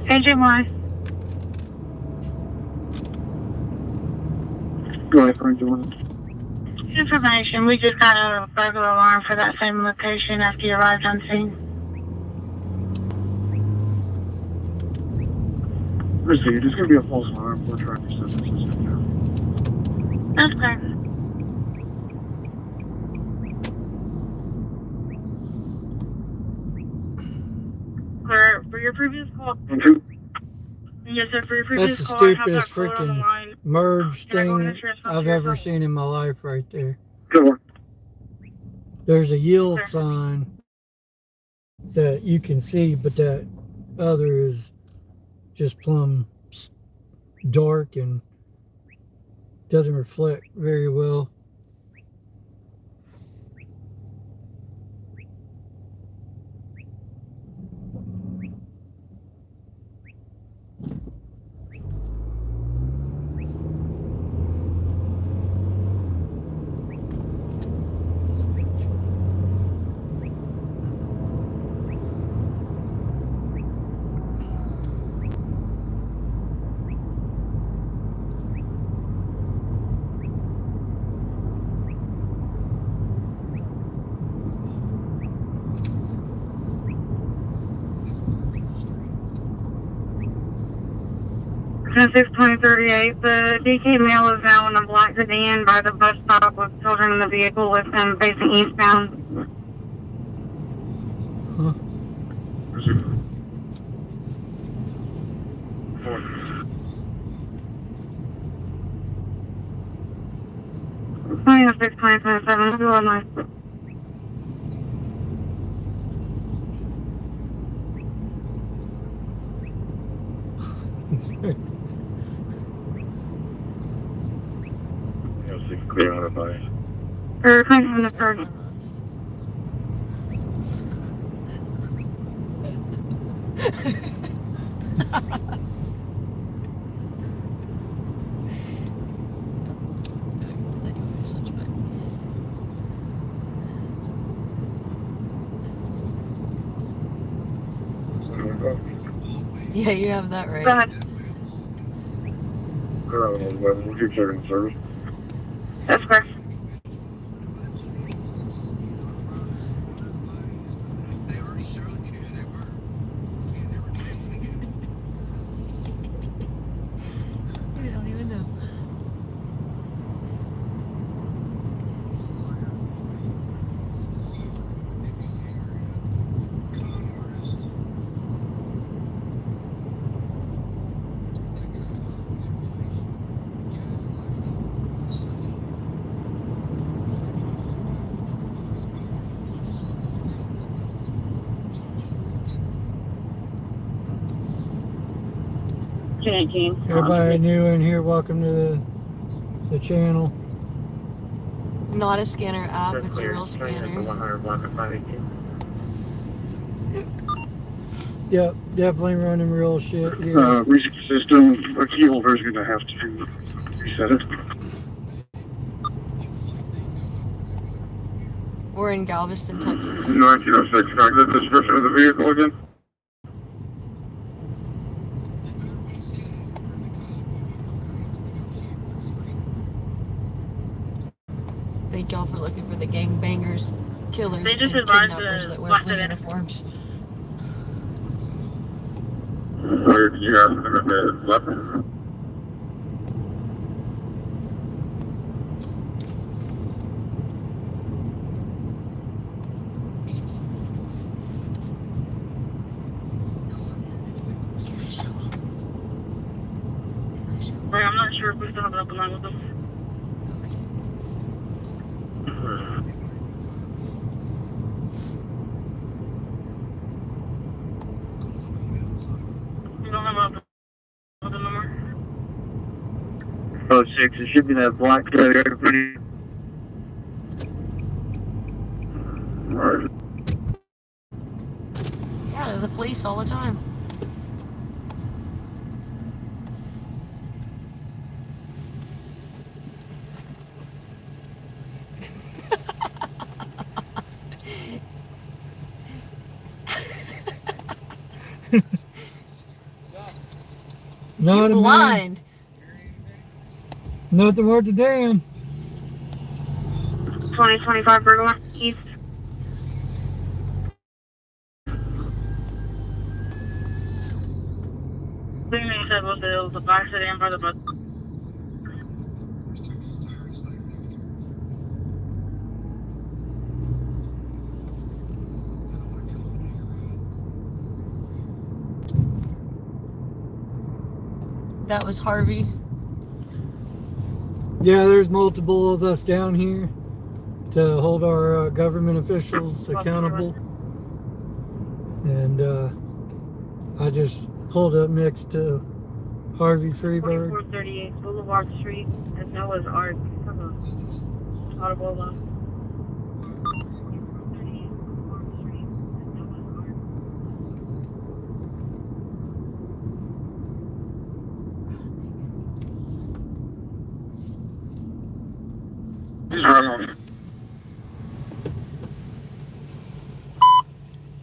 HMY. Go ahead, Frank, you want Information. We just got a burglar alarm for that same location after you arrived on scene. Received. It's going to be a false alarm. We're trying to set the system now. That's okay. For your previous call. Yes, sir. For your previous That's the call, I have stupidest that caller on the freaking line. merge Can I go ahead thing and transfer I've to your ever phone? seen in my life right there. Go on. There's a yield Sure. sign that you can see, but that other is just plumb dark and doesn't reflect very well. Since 6:20:38, the DK male is now in a black sedan by the bus stop with children in the vehicle with him facing eastbound. Huh? Planning on 6:20:27. Go on, nice. Clear on the fire. Or planning on the third. Yeah, you have that right. Go ahead. We'll keep checking the service. That's correct. We don't even know. Everybody new in here, welcome to the channel. Not a scanner app, it's a real scanner. 100 block of 518. Yep, definitely running real shit here. Reset system. A key holder is going to have to reset it. We're in Galveston, Texas. 1906. Can I get the description of the vehicle again? we're looking for the gangbangers, killers, They and just advised kidnappers the that wear black blue civilian. uniforms. Where did you have the weapon? Right, I'm not sure if we still have an open line with them. We don't have an open line with them no more. Oh, 6, it should be that black car. Yeah, they're the police all the time. Not a man. Blind. Nothing worth a damn. 2025 Bergman East. The thing they said was that it was a accident by the bus. That was Harvey. Yeah, there's multiple of us down here to hold our government officials accountable. And I just pulled up next to Harvey Freeberg. 2438 Boulevard Street at Noah's Ark. Audible line.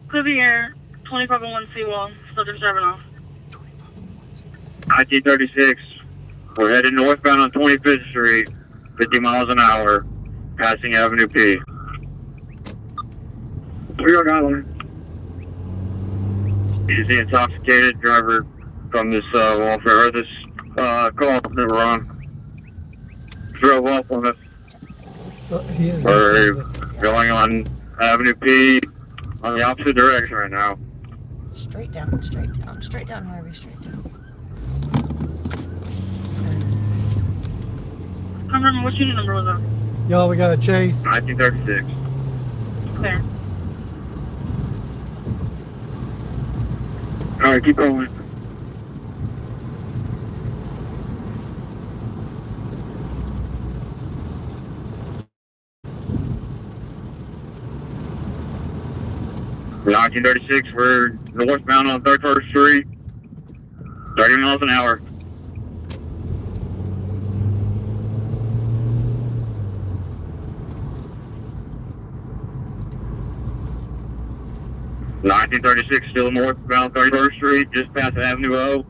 Could be here. 2501 Seawall. Subject driving off. 1936. We're headed northbound on 25th Street, 50 miles an hour, passing Avenue P. We are going. He's the intoxicated driver from this welfare, or this call that we're on. Drove off on us. We're going on Avenue P on the opposite direction right now. Straight down, straight down, straight down, Harvey, straight down. Remember what unit number was that? Y'all, we got a chase. 1936. Clear. Alright, keep going. We're 1936, we're northbound on 31st Street, 30 miles an hour. (1936) still northbound 31st Street, just past Avenue O,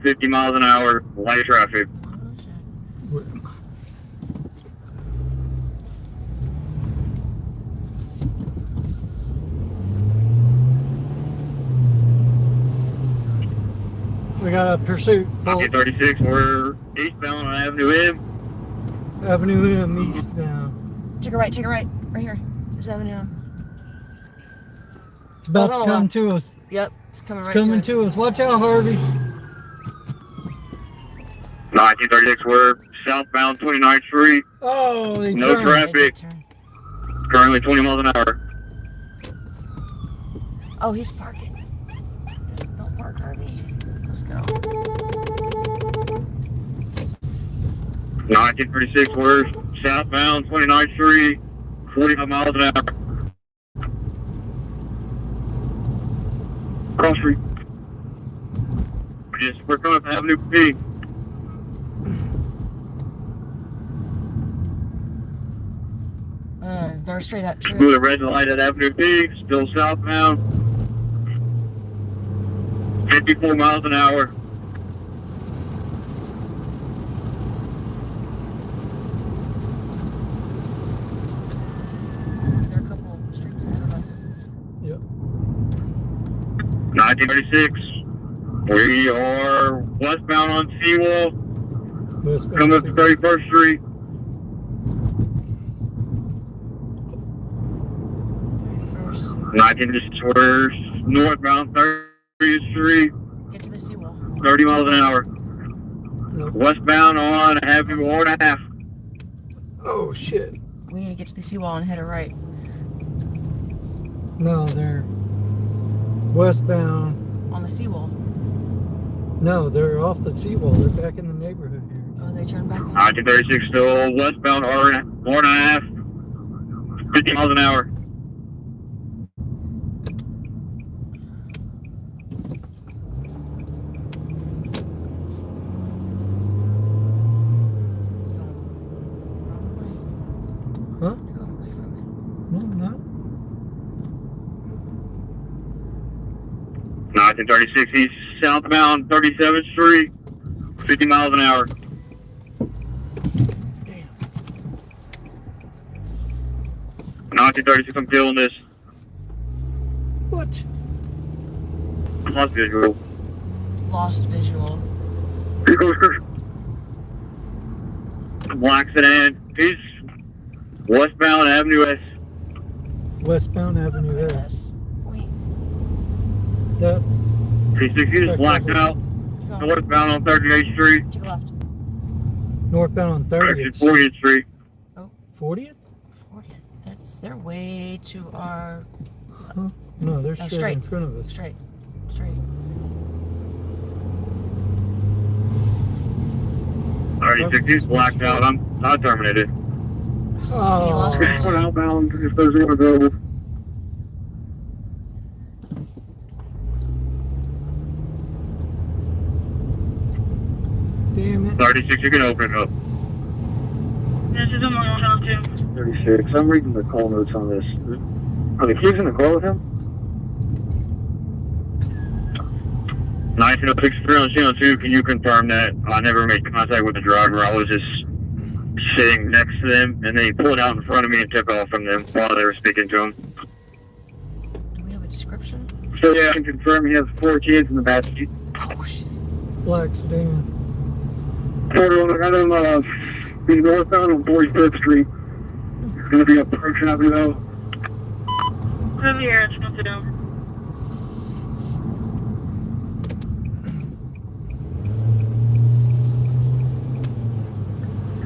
50 miles an hour, light traffic. We got a pursuit. 1936, we're eastbound on Avenue M. Avenue M eastbound. Take a right, right here. This Avenue M. It's about to come to us. Yep, it's coming It's right coming to us. to us. Watch out, Harvey. 1936, we're southbound 29th Street. Oh, they no turned. traffic. Currently 20 miles an hour. Oh, he's parking. Don't park, Harvey. Let's go. 1936, we're southbound 29th Street, 45 miles an hour. Cross Street. We're coming up Avenue P. They're straight up. With a red light at Avenue P, still southbound. 54 miles an hour. 1936. We are westbound on Seawall. Westbound Coming up to Seawall. 31st Street. First, 19 northbound 30th Street. get to the seawall. 30 miles an hour. Nope. Westbound on Avenue 4.5. Oh shit. We need to get to the seawall and hit it right. No, they're westbound. On the seawall. No, they're off the seawall. They're back in the neighborhood here. Oh, they turned back on. 1936 still westbound 4.5. 50 miles an hour. Huh? You're going away from it. No, I'm not. 1936 east southbound 37th Street. 50 miles an hour. Damn. 1936, I'm killing this. What? Lost visual. Lost visual. Black sedan. He's westbound Avenue S. Westbound Avenue S. Yes. Wait. That's. 360 is blacked out. Northbound on 38th Street. Take a left. Northbound on 30th. 40th Street. Oh. 40th? 40th. They're way to our. Huh? No, they're No, straight in front of us. Straight. Straight. 36 is blacked out. I'm terminated. Oh. You lost it. Outbound if there's one available. Damn it. 36, you can open it up. This is a 102. 36. I'm reading the call notes on this. Are the kids in the car with him? 1906 302, can you confirm that I never made contact with the driver? I was just sitting next to them, and they pulled out in front of me and took off from them while they were speaking to him. Do we have a description? So yeah, I can confirm he has 4 kids in the back seat. Oh shit. Black sedan. I got him, he's northbound on 45th Street. He's gonna be approaching Avenue. Over here, it's going to do.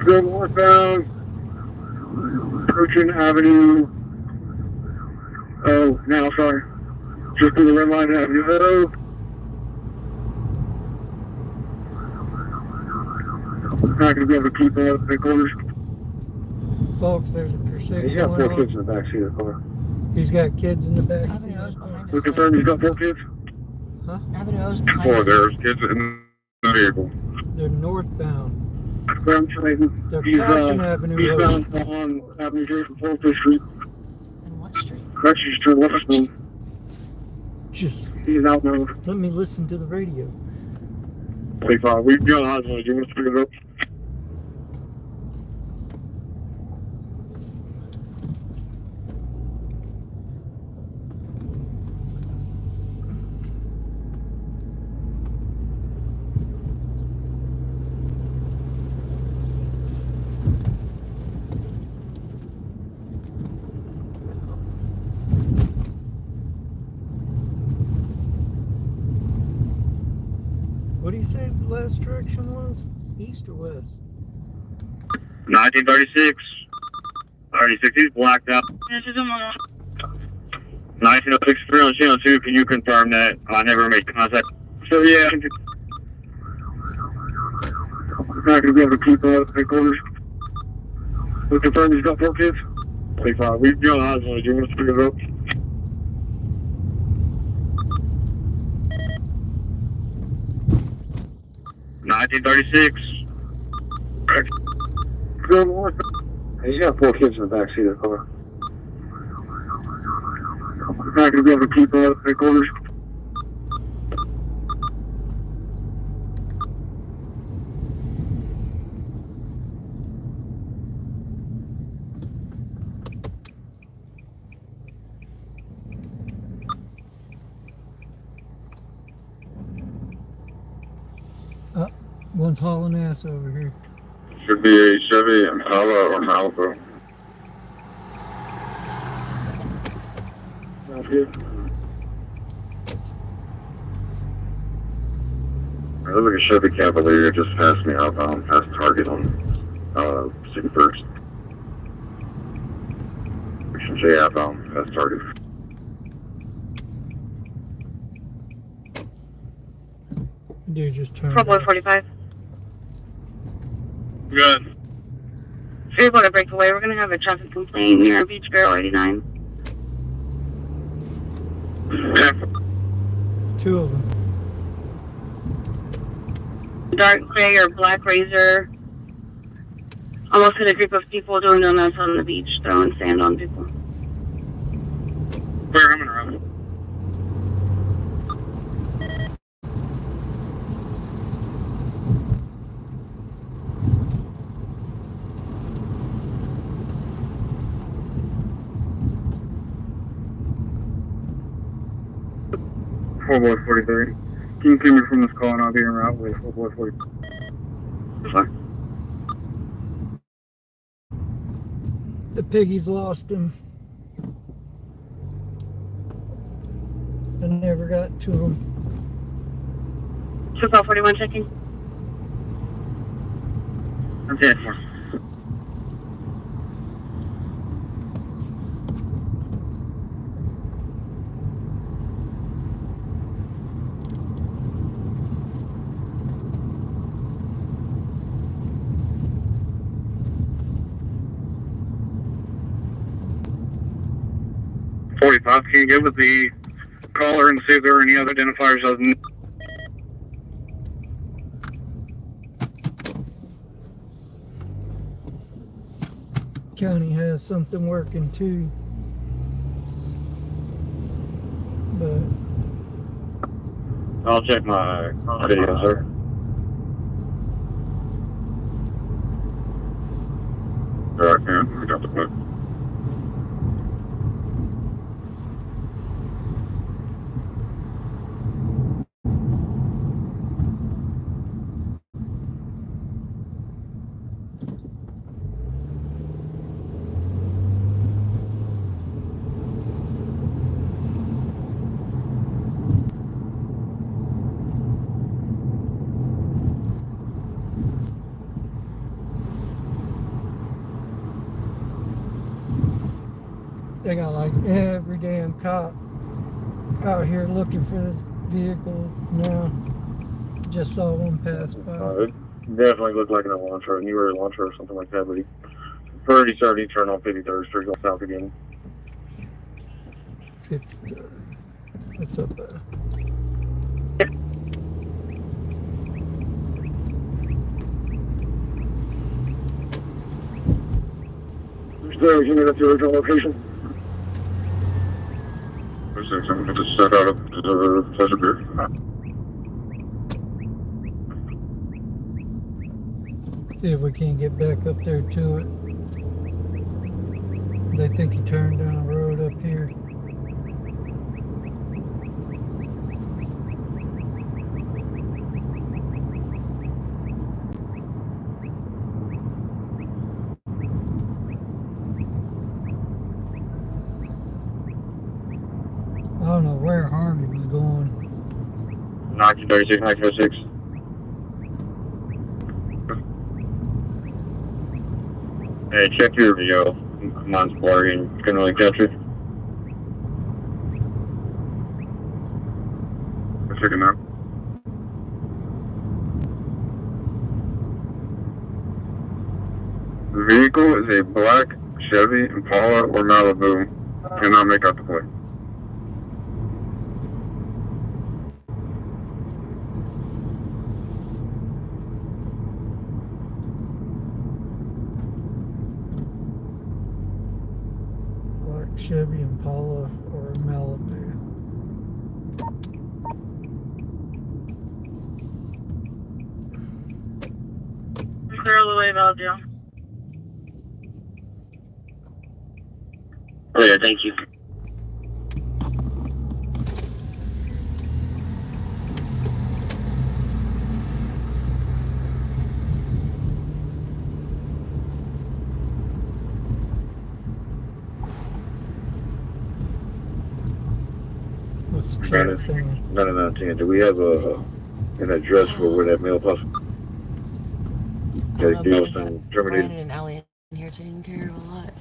Go northbound, approaching Avenue. Oh, now, sorry. Just to the red line, Avenue. Oh. Not going to be able to keep up the quarters. Folks, there's a pursuit He's got 4 going kids on. in the back seat of the car. He's got kids in the back seat. Avenue O's behind We us. confirm he's got 4 kids? Huh? Avenue O's behind 4 us. there's kids in the vehicle. They're northbound. I'm trying. They're He's passing Avenue O's. eastbound on Avenue J from 4th Street. And what street? Correction Street, Westbound. Just He's out now. let me listen to the radio. 25. We've got Oswald. Do you want to pick it up? What do you say the last direction was? East or west? 1936. 36, he's blacked out. This is a 1906 302, can you confirm that I never made contact? So yeah, not going to be able to keep up the quarters. We confirm he's got 4 kids? 25. We've got Oswald. Do you want to pick it up? $1936. Go north. He's got 4 kids in the back seat of the car. Not going to be able to keep up the quarters. One's hauling ass over here. Should be a Chevy Impala or Malibu. Out here. It looks like a Chevy Cavalier just passed me outbound past Target on 61st. Section J outbound past Target. Dude just turned. 1245. Good. So you're going to break away. We're going to have a traffic complaint near Beach Barrel 89. Two of them. Dark gray or black razor. Almost hit a group of people doing donuts on the beach, throwing sand on people. Where am I around? Full boy 43. Can you keep me from this call and I'll be en route with full boy 40. Sorry. The Piggy's lost him. I never got to him. 241 checking. I'm dead for. Can you get with the caller and see if there are any other identifiers other than... County has something working too. But I'll check my video, sir. Alright, man, I got the point. they got like every damn cop out here looking for this vehicle now. Just saw one pass by. It definitely looked like an launcher, a newer launcher or something like that, but he pretty started turn on 53rd Street, going south again. 53rd. What's up there? There, you mean at the original location? I'm going to step out of the pleasure beer. See if we can't get back up there to it. They think he turned down a road up here. I don't know where Harvey was going. 1936, 1906. Hey, check your video. Mine's blurry and couldn't really catch it. Let's check it out. The vehicle is a black Chevy Impala or Malibu. Cannot make out the plate. Chevy Impala or Malibu. Clear all the way, Valdale. Clear, thank you. chat saying. 9910. Do we have an address for where that mail post? Okay, Houston terminated. Brandon and Allie in here taking care of a lot.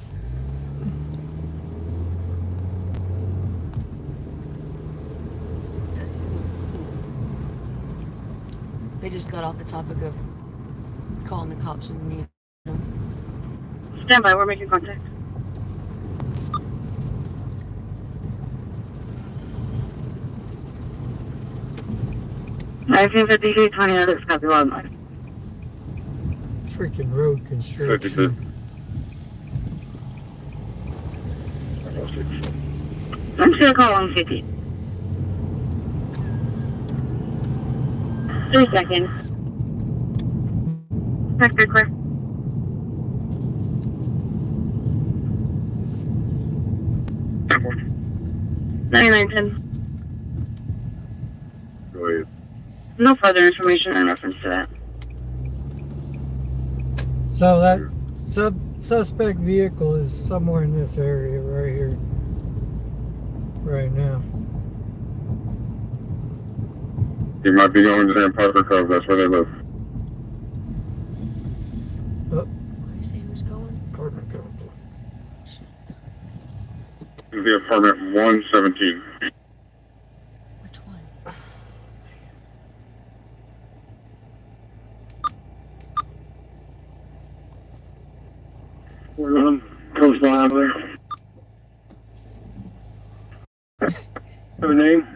They just got off the topic of calling the cops when we need them. Stand by, we're making contact. $1953, 20 others, copy wildlife. Freaking road construction. 52. I'm just gonna call 150. 3 seconds. Sector clear. $99.10. Go ahead. No further information in reference to that. So that suspect vehicle is somewhere in this area right here, right now. He might be going to San Parker Cove. That's where they live. Where did you say he was going? Parker Cove. The apartment 117. Which one? We're on coastline over there. Have a name?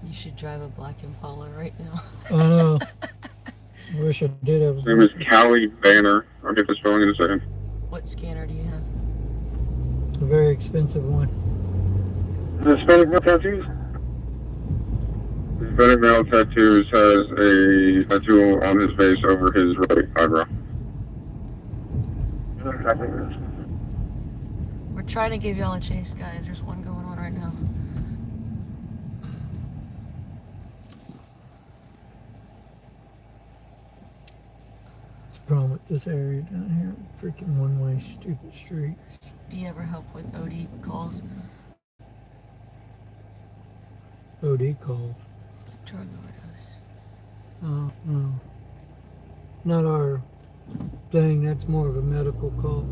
You should drive a black Impala right now. I know. I wish I did have. His name is Callie Banner. I'll get the spelling in a second. What scanner do you have? A very expensive one. Hispanic male tattoos? Hispanic male tattoos has a tattoo on his face over his right eyebrow. We're trying to give y'all a chase, guys. There's one going on right now. What's the problem with this area down here? Freaking one-way stupid streets. Do you ever help with OD calls? OD calls. Drug overdose. Oh, no. Not our thing. That's more of a medical call.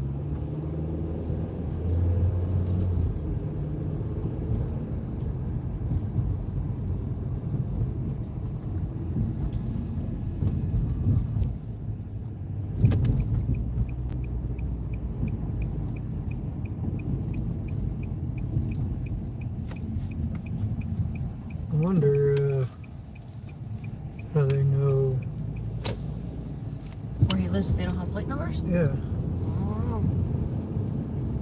I wonder how they know. Where he lives, they don't have plate numbers? Yeah.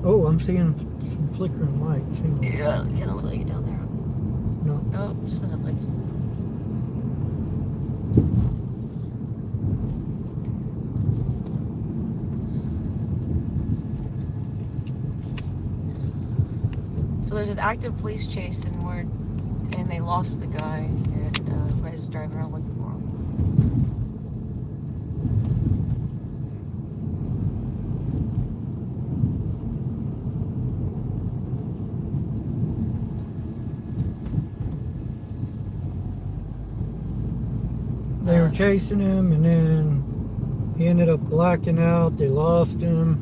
Oh, I'm seeing some flickering lights. Hang on. Yeah, can I let you down there? No. Oh, just the headlights. So there's an active police chase and they lost the guy, and everybody's driving around looking for him. They were chasing him, and then he ended up blacking out. They lost him.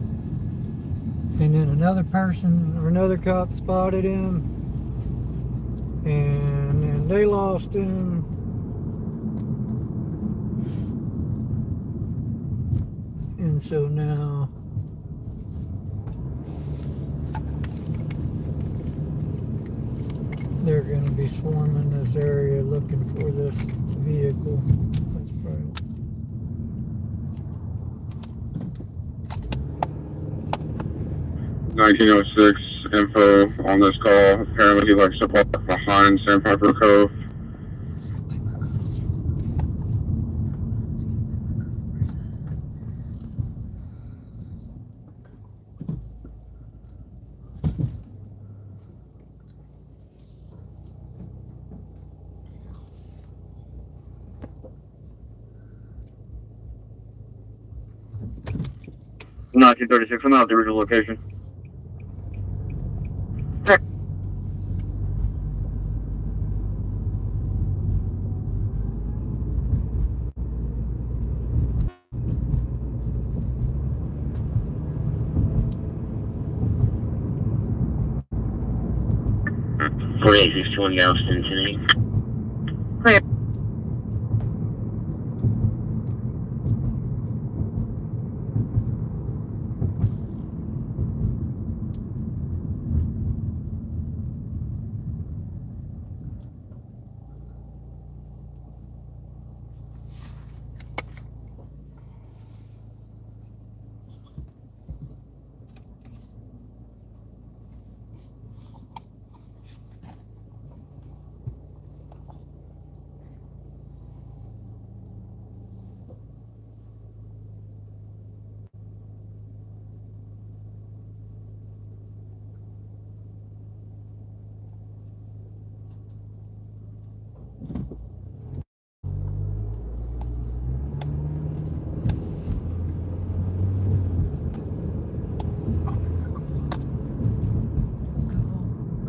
And then another person or another cop spotted him. And then they lost him. And so now they're going to be swarming this area looking for this vehicle. That's probably 1906 info on this call. Apparently he likes to park behind Sandpiper Cove. $1936. I'm out at the original location. 4861 Galveston, 10-8. Clear.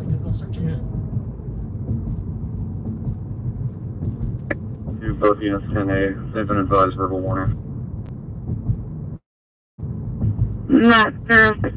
Google search engine. To both units 10-8, they've been advised verbal warning. Not verified.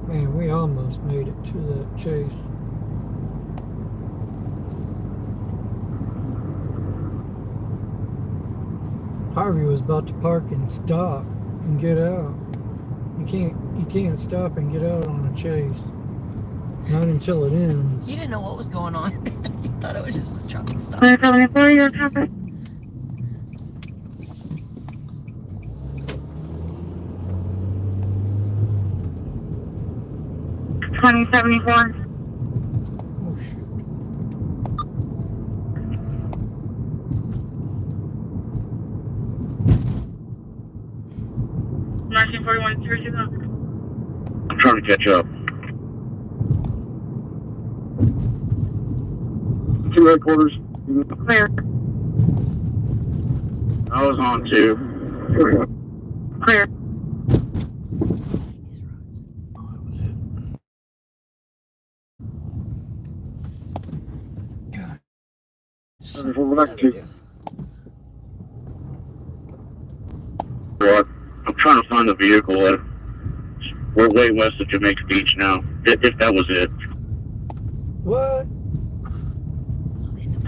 Man, we almost made it to that chase. Harvey was about to park and stop and get out. You can't stop and get out on a chase. Not until it ends. You didn't know what was going on. You thought it was just a trucking stop. Felony 4, your traffic. $20.74. Oh shoot. Marching 41, 0. I'm trying to catch up. Two headquarters. Clear. I was on 2. Clear. Oh, that was it. God. I'm trying to find the vehicle. We're way west of Jamaica Beach now. If that was it. What?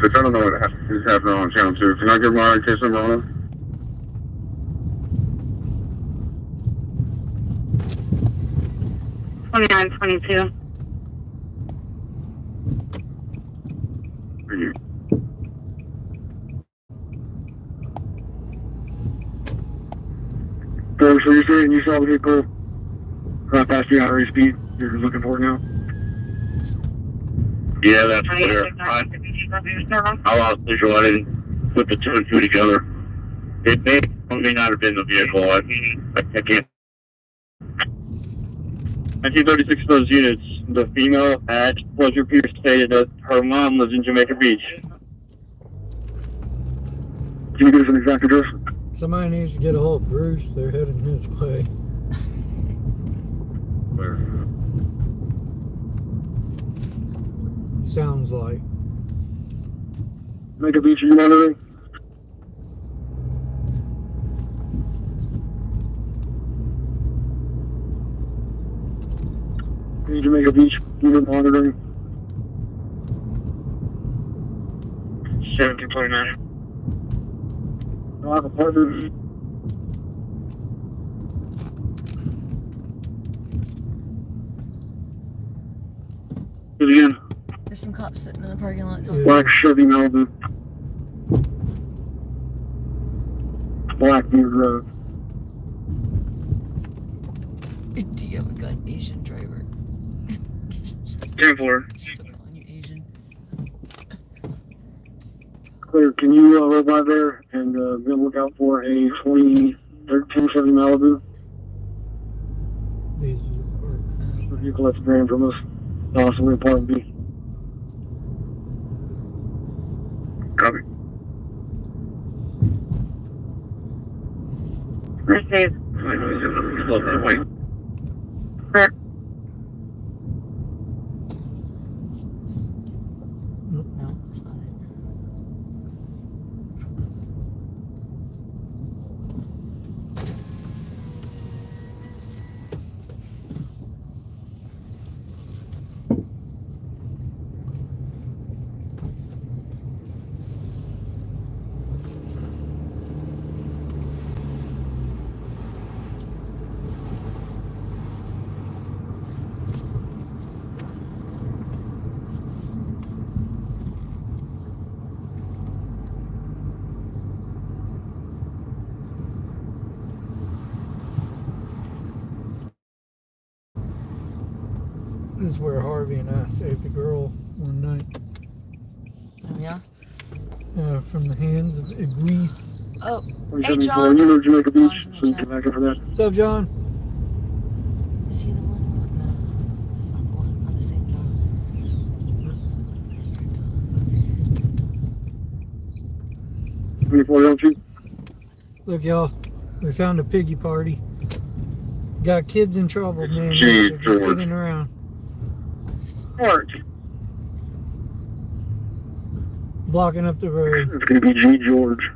I don't know what is happening on channel 2. Can I give my case number on it? $29.22. Thank you. So you're saying you saw the vehicle right past the outer speed you're looking for now? Yeah, that's clear. I lost visual. I didn't put the 2 and 2 together. It may or may not have been the vehicle. I can't. 1936 of those units, the female at Pleasure Pier stated that her mom lives in Jamaica Beach. Can you give us an exact address? Somebody needs to get a hold of Bruce. They're heading his way. Where? Sounds like. Jamaica Beach, are you monitoring? Jamaica Beach, unit monitoring. 1729. I have a partner. it again. There's some cops sitting in the parking lot talking. Black Chevy Malibu. Blackbeard Road. Do you have a gun, Asian driver? 10-4. Still calling you Asian. Clear, can you roll by there and be on the lookout for a 2013 Chevy Malibu? These The vehicle that's ran from us. Possibly part B. Copy. Receive. Wait. Clear. No, it's not it. This is where Harvey and I saved a girl one night. Oh, yeah? From the hands of Grease. Oh, Hey, hey, John. John. You know Jamaica Beach, John's in the so you chat. come back in for that. What's up, John? Is he the one who... No, it's not the one. Not the same John. 24, don't you? Look, y'all, we found a piggy party. Got kids in trouble, man. Jeez, They're just George. sitting around. George. Blocking up the road. It's going to be G. George.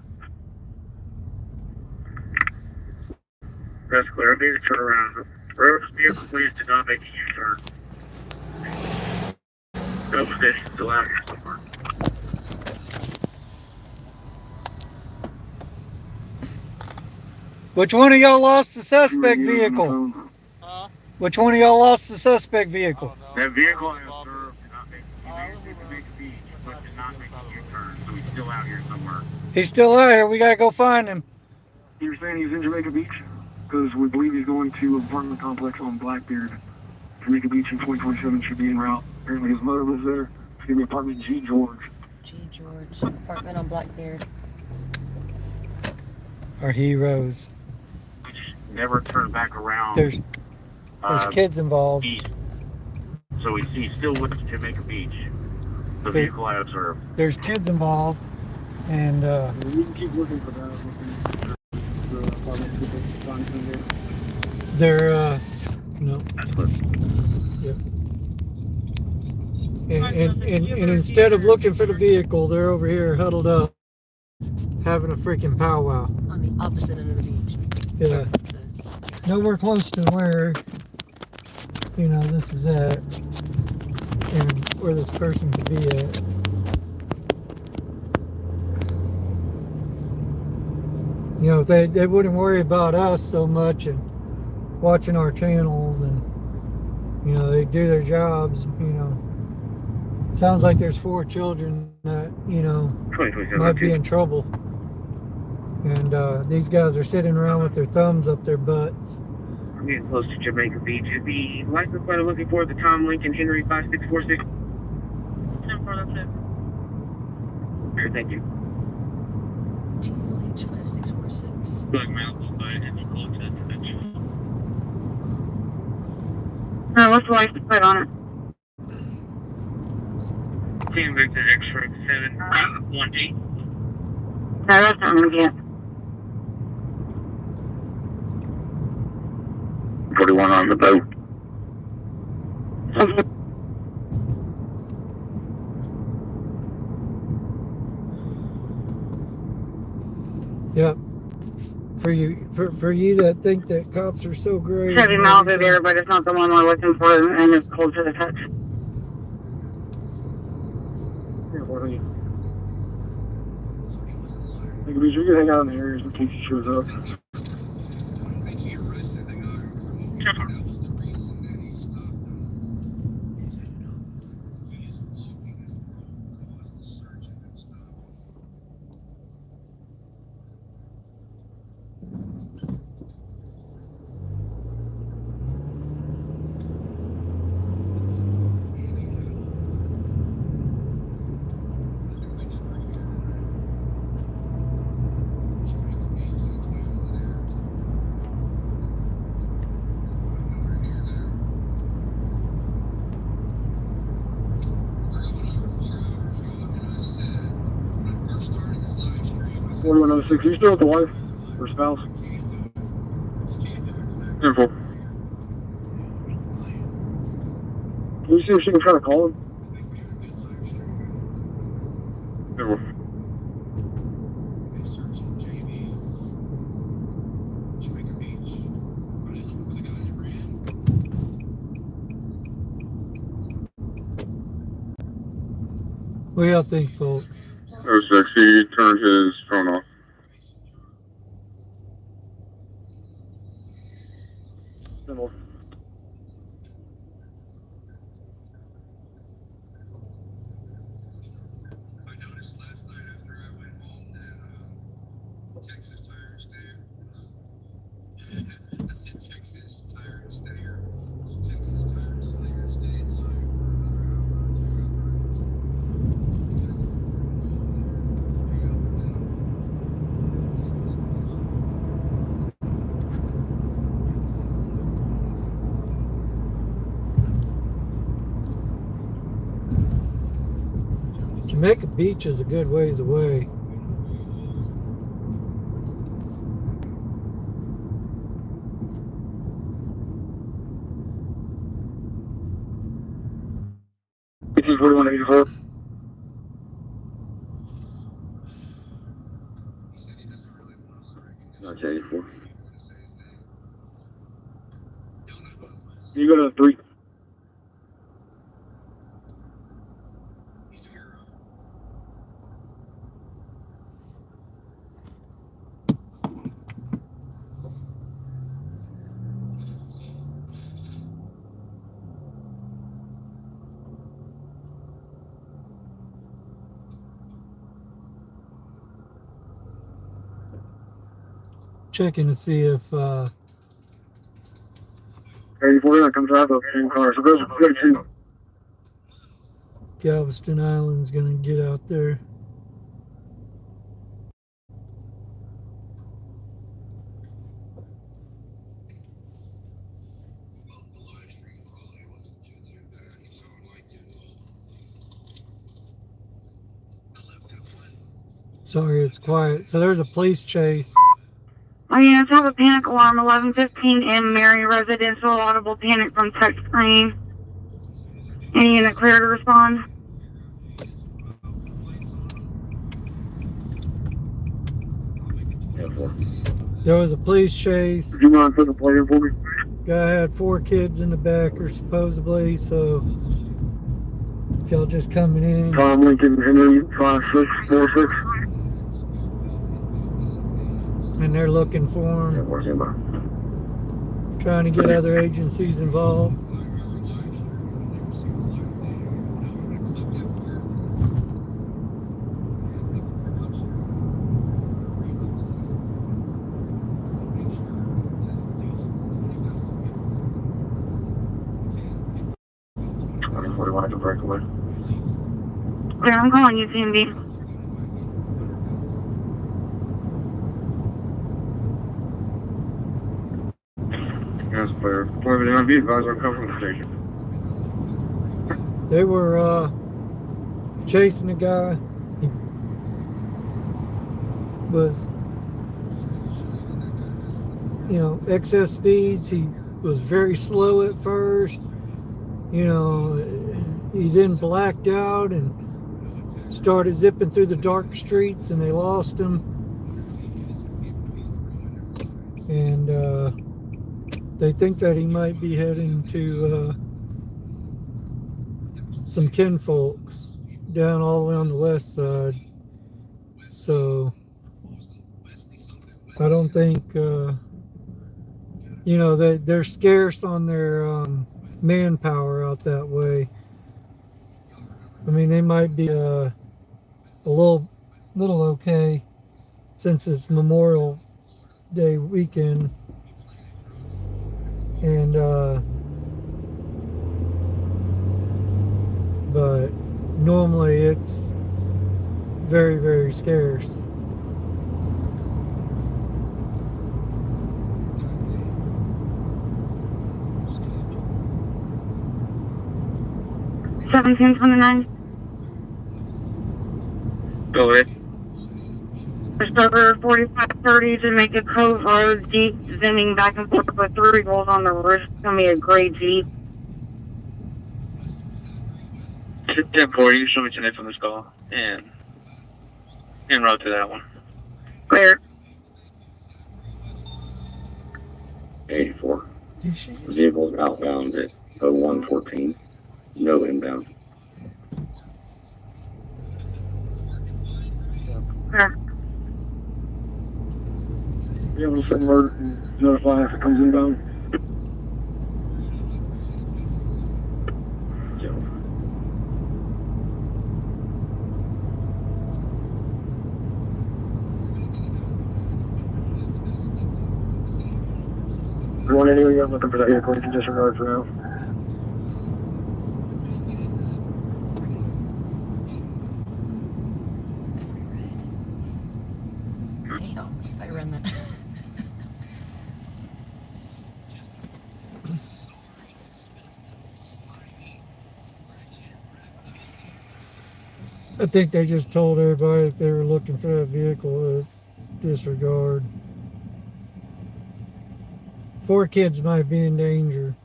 That's clear. I need to turn around. Road vehicle, please do not make a U-turn. No position still out here somewhere. Which one of y'all lost the suspect vehicle? Which one of y'all lost the suspect vehicle? That vehicle I observed did not make a beach, but did not make a U-turn, so he's still out here somewhere. He's still out here. We gotta go find him. You're saying he's in Jamaica Beach? Because we believe he's going to an apartment complex on Blackbeard. Jamaica Beach in 2027 should be en route. Apparently his mother lives there. It's going to be apartment G. George. G. George. Apartment on Blackbeard. Our heroes. Never turned back around. There's kids involved. East. So he's still with Jamaica Beach. The vehicle I observed. There's kids involved, and we can keep looking for that. they're no. That's good. Yep. And instead of looking for the vehicle, they're over here huddled up, having a freaking powwow. On the opposite end of the beach. Yeah. Nowhere close to where, this is at, and where this person could be at. They wouldn't worry about us so much and watching our channels, and they do their jobs. Sounds like there's 4 children that might be in trouble, and these guys are sitting around with their thumbs up their butts. I'm getting close to Jamaica Beach. Is the license plate I'm looking for the Tom Lincoln Henry 5646? 10-4, Here, thank you. TLH 5646. Look, Malibu, it's close to convention. what's the license plate on it? Team Victor X-ray 718. No, that's not going to get. 41 on the boat. Yep. For you that think that cops are so great. Chevy Malibu there, but it's not the one we're looking for, and it's cold to the touch. You can hang out in the areas in case he shows up. 4106, you still with the wife or spouse? Careful. Can you see if she can try to call him? Careful. What do y'all think, folks? 06, he turned his phone off. Simple. I noticed last night after I went home that Texas Tire Stayer. I said Texas Tire Stayer. Texas Tire Stayer stayed live. Jamaica Beach is a good ways away. This is 4184. That's 84. You go to 3. Checking to see if 84, that comes out of the same car. So go to 2. Galveston Island's gonna get out there. Sorry, it's quiet. So there's a police chase. Oh, yeah, have a panic alarm, 11:15 M, Mary residential, audible panic from text screen. Any unit clear to respond? There was a police chase. Do you mind putting the plate in for me? Guy had 4 kids in the back, or supposedly, so if y'all just coming in. Tom Lincoln Henry 5646. And they're looking for him. Trying to get other agencies involved. Clear, I'm calling you, TMB. Yes, clear. Whoever they might be advised, I'll come from the station. They were chasing the guy. He was, you know, excess speeds. He was very slow at first. You know, he then blacked out and started zipping through the dark streets, and they lost him. And they think that he might be heading to some kinfolks down all the way on the west side. So I don't think, you know, they're scarce on their manpower out that way. I mean, they might be a little okay since it's Memorial Day weekend, and but normally it's very, very scarce. $17.29. Go ahead. Just over 4530 to make a Cove Road, Jeep zooming back and forth with 3 rolls on the roof. It's going to be a gray Jeep. 1040, you show me tonight from this call. And en route to that one. Clear. 84. Vehicles outbound at 0114. No inbound. Clear. You able to send word and notify if it comes inbound? One anywhere you're looking for that vehicle, you can disregard for now. Damn, I ran that. I think they just told everybody if they were looking for that vehicle to disregard. 4 kids might be in danger,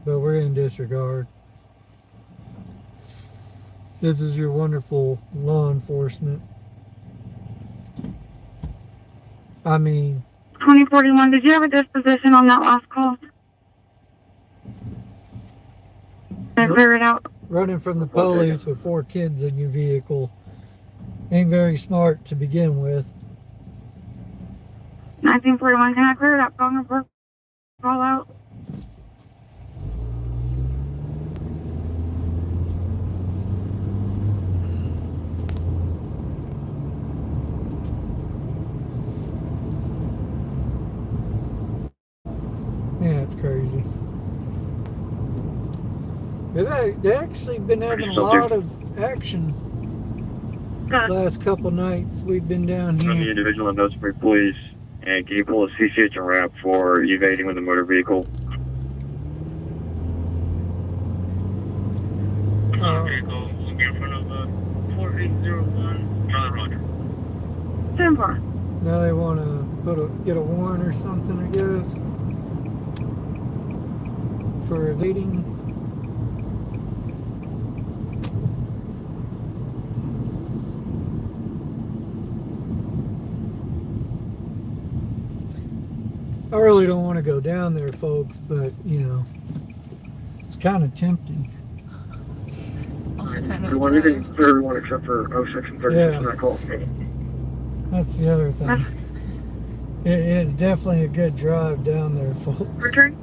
but we're in disregard. This is your wonderful law enforcement. I mean... 2041, did you have a disposition on that last call? I clear it out. Running from the police with 4 kids in your vehicle ain't very smart to begin with. 1941, can I clear it up? Phone number? Call out. Yeah, it's crazy. They actually been having a lot of action last couple nights. We've been down I'm the here. individual in Notes Police. And can you pull a CCH and wrap for evading with a motor vehicle? Vehicle will be in front of 4801 Charlie Roger. 10-4. Now they want to get a warrant or something, I guess, for evading. I really don't want to go down there, folks, but, you know, it's kind of tempting. Also kind of Everyone, anything for everyone except for 06 and 36 Yeah. on that call. That's the other thing. It is definitely a good drive down there, folks. Return.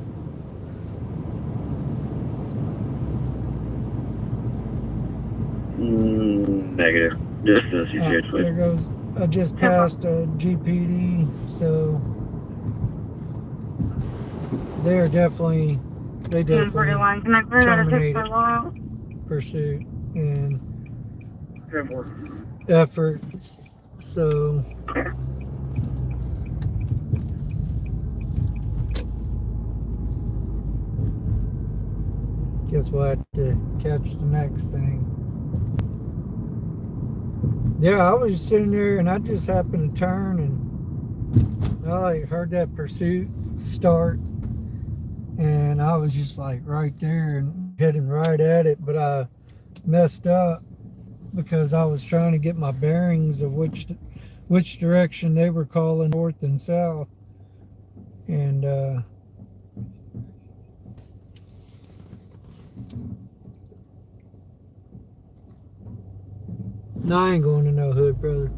Negative. Just the CCH, please. There goes, I just passed a GPD, so they definitely 1041, can I clear it out of 6 by law? pursuit and 10-4. efforts. So guess we'll have to catch the next thing. Yeah, I was sitting there and I just happened to turn and I heard that pursuit start and I was just like right there and heading right at it, but I messed up because I was trying to get my bearings of which direction they were calling north and south, and no, I ain't going to no hood, brother.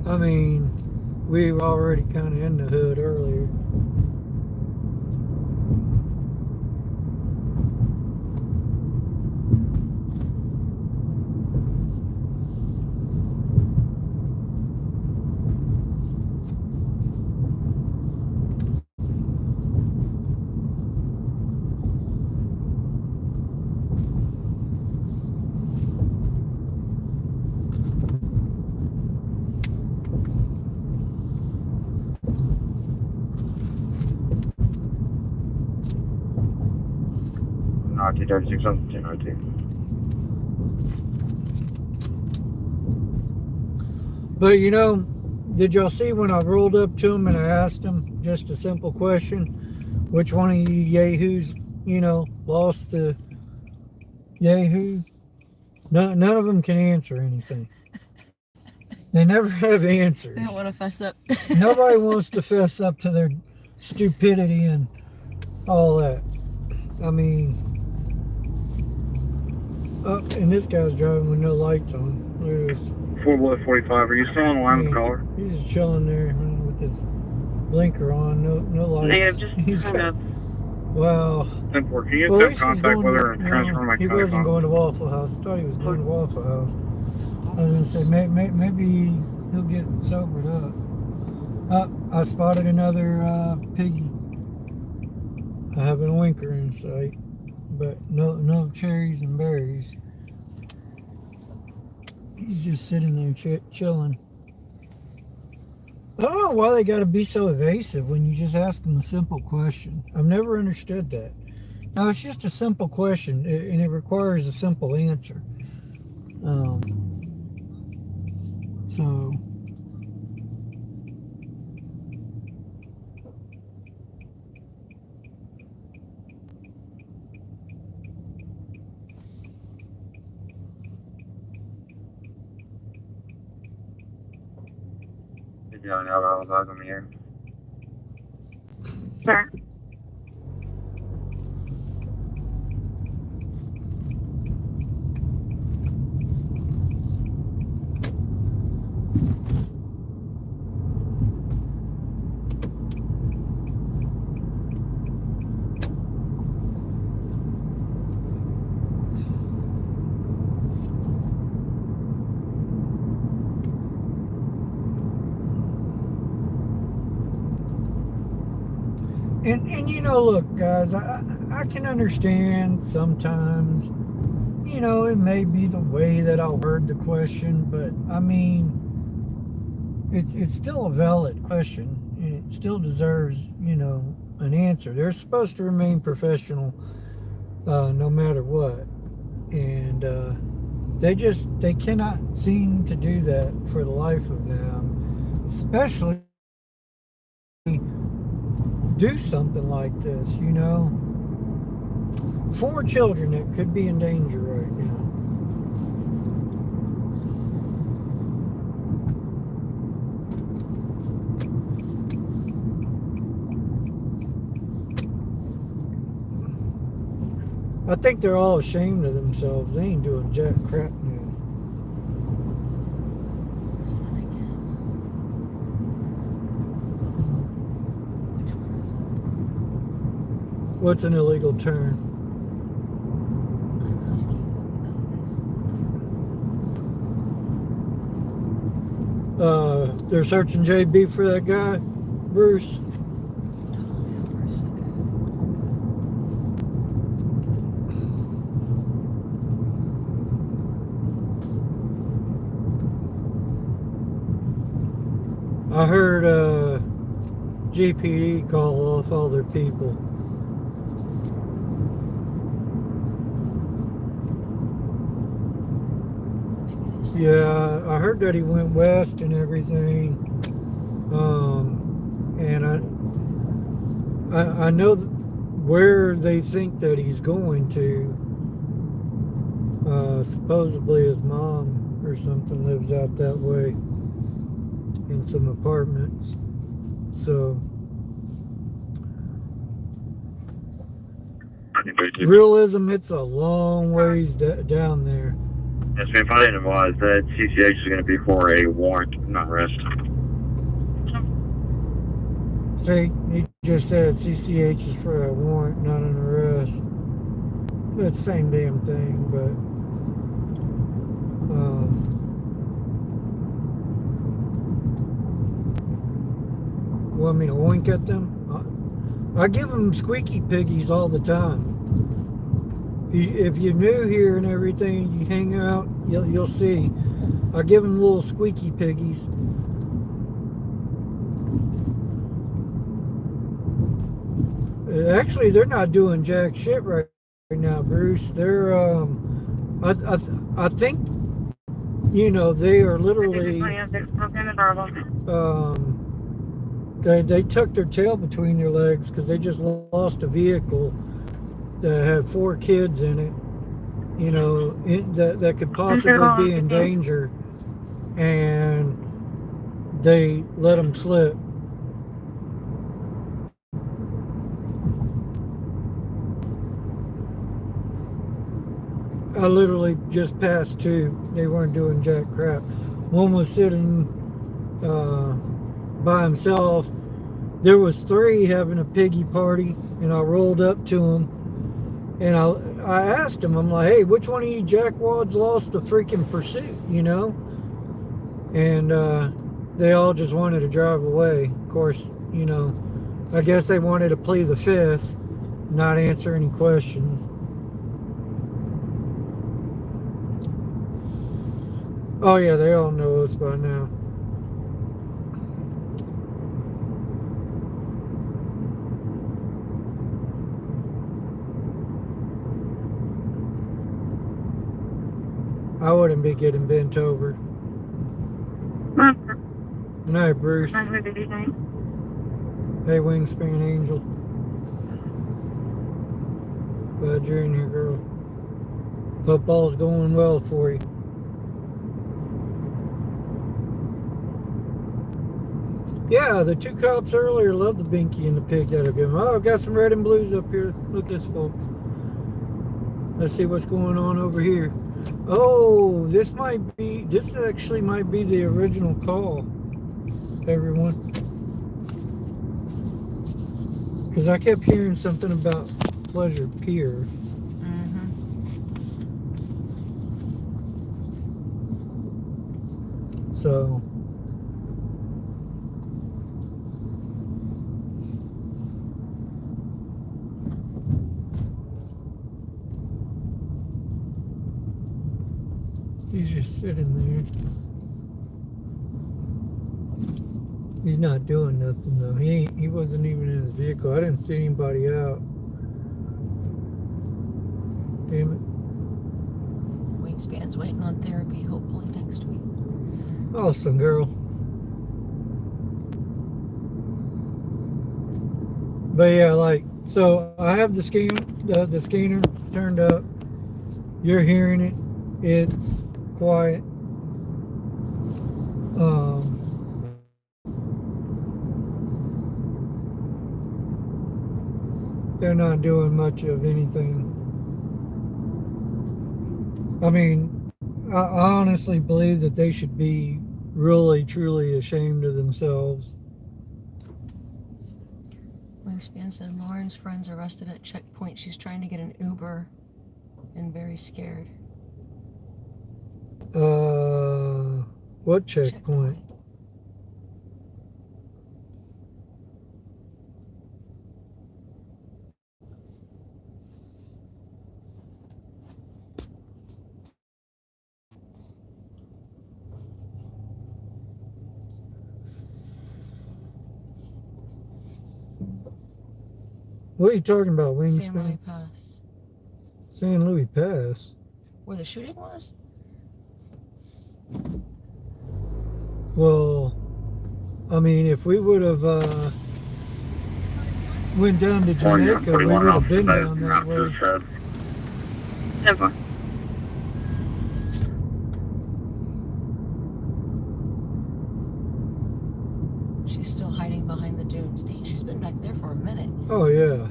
I mean, we were already kind of in the hood earlier. RT 36 on 10 RT. But you know, did y'all see when I rolled up to him and I asked him just a simple question? Which one of you yahoos, you know, lost the yahoo? None of them can answer anything. They never have answers. They don't want to fess up. Nobody wants to fess up to their stupidity and all that. I mean, and this guy's driving with no lights on. Look at this. 4-45, are you still on the line with the caller? He's just chilling there with his blinker on, no lights. Negative, just He's hung up. Well, Can you attempt contact with her and transfer my he wasn't going to Waffle House. I thought he was going to Waffle House. I was going to say, maybe he'll get sobered up. I spotted another Piggy. I have a winker in sight, but no cherries and berries. He's just sitting there chilling. I don't know why they got to be so evasive when you just ask them a simple question. I've never understood that. Now, it's just a simple question, and it requires a simple answer. So... Yeah, now I was out on the air. Sir. And you know, look, guys, I can understand sometimes, you know, it may be the way that I word the question, but I mean, it's still a valid question, and it still deserves, you know, an answer. They're supposed to remain professional no matter what, and they cannot seem to do that for the life of them, especially do something like this, you know. 4 children that could be in danger right now. I think they're all ashamed of themselves. They ain't doing jack crap now. What's that again? Which one is it? What's an illegal turn? I'm asking who that is. They're searching JB for that guy, Bruce. I heard GPD call off all their people. Yeah, I heard that he went west and everything. And I know where they think that he's going to. Supposedly his mom or something lives out that way in some apartments. So realism, it's a long ways down there. Yes, ma'am. If I didn't advise that CCH is going to be for a warrant, not arrest. See, he just said CCH is for a warrant, not an arrest. It's the same damn thing, but want me to wink at them? I give them squeaky piggies all the time. If you're new here and everything, you hang out, you'll see. I give them little squeaky piggies. Actually, they're not doing jack shit right now, Bruce. They're, I think you know, they are literally, they tucked their tail between their legs because they just lost a vehicle that had 4 kids in it, you know, that could possibly be in danger, and they let them slip. I literally just passed 2. They weren't doing jack crap. One was sitting by himself. There was 3 having a piggy party, and I rolled up to them, and I asked him, I'm like, hey, which one of you jackwads lost the freaking pursuit, you know? And they all just wanted to drive away. Of course, you know, I guess they wanted to plead the 5th, not answer any questions. Oh yeah, they all know us by now. I wouldn't be getting bent over. Good night, Bruce. Hey, Wingspan Angel. Glad you're in here, girl. Hope all's going well for you. Yeah, the 2 cops earlier loved the binky and the pig that I gave them. Oh, I've got some red and blues up here. Look at this, folks. Let's see what's going on over here. Oh, this actually might be the original call, everyone. Because I kept hearing something about Pleasure Pier. So he's just sitting there. He's not doing nothing though. He wasn't even in his vehicle. I didn't see anybody out. Damn it. Wingspan's waiting on therapy, hopefully next week. Awesome, girl. But yeah, like, so I have the scanner turned up. You're hearing it. It's quiet. They're not doing much of anything. I mean, I honestly believe that they should be really, truly ashamed of themselves. Wingspan said Lauren's friend's arrested at checkpoint. She's trying to get an Uber and very scared. What checkpoint? What are you talking about, Wingspan? San Luis Pass. San Luis Pass? Where the shooting was? Well, I mean, if we would have went down to Jamaica, we would have been down that way. Never. She's still hiding behind the dunes. Dang, she's been back there for a minute. Oh, yeah.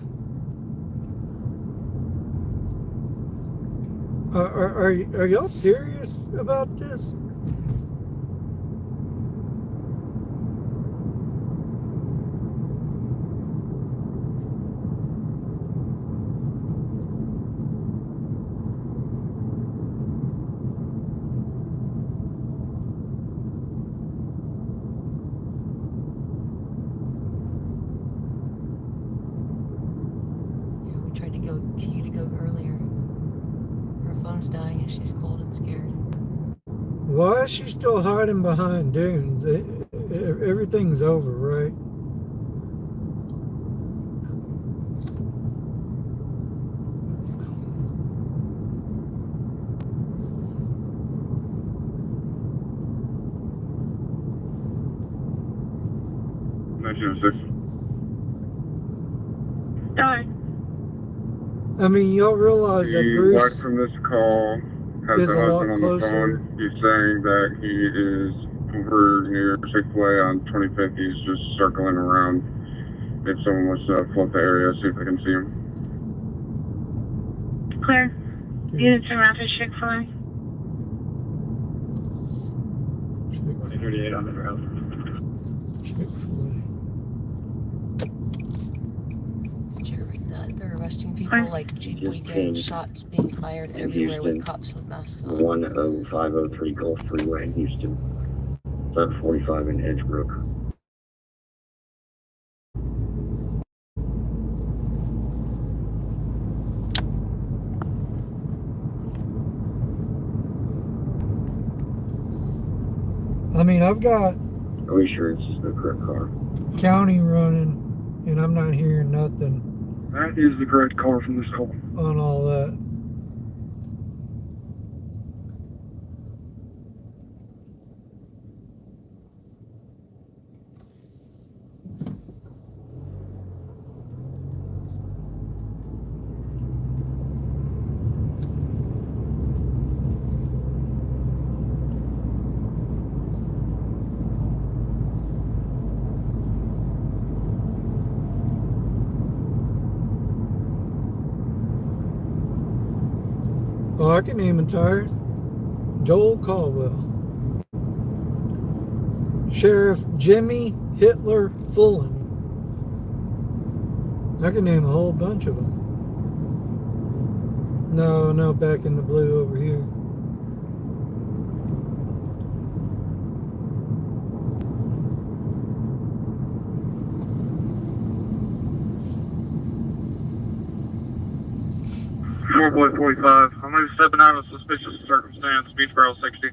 Are y'all serious about this? Get you to go earlier. Her phone's dying and she's cold and scared. Why is she still hiding behind dunes? Everything's over, right? 1906. Sorry. I mean, y'all realize that The Bruce wife from this call has is the a lot husband on the closer. phone. He's saying that he is over near Chick-fil-A on 25th. He's just circling around. If someone wants to float the area, see if they can see him. Clear. Unit to Rapid Chick-fil-A. 38 on the road. Did you read that? They're arresting people like Jeep Weekend, shots being fired everywhere with cops with masks on. 10503 Gulf Freeway in Houston. 745 in Edgebrook. I mean, I've got Are we sure this is the correct car? county running, and I'm not hearing nothing That is the correct car from this call. on all that. Oh, I can name him tired. Joel Caldwell. Sheriff Jimmy Hitler Fullen. I can name a whole bunch of them. No, back in the blue over here. Boy 45. I'm going to be stepping out of suspicious circumstance. Beach Barrel 60.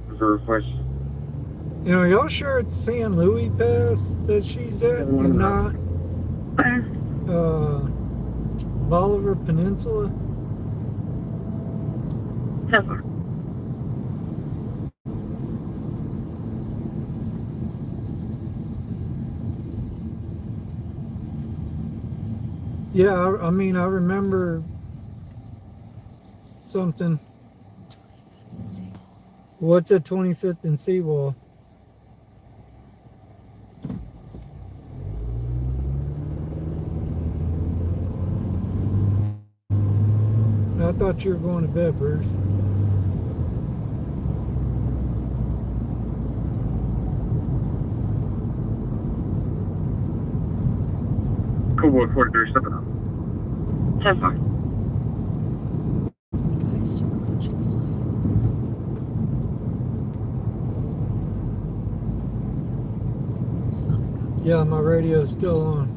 Reserve place. You know, y'all sure it's San Luis Pass that she's at and not Bolivar Peninsula? Never. Yeah, I mean, I remember something. What's at 25th and Seawall? I thought you were going to bed, Bruce. Cool boy 43, stepping out. 10-4. Guys circling Chick-fil-A. Yeah, my radio's still on.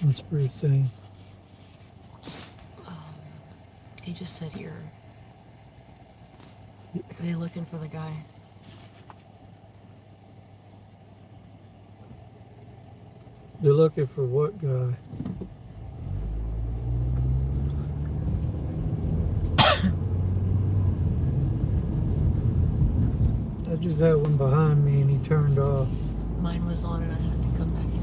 What's Bruce saying? He just said here. Are they looking for the guy? They're looking for what guy? I just had one behind me and he turned off. Mine was on and I had to come back in.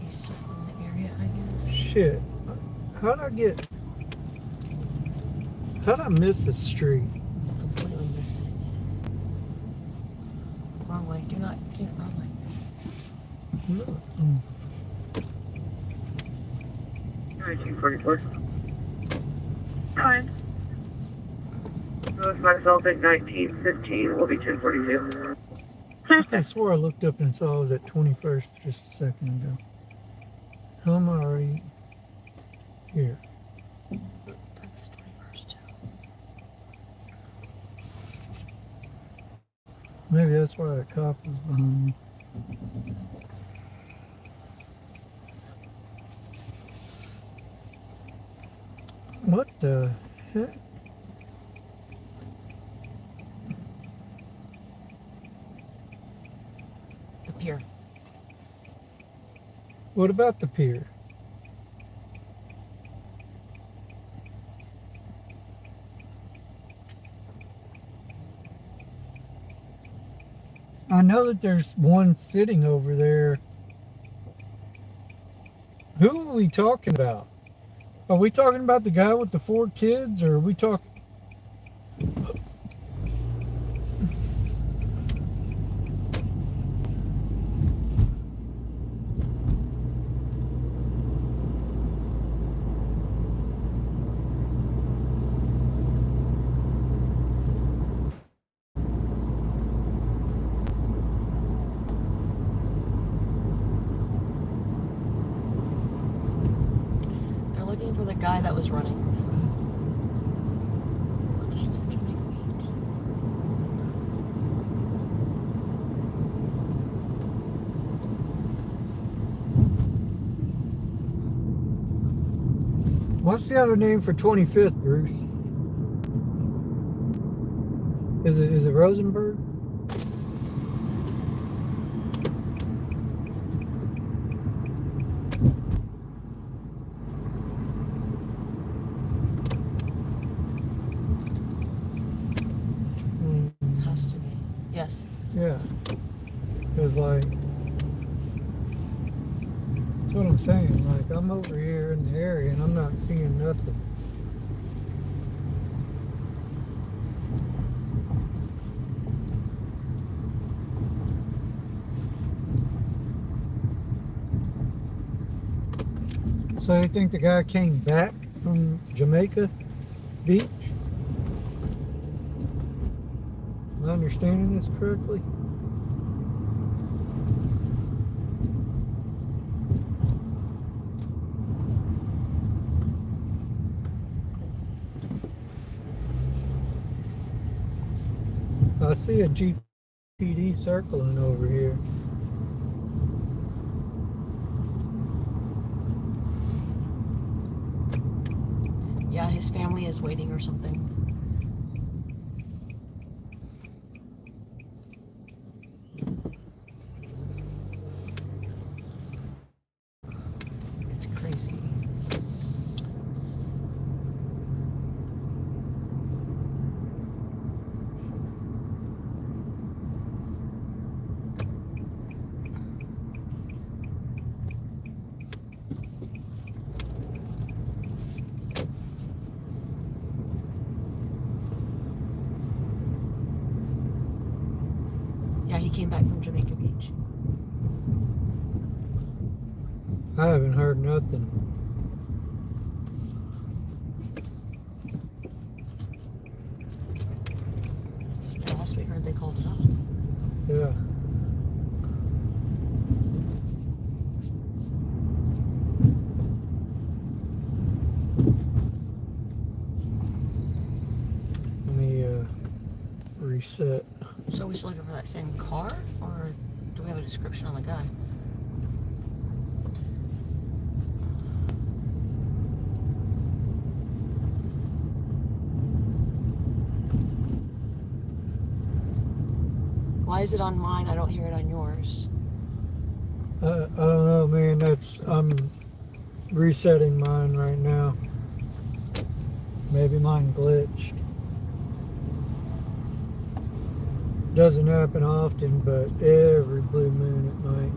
He's circling the area, I guess. Shit. How'd I miss a street? Completely missed Mm. 1944. Fine. With myself at 1915 will be 1042. I swore I looked up and saw I was at 21st just a second ago. How am I already here? It's 21st too. Maybe that's why that cop was behind me. What the heck? The pier. What about the pier? I know that there's one sitting over there. Who are we talking about? Are we talking about the guy with the 4 kids, or are we talking? They're looking for the guy that was running. What the heck's in Jamaica Beach? What's the other name for 25th, Bruce? Is it Rosenberg? Has to be. Yes. Yeah. Because, like, that's what I'm saying. Like, I'm over here in the area and I'm not seeing nothing. So you think the guy came back from Jamaica Beach? Am I understanding this correctly? I see a GPD circling over here. Yeah, his family is waiting or something. It's crazy. Yeah, he came back from Jamaica Beach. I haven't heard nothing. Yeah, last we heard they called it off. Yeah. Let me reset. So are we still looking for that same car, or do we have a description on the guy? Why is it on mine? I don't hear it on yours. I don't know, man. I'm resetting mine right now. Maybe mine glitched. Doesn't happen often, but every blue moon it might.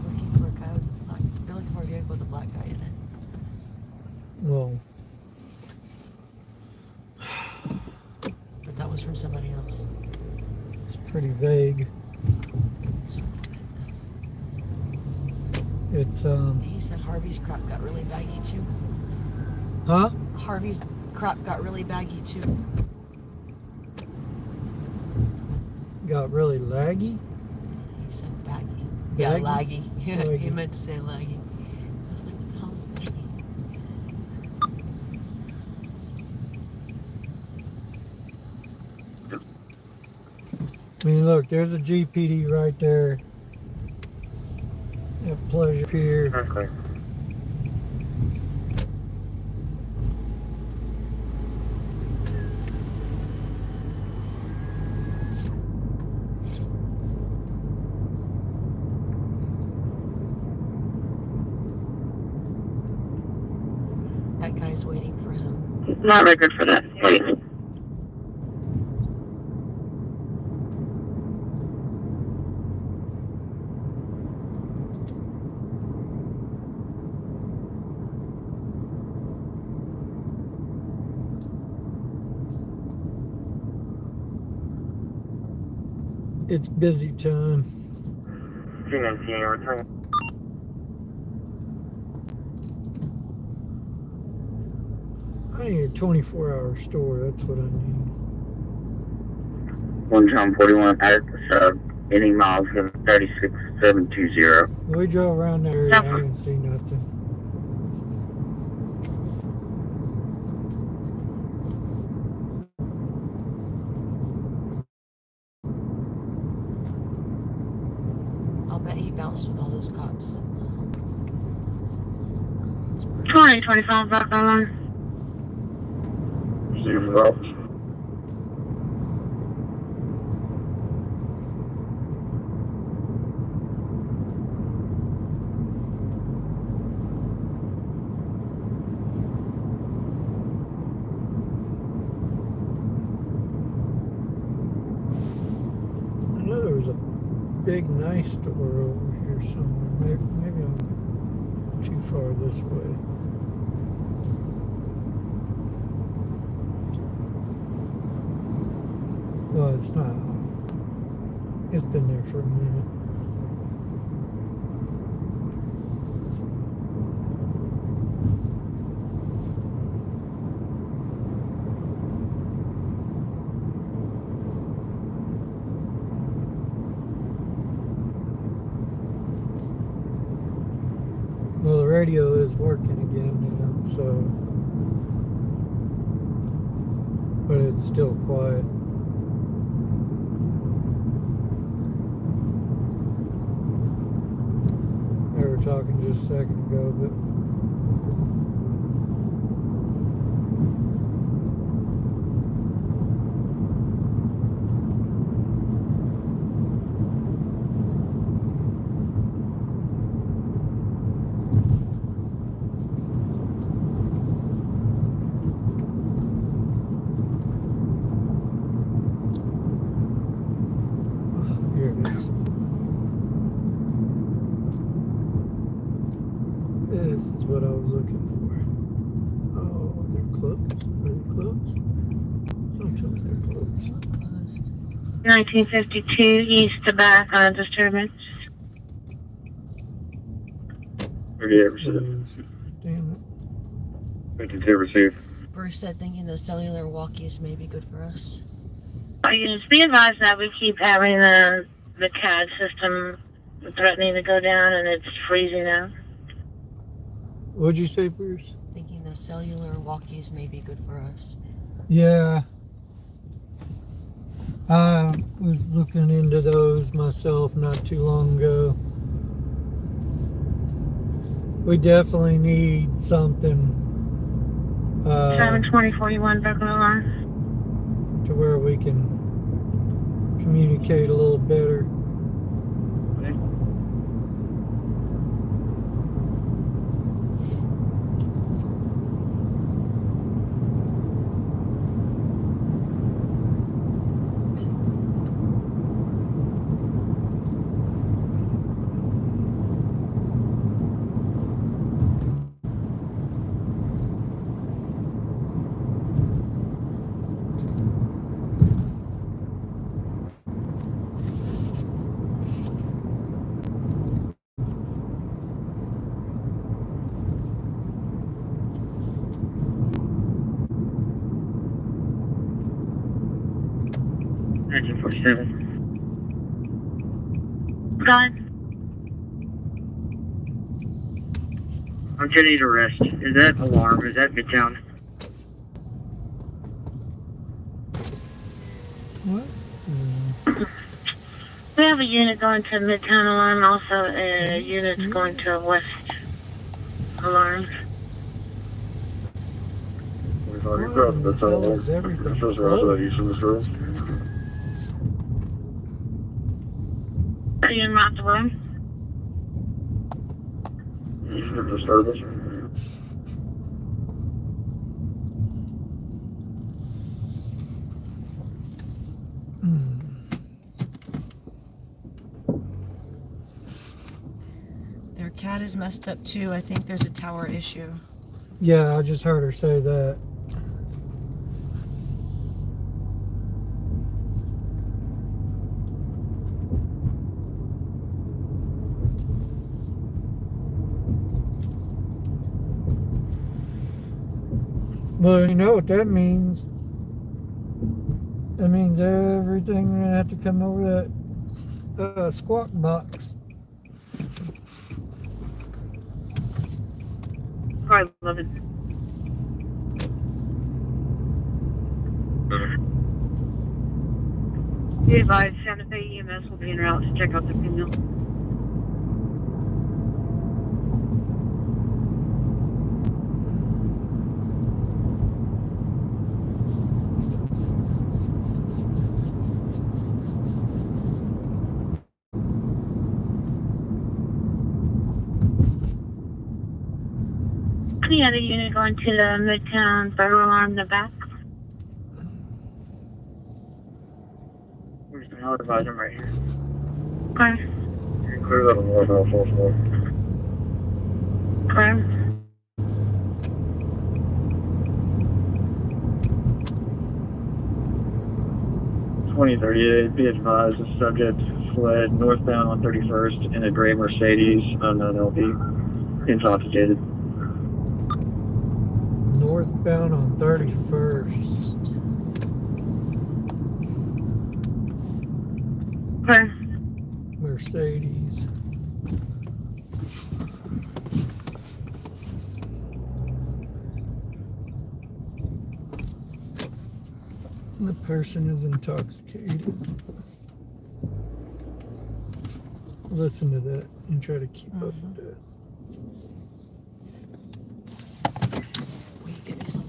Looking for a guy with a black. You're looking for a vehicle with a black guy in it. Well, But that was from somebody else. it's pretty vague. Just It's He said Harvey's crap got really baggy too. Huh? Harvey's crap got really baggy too. Got really laggy. He said baggy. Yeah, laggy. Laggy. He meant to say laggy. I was like, what the hell is baggy? I mean, look, there's a GPD right there at Pleasure Pier. Okay. That guy's waiting for him. Not record for that. Wait. It's busy time. 219, return. I need a 24-hour store. That's what I need. 1 John 41 at the sub. Any miles of 36720. We drove around that area. I didn't see nothing. I'll bet he bounced with all those cops. 2025 back on. 0. I know there was a big, nice store over here somewhere. Maybe I'm too far this way. Well, it's not. It's been there for a minute. Well, the radio is working again now, so, but it's still quiet. They were talking just a second ago, but here it is. This is what I was looking for. Oh, they're closed. Are they closed? Don't tell me they're closed. 1952 east to back on a disturbance. 38 received. Damn it. 52 received. Bruce said thinking those cellular walkies may be good for us. Just be advised that we keep having the CAD system threatening to go down and it's freezing out. What'd you say, Bruce? Thinking those cellular walkies may be good for us. Yeah. I was looking into those myself not too long ago. We definitely need something 72041 back on the line. to where we can communicate a little better. 1047. God. I'm getting arrest. Is that alarm? Is that Midtown? What? We have a unit going to Midtown Alarm, also a unit going to West Alarm. Why in the hell is everything closed? Are you in Mount Alarm? Service. Their cat is messed up too. I think there's a tower issue. Yeah, I just heard her say that. Well, you know what that means. That means everything gonna have to come over that squawk box. Probably 11. Be advised, Santa Fe EMS will be en route to check out the female. Any other unit going to the Midtown Federal Alarm in the back? Where's the hell advisor right here? Okay. Clear that on north on 44. Okay. Be advised, the subject fled northbound on 31st in a gray Mercedes, unknown LP, intoxicated. Northbound on 31st. Okay. Mercedes. The person is intoxicated. Listen to that and try to keep up with that. Will you get me some?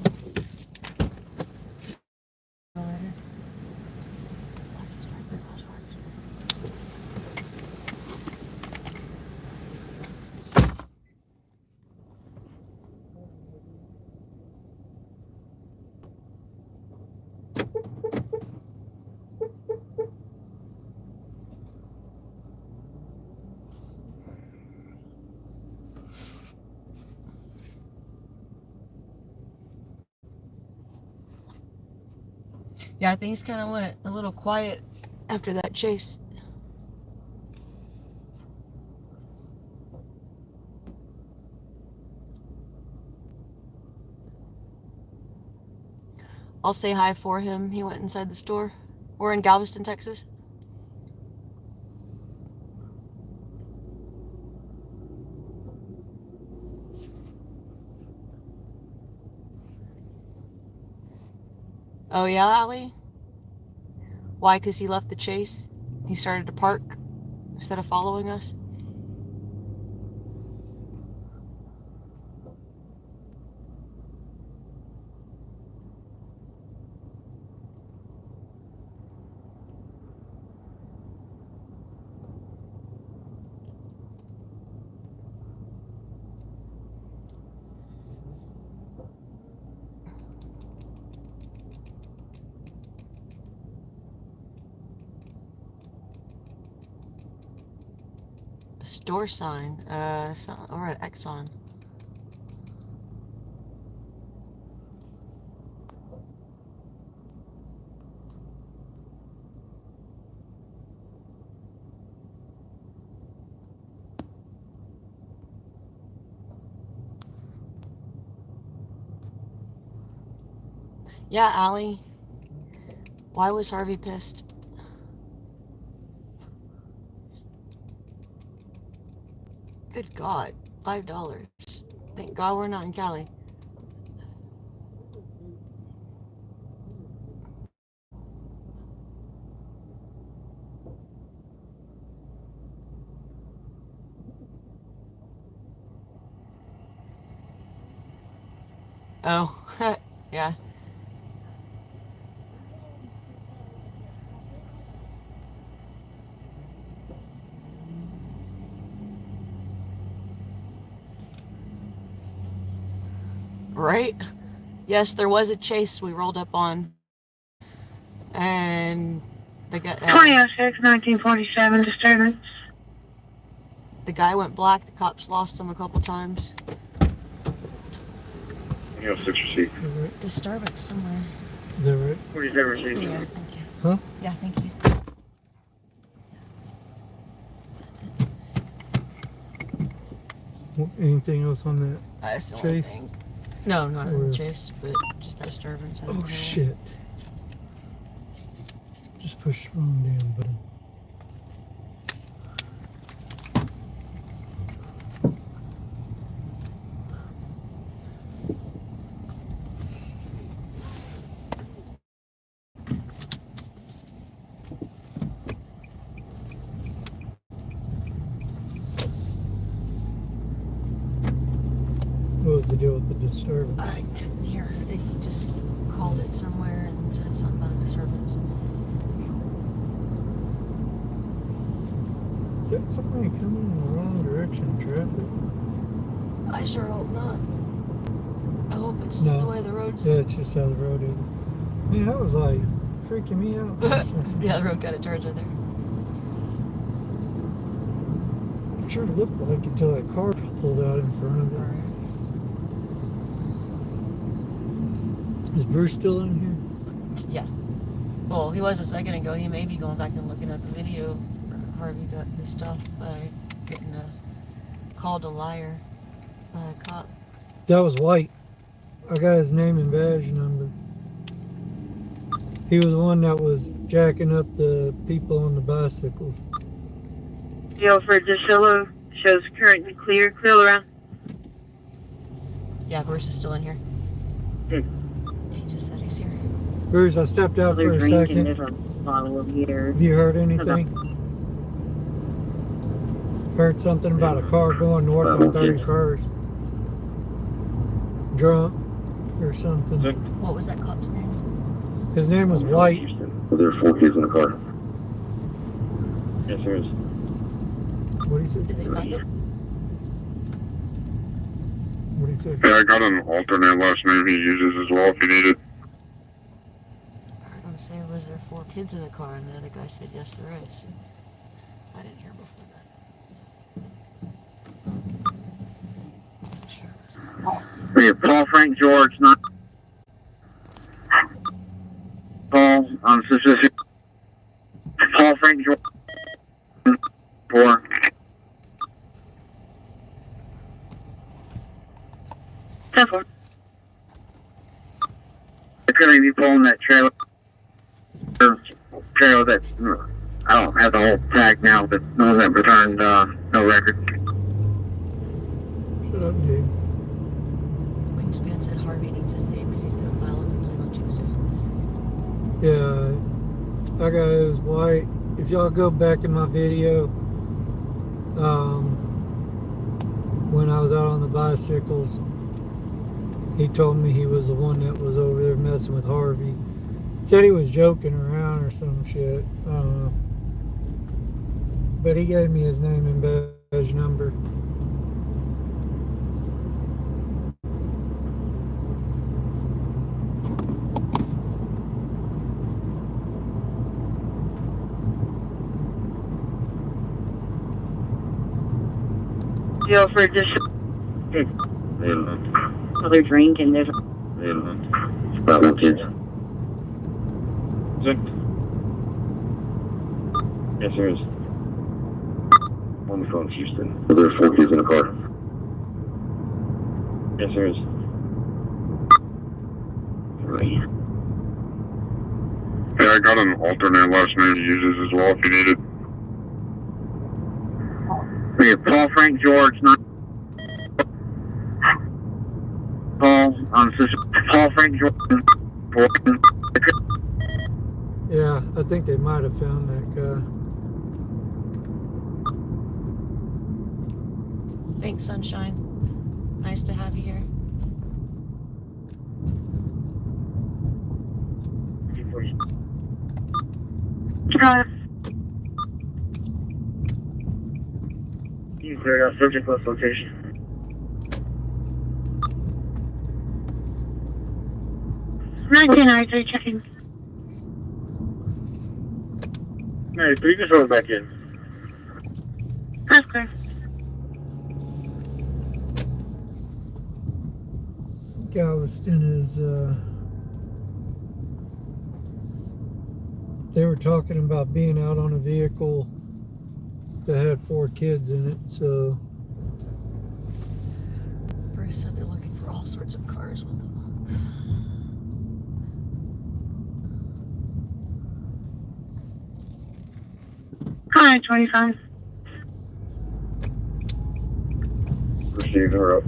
Yeah, things kind of went a little quiet after that chase. I'll say hi for him. He went inside the store. We're in Galveston, Texas. Oh yeah, Allie? Why? Because he left the chase? He started to park instead of following us? The store sign. Or an Exxon. Yeah, Allie. Why was Harvey pissed? Good God, $5. Thank God we're not in Cali. Oh, yeah. Right? Yes, there was a chase we rolled up on. And the guy, 2006, 1947 disturbance. the guy went black. The cops lost him a couple times. 6 receipt. Disturbance somewhere. Is that right? 47 receipt. Yeah, thank you. Huh? Yeah, thank you. Anything else on that? That's the Chase? only thing. No, not in Or- the chase, but just the disturbance. Oh shit. Just push the wrong damn button. What was the deal with the disturbance? I couldn't hear. He just called it somewhere and said something about a disturbance. Is that somebody coming in the wrong direction in traffic? I sure hope not. I hope it's just the way the road's. Yeah, it's just how the road is. Man, that was like freaking me out. Yeah, the road got a charge right there. It sure looked like until that car pulled out in front of it. Is Bruce still in here? Yeah. Well, he was a second ago. He may be going back and looking at the video. Harvey got pissed off by getting called a liar by a cop. That was White. I got his name and badge number. He was the one that was jacking up the people on the bicycles. Guilford DeSillo shows currently clear. Clear around. Yeah, Bruce is still in here. He just said he's here. Bruce, I stepped out for a second. Bottle of beer. Have you heard anything? Heard something about a car going north on 31st. Drunk or something. What was that cop's name? His name was White. There are 4 kids in the car. Yes, there is. What did he say? Did they find him? What did he say? Yeah, I got an alternate last name he uses as well if you need it. I heard him say, was there 4 kids in the car? And the other guy said, yes, there is. I didn't hear before that. Sure. Yeah, Paul Frank George, not Paul. Specific. Paul Frank George. 4. I couldn't be pulling that trailer. Trailer that I don't have the whole tag now, but no one that returned no record. Shut up, dude. Wingspan said Harvey needs his name because he's going to file a complaint on Tuesday. Yeah, that guy is White. If y'all go back in my video, when I was out on the bicycles, he told me he was the one that was over there messing with Harvey. Said he was joking around or some shit. But he gave me his name and badge number. Guilford just they're drinking. There's It's about 1 kid. Yes, there is. On the phone, Houston. There are 4 kids in the car. Yes, there is. Yeah, I got an alternate last name he uses as well if you need it. have Paul Frank George, not Paul, Paul Frank George. Yeah, I think they might have found that guy. Thanks, Sunshine. Nice to have you here. You cleared out subject list location. $19.93 checking. 93, just roll back in. That's clear. Galveston is, they were talking about being out on a vehicle that had 4 kids in it, so. Bruce said they're looking for all sorts of cars. What the fuck? Hi, 25. Receive her up.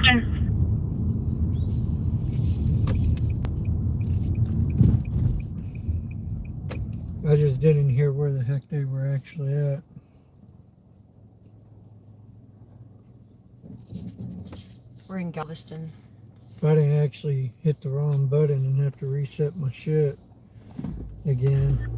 Okay. I just didn't hear where the heck they were actually at. We're in Galveston. If I didn't actually hit the wrong button and have to reset my shit again.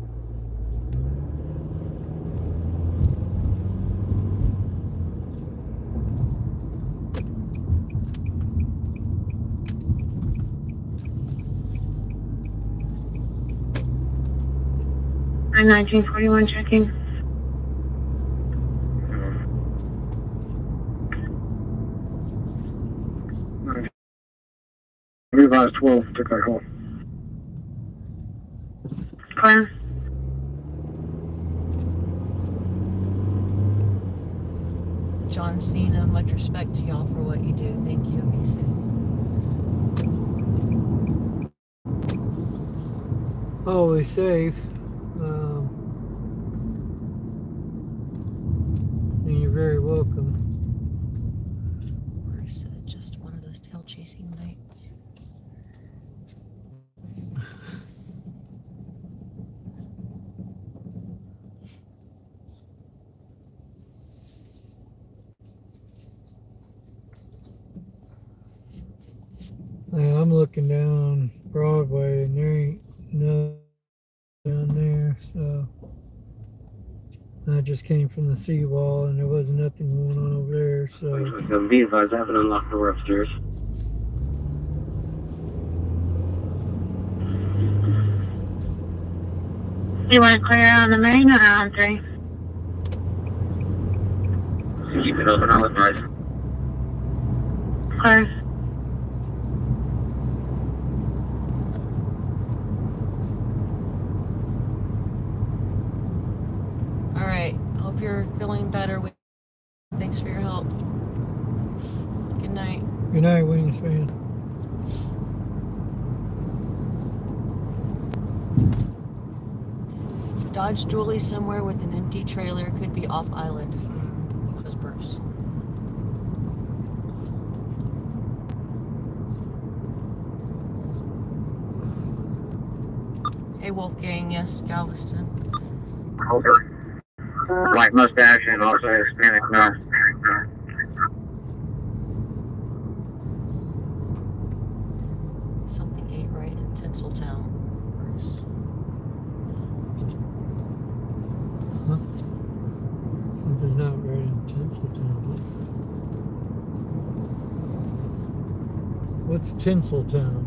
I'm 1941 checking. Revised 12, took that call. Clear. John Cena, much respect to y'all for what you do. Thank you. Be safe. Always safe. And you're very welcome. Bruce said just one of those tail chasing nights. I'm looking down Broadway and there ain't no down there, so I just came from the seawall and there wasn't nothing going on over there, so Be advised, I haven't unlocked the door upstairs. You want to clear on the main or on 3? Keep it open, I'll advise. Clear. Alright, hope you're feeling better. Thanks for your help. Good night. good night, Wingspan. Dodge Julie somewhere with an empty trailer, could be off island. Was Bruce. Hey Wolfgang, yes, Galveston. Over. White mustache and also Hispanic nose. Something ain't right in Tinseltown. Bruce. Something's not right in Tinseltown. What's Tinseltown?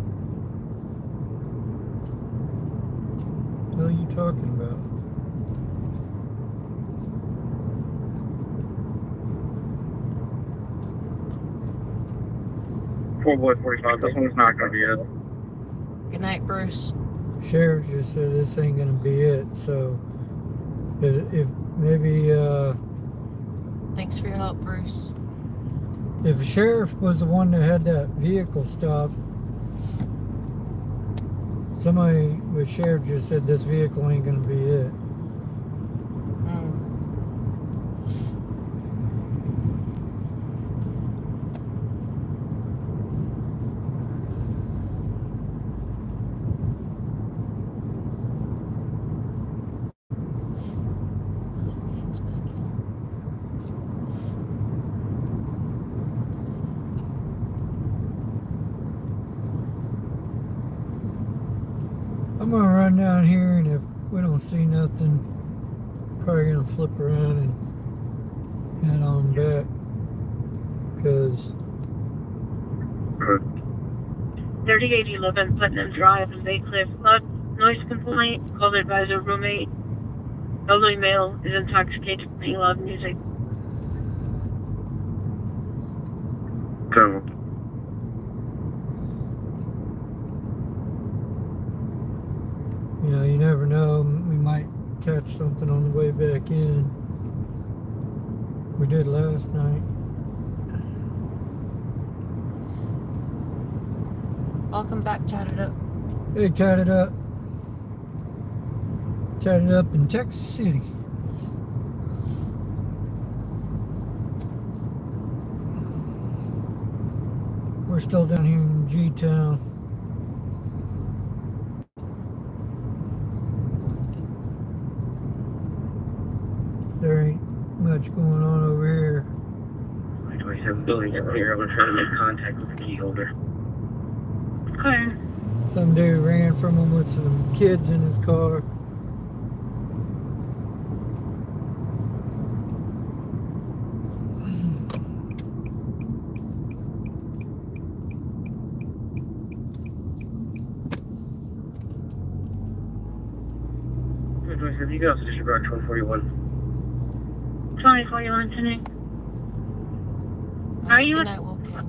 What are you talking about? Four boy 45, this one's not gonna be it. Good night, Bruce. Sheriff just said this ain't gonna be it, so if maybe Thanks for your help, Bruce. if the sheriff was the one that had that vehicle stopped, somebody with sheriff just said this vehicle ain't gonna be it. run down here, and if we don't see nothing, probably gonna flip around and head on back. Because 3811 Putnam Drive in Bay Cliff. Noise complaint. Called advisor roommate. Elderly male is intoxicated playing loud music. So, you know, you never know. We might catch something on the way back in. We did last night. Welcome back, Tatted Up. Hey, Tatted Up. Tatted Up in Texas City. We're still down here in G-Town. There ain't much going on over here. 27 building up here. I'm trying to make contact with the key holder. Okay. Some dude ran from him with some kids in his car. You can also disregard 2041. 2041 today. Are you Good night, Wolfgang.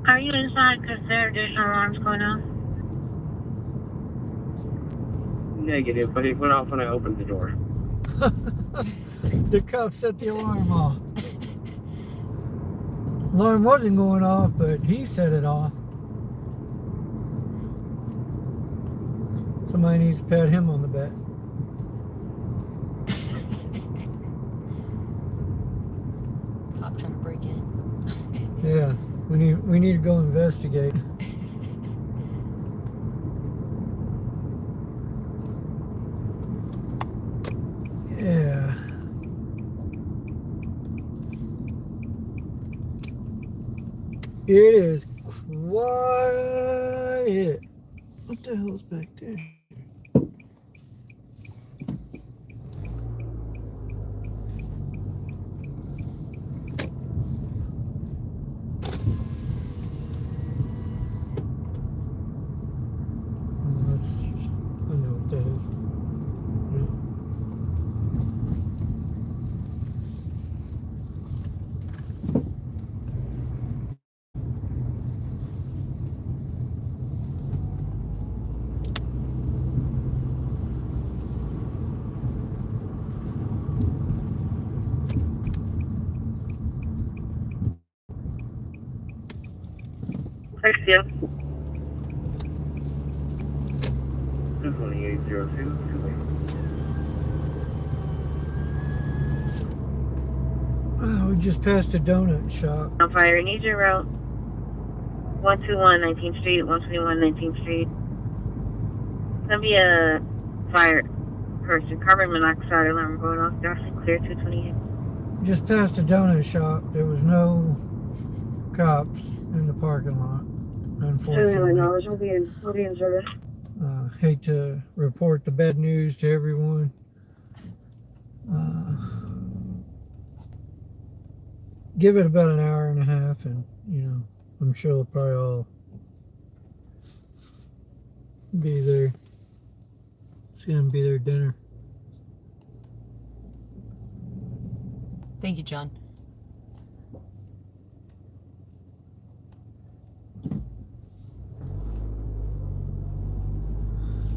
Are you inside? Because there are additional alarms going on. Negative, but it went off when I opened the door. The cop set the alarm off. Alarm wasn't going off, but he set it off. Somebody needs to pat him on the back. Cop trying to break in. Yeah, we need to go investigate. Yeah. It is quiet. What the hell's back there? I know what that is. Text you. 2802. We just passed a donut shop. On fire. Need your route. 121 19th Street, 121 19th Street. It's gonna be a fire person. Carbon monoxide alarm going off. Definitely clear 228. Just past a donut shop. There was no cops in the parking lot, unfortunately. We'll be in service. Hate to report the bad news to everyone. Give it about an hour and a half, and I'm sure they'll probably all be there. It's gonna be their dinner. Thank you, John.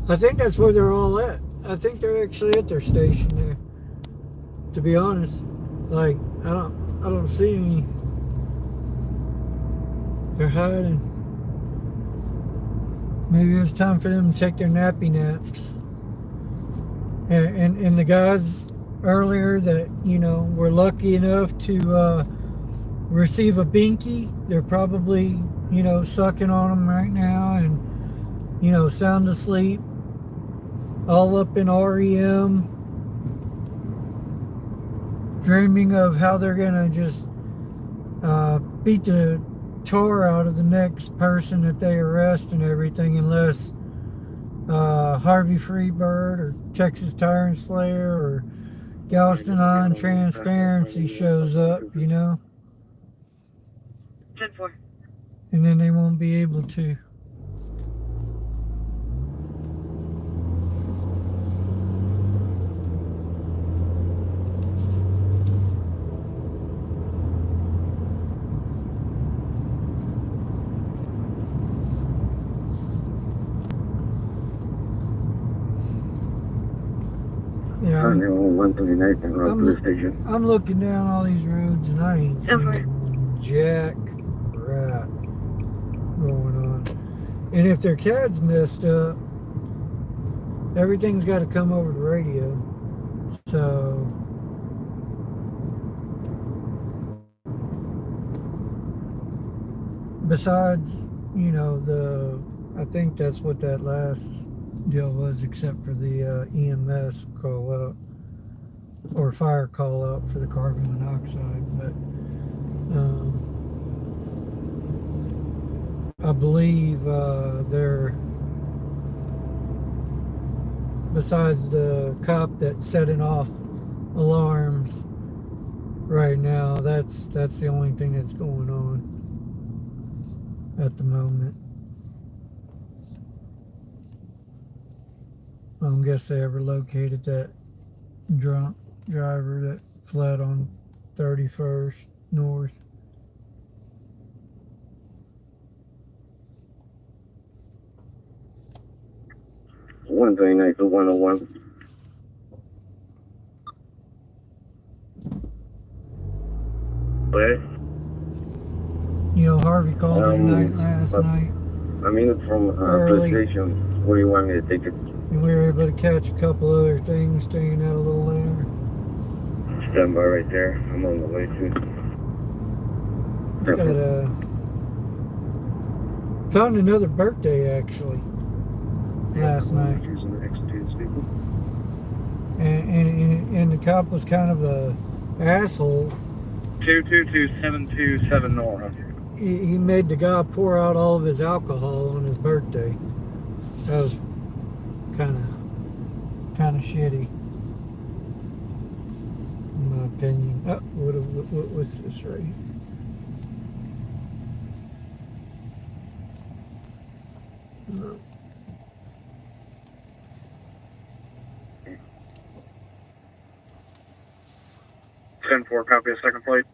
I think that's where they're all at. I think they're actually at their station there. To be honest, like I don't see any. They're hiding. Maybe it's time for them to take their nappy naps. And the guys earlier that were lucky enough to receive a binky, they're probably sucking on them right now and sound asleep, all up in REM, dreaming of how they're gonna just beat the tar out of the next person that they arrest and everything, unless Harvey Freebird or Texas Tire and Slayer or Galveston on Transparency shows up, you know, 10-4. and then they won't be able to. Yeah, I'm looking down all these roads and I ain't seeing jack crap going on. And if their CAD's messed up, everything's got to come over the radio. So besides, you know, I think that's what that last deal was, except for the EMS call out or fire call out for the carbon monoxide. But I believe they're, besides the cop that's setting off alarms right now, that's the only thing that's going on at the moment. I don't guess they ever located that drunk driver that fled on 31st North. One 39 to 101. Where? You know, Harvey called it night last night. I mean, it's from police station. Where do you want me to take it? And we were able to catch a couple other things, staying out a little later. Stand by right there. I'm on the way to. Got found another birthday actually last night. And the cop was kind of a asshole. 222727 North. He made the guy pour out all of his alcohol on his birthday. That was kind of shitty, in my opinion. Oh, what was this right here? No. Ten 4, copy a second plate.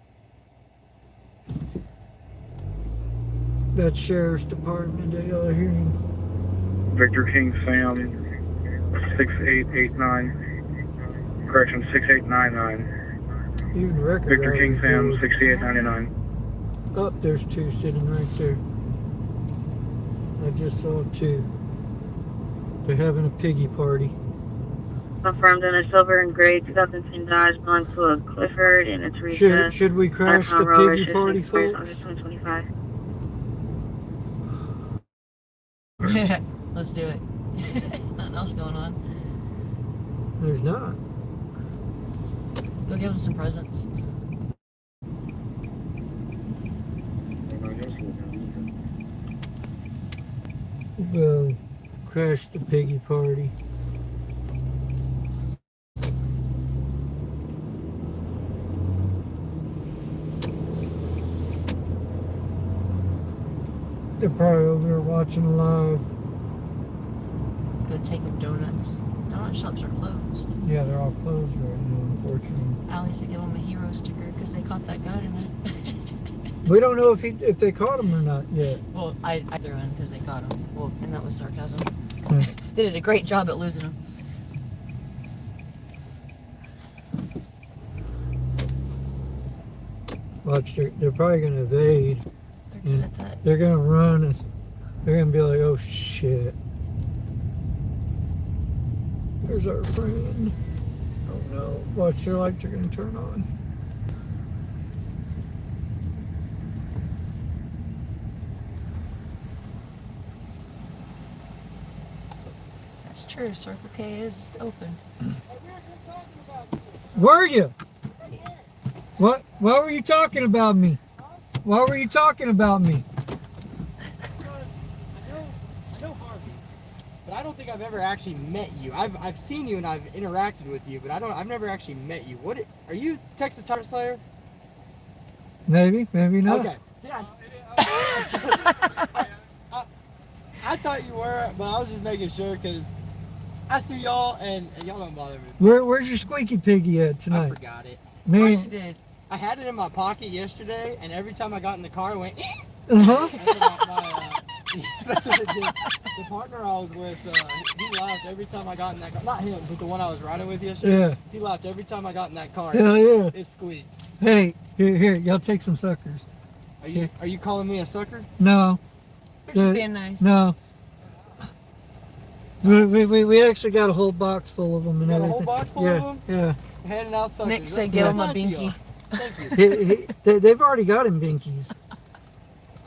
That sheriff's department that y'all are hearing. Victor King Sam 6889. Correction, 6899. Even the record. Victor King Sam 6899. Oh, there's two sitting right there. I just saw two. They're having a piggy party. Confirmed in a silver and gray 2010 Dodge belongs to a Clifford and it's recessed. Should we crash the piggy party, folks? 2025. Let's do it. Nothing else going on. There's not. Go give them some presents. We'll crash the piggy party. They're probably over there watching live. Gonna take them donuts. Donut shops are closed. Yeah, they're all closed right now, unfortunately. Ali said give them a hero sticker because they caught that guy tonight. We don't know if they caught him or not yet. Well, I threw in because they caught him. Well, and that was sarcasm. Hmm. They did a great job at losing him. Watch, they're probably going to evade. They're good at that. They're going to run and they're going to be like, oh shit. There's our friend. Oh no. Watch, their lights are going to turn on. That's true. Circle K is open. Were you? What? Why were you talking about me? Why were you talking about me? I know Harvey. but I don't think I've ever actually met you. I've seen you and I've interacted with you, but I've never actually met you. Are you Texas Tart Slayer? Maybe not. Okay. Yeah. I thought you were, but I was just making sure because I see y'all and y'all don't bother me. Where's your squeaky piggy at tonight? I forgot it. Man. Of course you did. I had it in my pocket yesterday, and every time I got in the car, it went. Uh-huh. That's what it did. The partner I was with, he laughed every time I got in that car. Not him, but the one I was riding with yesterday. Yeah. He laughed every time I got in that car. Hell yeah. It squeaked. Hey, here, y'all take some suckers. Are you calling me a sucker? No. We're just being nice. No. We actually got a whole box full of them and You got everything. a whole box full of them? Yeah. Handing out suckers. Nick said That's give him a nice of y'all. binky. Thank you. They've already got him binkies.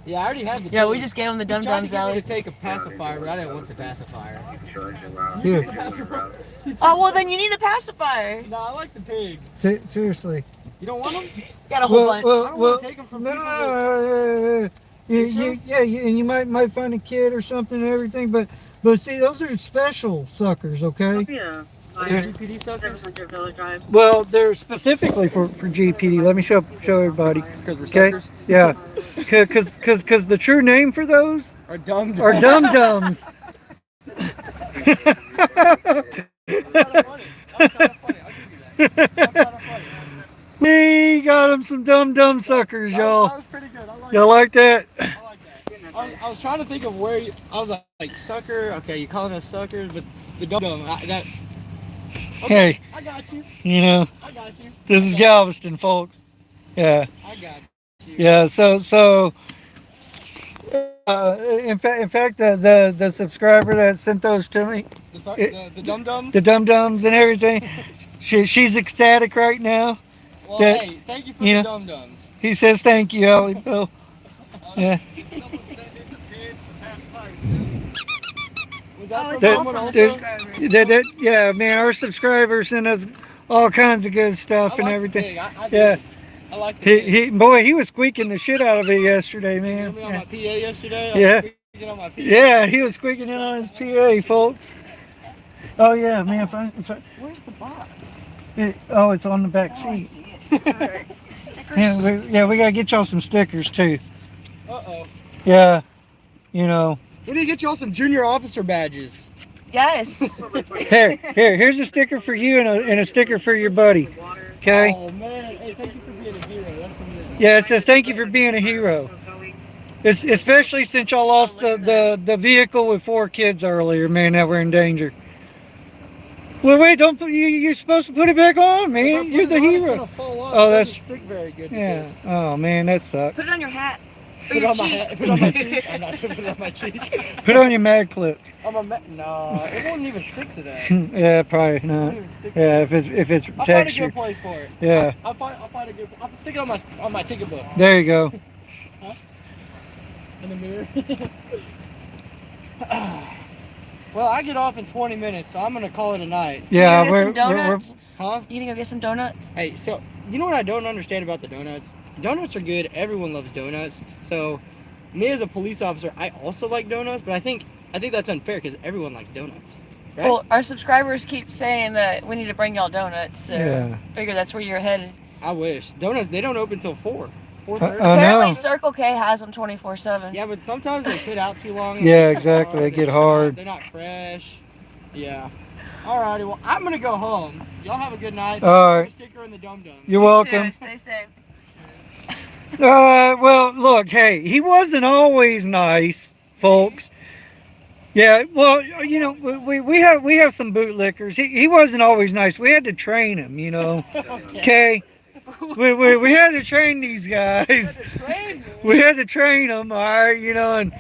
Yeah, I already had the. Yeah, we just gave him the dum dums, He tried to get me Allie. to take a pacifier, but I didn't want the pacifier. Here. Oh well, then you need a pacifier. No, I like the pig. Seriously. You don't want them? Got a whole bunch. I don't want to take them from no, people. no, and you might find a kid or something and everything, but see, those are special suckers, okay? Yeah. GPD suckers? 700 Village Drive. Well, they're specifically for GPD. Let me show everybody. Because we're Okay? suckers? Yeah. Because the true name for those Are dum are dum-dums. We got them some dum-dum suckers, y'all. That was pretty good. I like Y'all like that? I was trying to think of where I was like sucker. Okay, you calling us suckers, but the dum-dum. Okay, Hey, I got you. you know, I got you. this is Galveston, folks. Yeah. I got you. Yeah, so in fact, the subscriber that sent those to me, The dum-dums? the dum-dums and everything, she's ecstatic right now. Well, that, hey, thank you for you the know, dum-dums. He says thank you, Ellie Bill. Yeah. Was that from That- someone also? yeah, man, our subscribers send us all kinds of good stuff and like everything. Pig. I Yeah. I like the pig. He was squeaking the shit out of it yesterday, You man. heard me on my PA yesterday? Yeah. I was squeaking on my PA. Yeah, he was squeaking it on his PA, folks. Oh yeah, man. If I, Where's the box? it's on the back seat. Yeah, we gotta get y'all some stickers too. Uh-oh. Yeah, you know. We need to get y'all some junior officer badges. Yes. Here's a sticker for you and a sticker for your buddy. Okay. Oh man, hey, thank you for being a hero. That's amazing. Yeah, it says thank you for being a hero. Especially since y'all lost the vehicle with 4 kids earlier, man, that were in danger. Well, wait, don't put you're supposed to put it back on, man. You're the hero. It's gonna fall off. Oh, It that's doesn't stick very good to yeah. this. Oh man, that sucks. Put it on your hat. Put it on my hat. Put it on my cheek. I'm not gonna put it on my cheek. Put on your mag clip. No, it won't even stick to that. Yeah, probably It not. won't even stick to Yeah, that. if it's I'll find a texture. good place for it. Yeah. I'll find a good. I'll stick it on my ticket book. There you go. In the mirror. Well, I get off in 20 minutes, so I'm gonna call it a night. Yeah, You gonna get some donuts? Huh? You gonna go get some donuts? Hey, so you know what I don't understand about the donuts? Donuts are good. Everyone loves donuts. So, me as a police officer, I also like donuts, but I think that's unfair because everyone likes donuts. Right? Well, our subscribers keep saying that we need to bring y'all donuts. So Yeah. figure that's where you're headed. I wish donuts. They don't open till 4:30. Apparently, no. Circle K has them 24/7. Yeah, but sometimes they sit out too long. Yeah, exactly. They get hard. They're not fresh. Yeah. Alrighty, well, I'm gonna go home. Y'all have a good night. All right. Put a sticker in the dum-dum. You're welcome. Stay safe. Well, look, hey, he wasn't always nice, folks. Yeah, well, you know, we have some bootlickers. He wasn't always nice. We had to train him, you know. Okay. We had to train these guys. We had to train them, all right, you know, and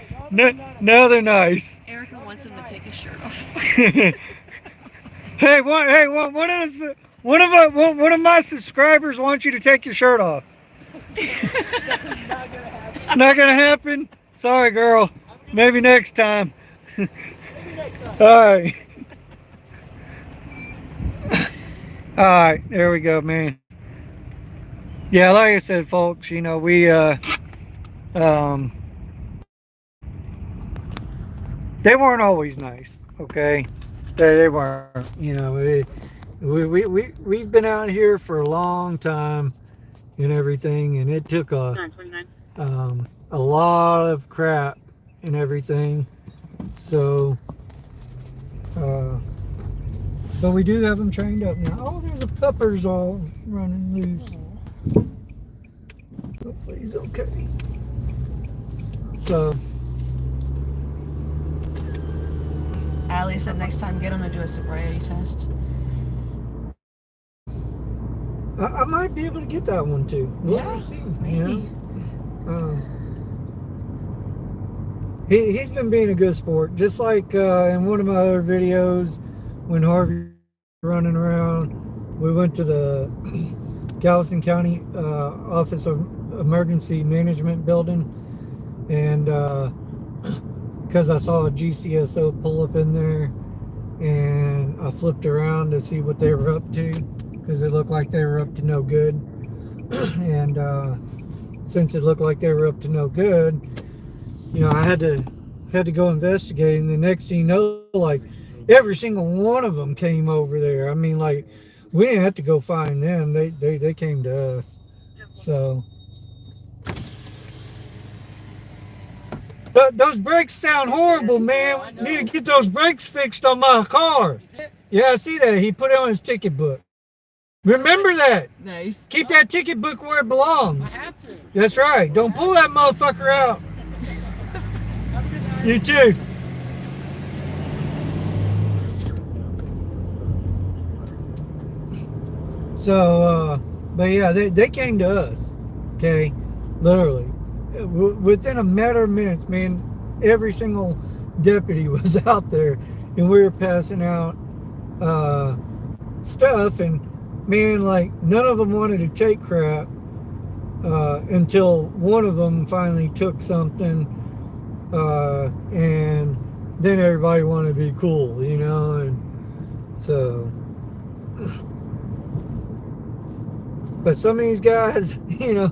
now they're nice. Erica wants him to take his shirt off. Hey, one of my subscribers wants you to take your shirt off. Not gonna happen. Sorry, girl. Maybe next time. All right. All right. There we go, man. Yeah, like I said, folks, you know, we they weren't always nice. Okay, they weren't. You know, we've been out here for a long time and everything, and it took a lot of crap and everything. So, but we do have them trained up now. Oh, there's a puppers all running loose. Hopefully he's okay. So, Allie said next time get him to do a sobriety test. I might be able to get that one too. We'll see. Maybe. You know? He's been being a good sport, just like in one of my other videos when Harvey was running around. We went to the Galveston County Office of Emergency Management building, and because I saw a GCSO pull up in there, and I flipped around to see what they were up to, because it looked like they were up to no good. And since it looked like they were up to no good, you know, I had to go investigate. And the next thing you know, like every single one of them came over there. I mean, like we didn't have to go find them; they came to us. So those brakes sound horrible, man. Need to get those brakes fixed on my car. Yeah, I see that. He put it on his ticket book. Remember that. Nice. Keep that ticket book where it belongs. I have to. That's right. Don't pull that motherfucker out. You too. So, but yeah, they came to us. Okay, literally within a matter of minutes, man. Every single deputy was out there, and we were passing out stuff, and man, like none of them wanted to take crap until one of them finally took something, and then everybody wanted to be cool, you know, and so. But some of these guys, you know,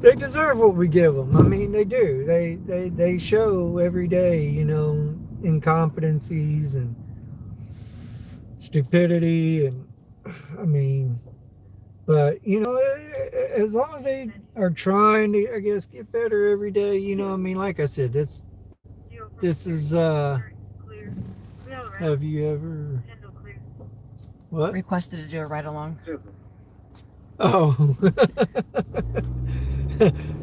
they deserve what we give them. I mean, they do. They show every day, you know, incompetencies and stupidity, and I mean, but you know, as long as they are trying to, I guess, get better every day, you know, I mean, like I said, this is have you ever what requested to do a ride along? Oh,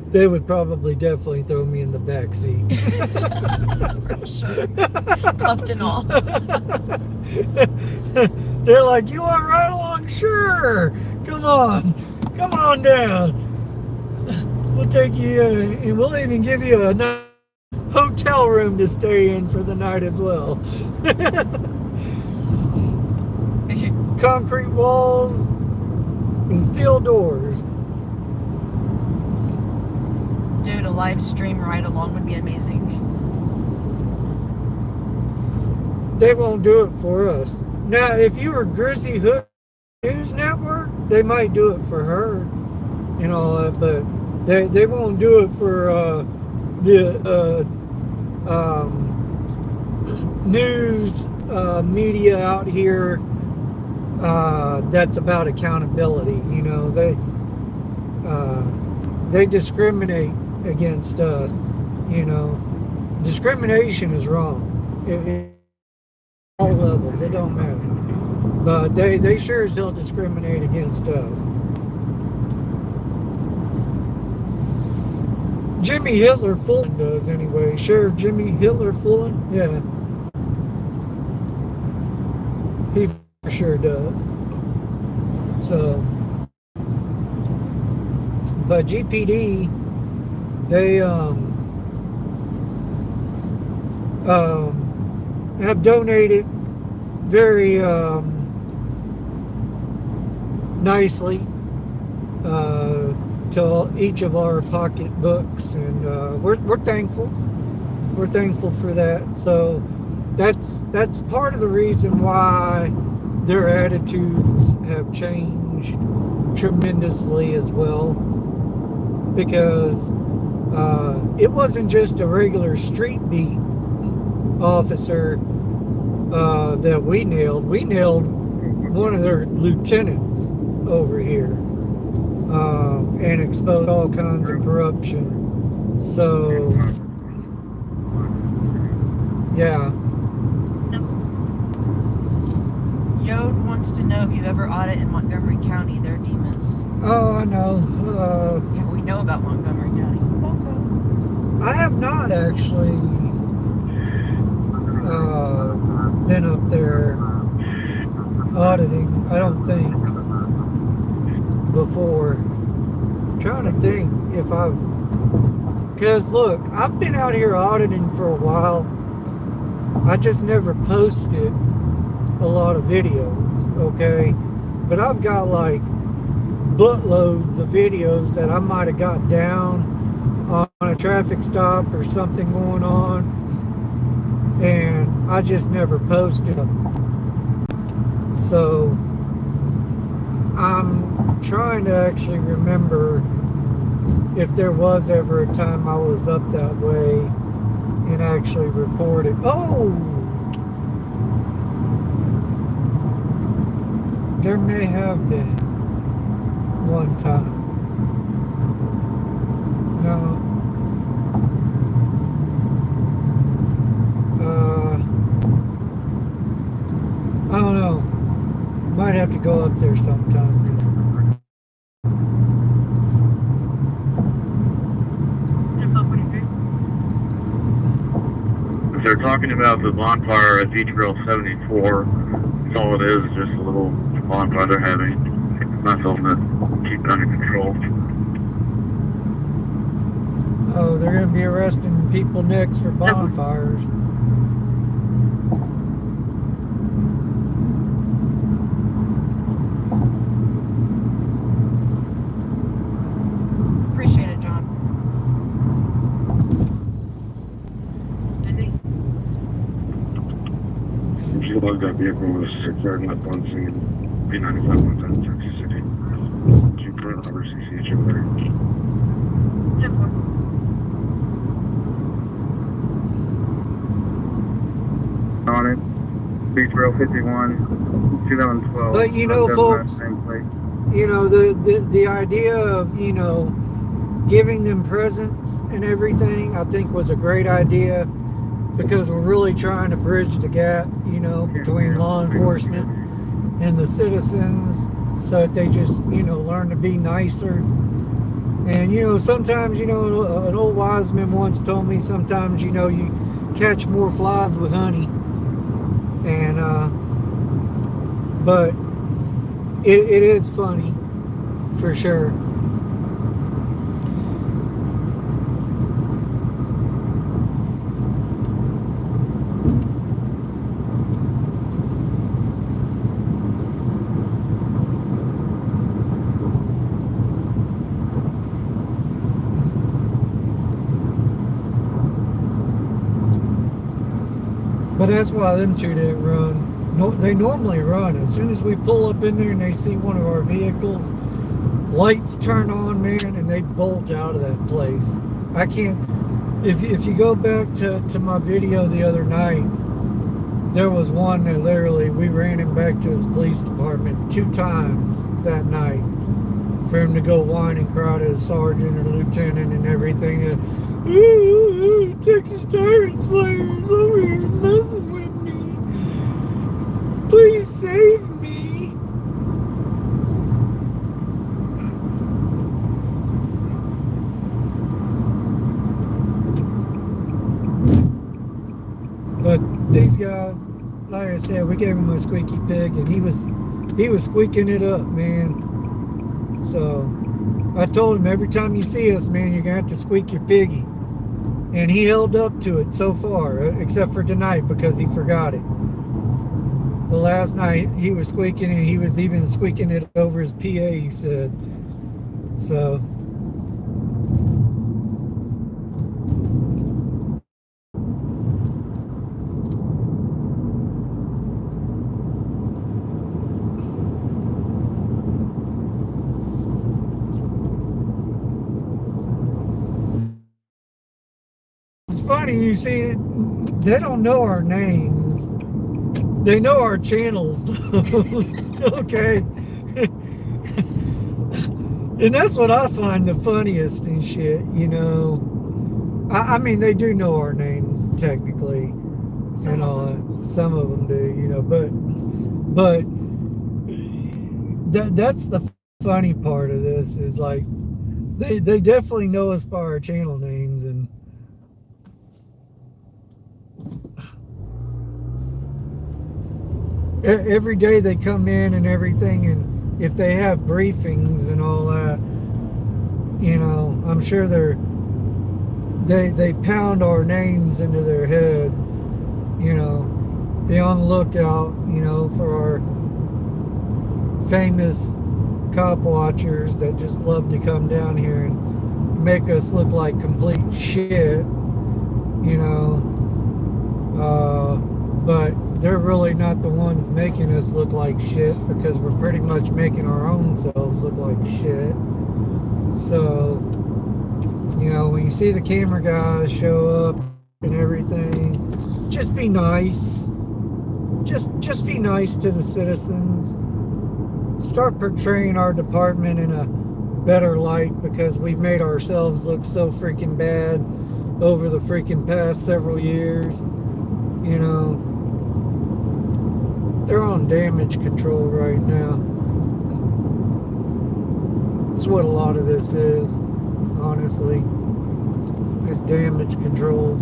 they would probably definitely throw me in the back seat. Cuffed and all. They're like, you want to ride along? Sure. Come on down. We'll take you, and we'll even give you a nice hotel room to stay in for the night as well. Concrete walls and steel doors. Dude, a live stream ride along would be amazing. They won't do it for us. Now, if you were Grizzly Hood News Network, they might do it for her and all that, but they won't do it for the news media out here that's about accountability. You know, they discriminate against us. You know, discrimination is wrong. All levels, it don't matter. But they sure as hell discriminate against us. Jimmy Hitler Fulton does anyway. Sheriff Jimmy Hitler Fulton, yeah. He for sure does. So, but GPD, they have donated very nicely to each of our pocketbooks, and we're thankful. We're thankful for that. So that's part of the reason why their attitudes have changed tremendously as well, because it wasn't just a regular street beat officer that we nailed. We nailed one of their lieutenants over here and exposed all kinds of corruption. So, yeah. Yode wants to know if you ever audit in Montgomery County. They're demons. Oh, I know. Yeah, we know about Montgomery County. Okay. I have not actually been up there auditing, I don't think, before. I'm trying to think if I've, because look, I've been out here auditing for a while. I just never posted a lot of videos, okay? But I've got like buttloads of videos that I might have got down on a traffic stop or something going on, and I just never posted them. So I'm trying to actually remember if there was ever a time I was up that way and actually recorded. Oh! There may have been one time. No. I don't know. Might have to go up there sometime. If they're talking about the bonfire at Beach Trail 74, that's all it is just a little bonfire they're having. It's not something to keep it under control. Oh, they're going to be arresting people next for bonfires. Appreciate it, John. If you look, that vehicle was starting up on scene, P95 110 Texas City. Keep front over CCH over there. On it, Beach Trail 51, 2012. But you know, folks, you know, the idea of, you know, giving them presents and everything, I think was a great idea, because we're really trying to bridge the gap, you know, between law enforcement and the citizens, so that they just, you know, learn to be nicer. And, you know, sometimes, you know, an old wise man once told me, sometimes, you know, you catch more flies with honey. And, but it is funny, for sure. But that's why them two didn't run. No, they normally run. As soon as we pull up in there and they see one of our vehicles, lights turn on, man, and they bolt out of that place. I can't, if you go back to my video the other night, there was one that literally, we ran him back to his police department 2 times that night for him to go whine and cry to a sergeant or lieutenant and everything. That, Texas Tire Slayers over here messing with me. Please save me. But these guys, like I said, we gave him a squeaky pig, and he was squeaking it up, man. So I told him, every time you see us, man, you're gonna have to squeak your piggy. And he held up to it so far, except for tonight, because he forgot it. The last night he was squeaking, and he was even squeaking it over his PA, he said. So it's funny, you see, they don't know our names. They know our channels, though. Okay. And that's what I find the funniest and shit, you know. I mean, they do know our names, technically. And all that. Some of them do, you know, but that's the funny part of this is like they definitely know us by our channel names. And every day they come in and everything, and if they have briefings and all that, you know, I'm sure they pound our names into their heads, you know. Be on the lookout, you know, for our famous cop watchers that just love to come down here and make us look like complete shit, you know. But they're really not the ones making us look like shit, because we're pretty much making our own selves look like shit. So, you know, when you see the camera guys show up and everything, just be nice. Just be nice to the citizens. Start portraying our department in a better light, because we've made ourselves look so freaking bad over the freaking past several years. You know, they're on damage control right now. That's what a lot of this is, honestly. It's damage control.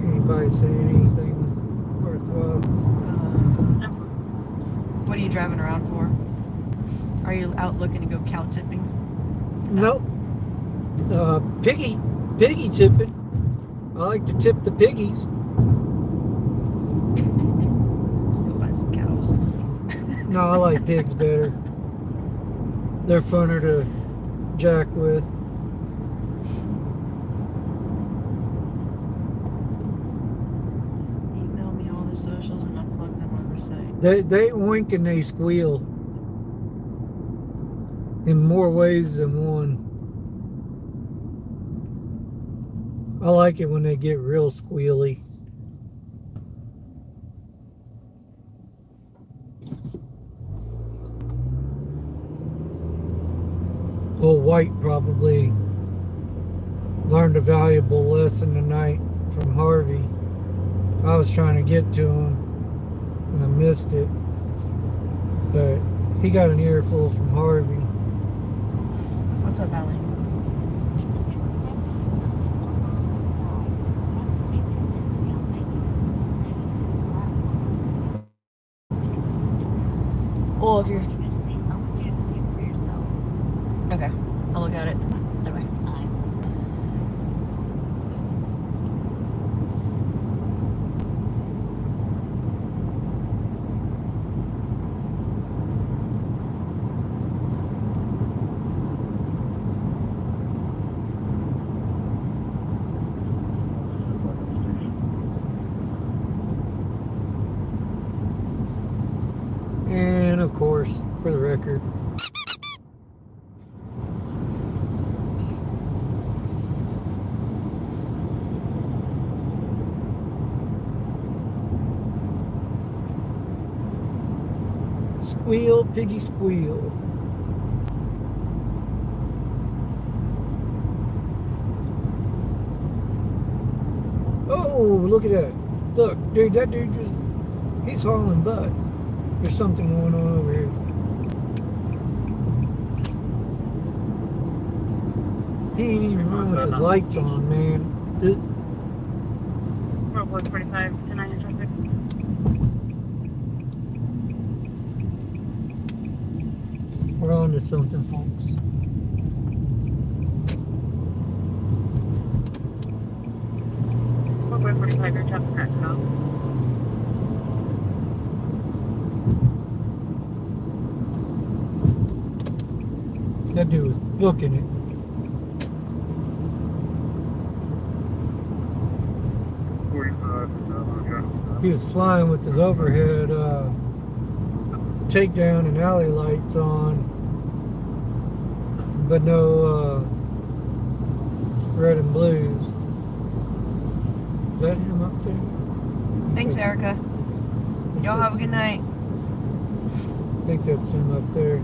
Anybody say anything worthwhile? What are you driving around for? Are you out looking to go cow tipping? Nope. Piggy tipping. I like to tip the piggies. Let's go find some cows. No, I like pigs better. They're funner to jack with. Email me all the socials and I'll plug them on the site. They oink and they squeal in more ways than one. I like it when they get real squealy. Old White probably learned a valuable lesson tonight from Harvey. I was trying to get to him and I missed it, but he got an earful from Harvey. What's up, Allie? Well, if you're... Okay, I'll look at it. Bye-bye. And of course, for the record, squeal, piggy, squeal. Oh, look at that. Look, dude, that dude just, he's hauling butt. There's something going on over here. He ain't even run with his lights on, man. This, 45 to 9 traffic. we're on to something, folks. We're 45 your traffic right now. That dude was booking it. He was flying with his overhead takedown and alley lights on. but no red and blues. Is that him up there? Thanks, Erica. Y'all have a good night. I think that's him up there.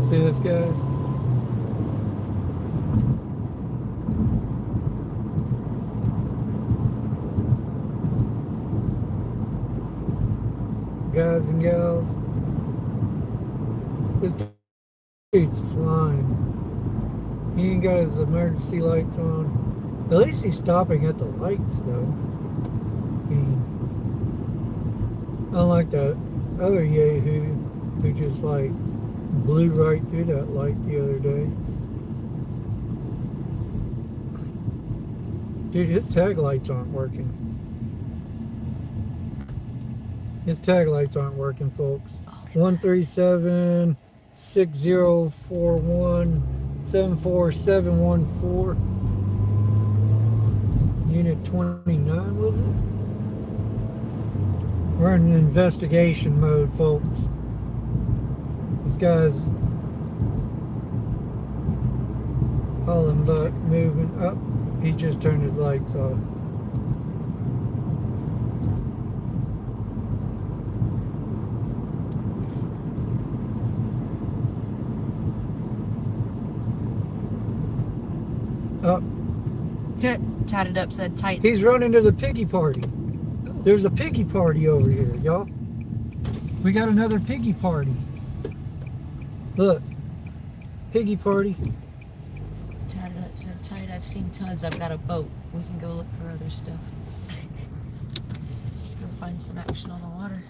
See this, guys? Guys and gals, this dude's flying. He ain't got his emergency lights on. At least he's stopping at the lights, though. Unlike that other yahoo who just like blew right through that light the other day. Dude, his tag lights aren't working. His tag lights aren't working, folks. 137 6041 74714. Unit 29, was it? We're in investigation mode, folks. This guy's hauling butt, moving up. He just turned his lights off. Up. Tatted up said tight. He's running to the piggy party. There's a piggy party over here, y'all. We got another piggy party. Look, piggy party. Tatted up said tight. I've seen tons. I've got a boat. We can go look for other stuff. Go find some action on the water.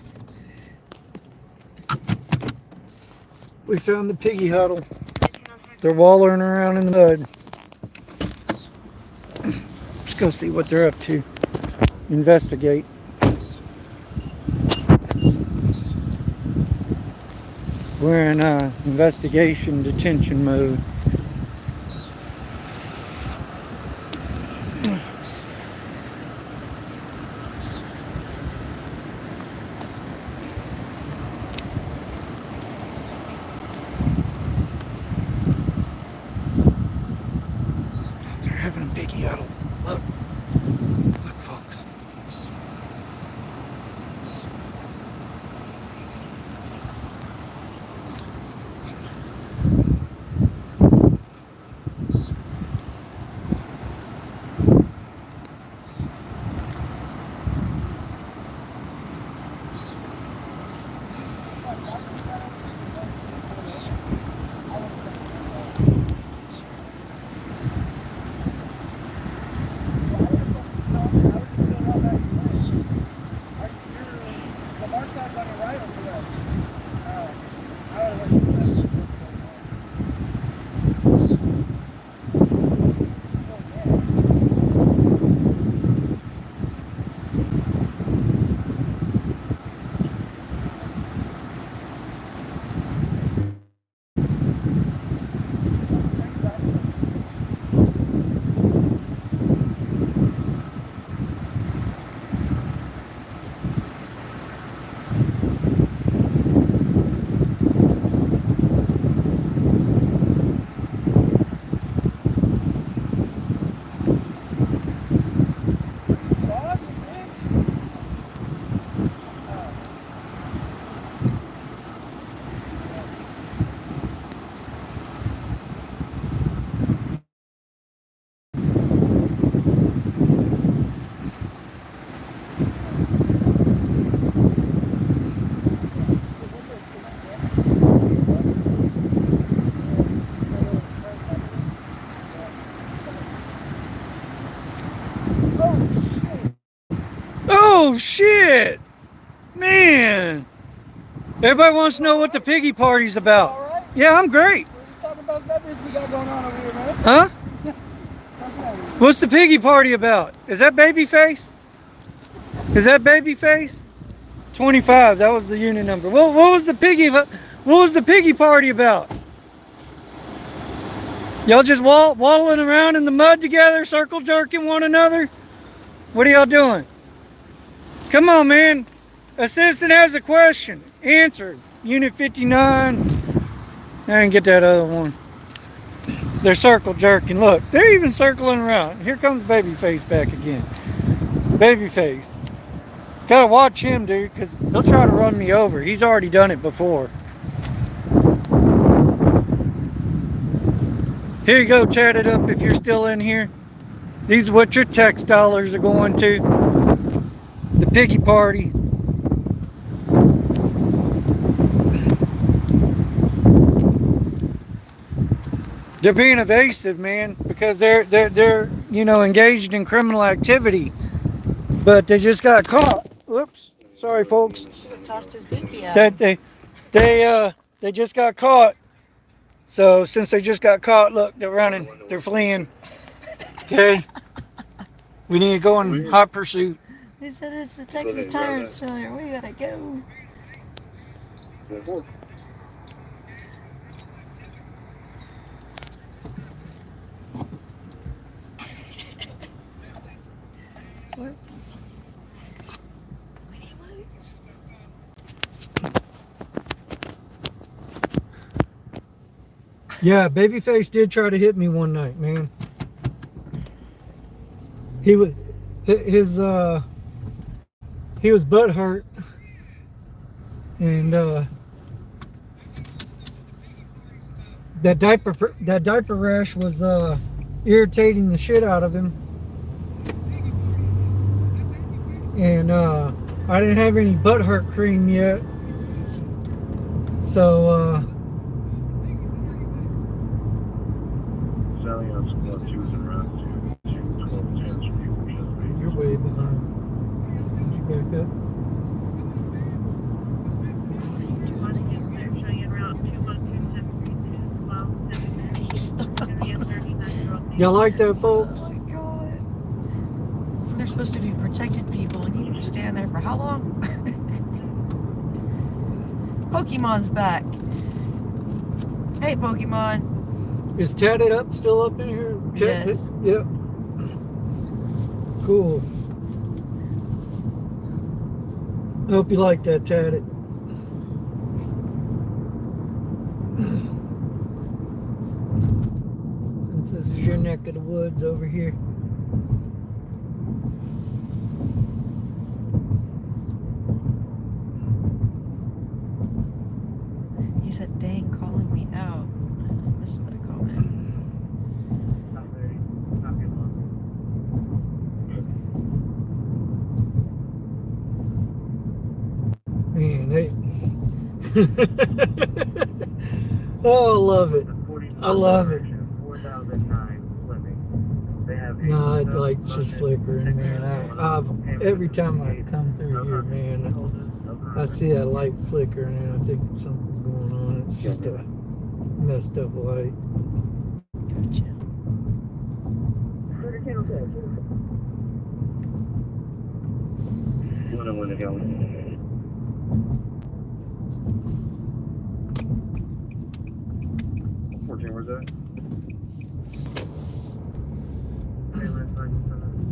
We found the piggy huddle. They're wallowing around in the mud. Let's go see what they're up to. Investigate. We're in investigation detention mode. They're having a piggy huddle. Look. Look, folks. Oh shit! Man! Everybody wants to know what the piggy party's about. Yeah, I'm great. We're just talking about memories we got going on over here, man. Huh? What's the piggy party about? Is that Babyface? Is that Babyface? 25. That was the unit number. What was the piggy? What was the piggy party about? Y'all just waddling around in the mud together, circle jerking one another? What are y'all doing? Come on, man. A citizen has a question. Answer. Unit 59. I didn't get that other one. They're circle jerking. Look, they're even circling around. Here comes Babyface back again. Babyface. Gotta watch him, dude, because he'll try to run me over. He's already done it before. Here you go, chat it up if you're still in here. These are what your tax dollars are going to. The piggy party. They're being evasive, man, because they're engaged in criminal activity, but they just got caught. Whoops, sorry, folks. Should have tossed his binky out. They just got caught. So since they just got caught, look, they're running, they're fleeing. Okay, we need to go in hot pursuit. They said it's the Texas tire seller. We gotta go. What? Yeah, Babyface did try to hit me one night, man. He was butt hurt, and that diaper rash was irritating the shit out of him, and I didn't have any butt hurt cream yet, so you're way behind. Did you back up? Y'all like that, folks? Oh my god. They're supposed to be protected people, and you just stand there for how long? Pokemon's back. Hey, Pokemon. Is Tatted Up still up in here? Yes. Yep. Cool. I hope you like that, Tatted. Since this is your neck of the woods over here. He said, dang, calling me out. I missed that comment. Man, they... Oh, I love it. I love it. No, the light's just flickering, man. I've every time I come through here, man, I see that light flickering, and I think something's going on. It's just a messed up light. Gotcha. Where's that?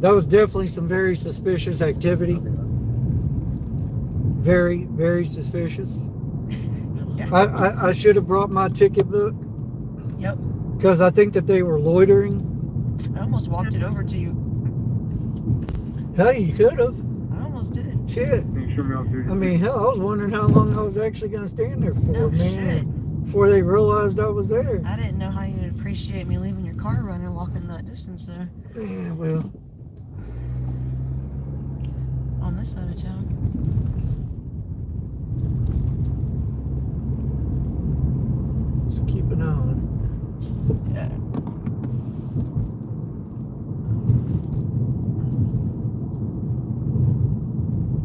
That was definitely some very suspicious activity. Very, very suspicious. Yeah. I should have brought my ticket book. Yep. Because I think that they were loitering. I almost walked it over to you. Hey, you could have. I almost did. Shit. I mean, hell, I was wondering how long I was actually going to stand there for, No man. shit. Before they realized I was there. I didn't know how you'd appreciate me leaving your car running, walking that distance there. Yeah, well. On this side of town. Let's keep an eye on it. Yeah.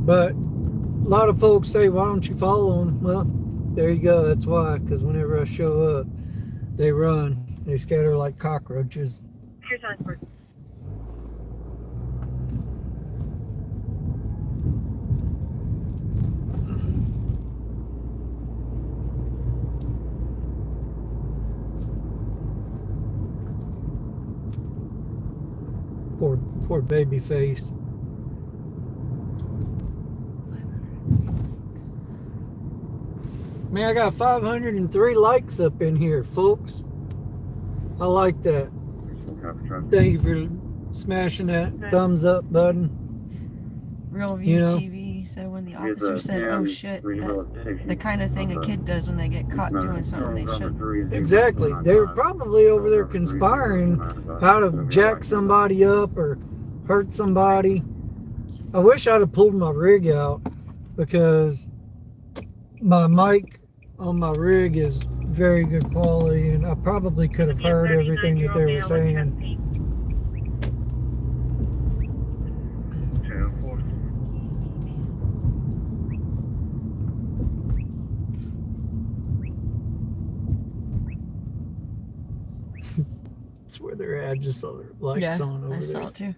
But a lot of folks say, why don't you follow them? Well, there you go. That's why. Because whenever I show up, they run. They scatter like cockroaches. Here's Oxford. Poor baby face. Man, I got 503 likes up in here, folks. I like that. Thank you for smashing that thumbs up button. Real View TV said when the officer said, "Oh shit," the kind of thing a kid does when they get caught doing something they shouldn't. Exactly. They were probably over there conspiring how to jack somebody up or hurt somebody. I wish I'd have pulled my rig out because my mic on my rig is very good quality and I probably could have heard everything that they were saying. That's where they're at. Just saw their lights on over there. I saw it too.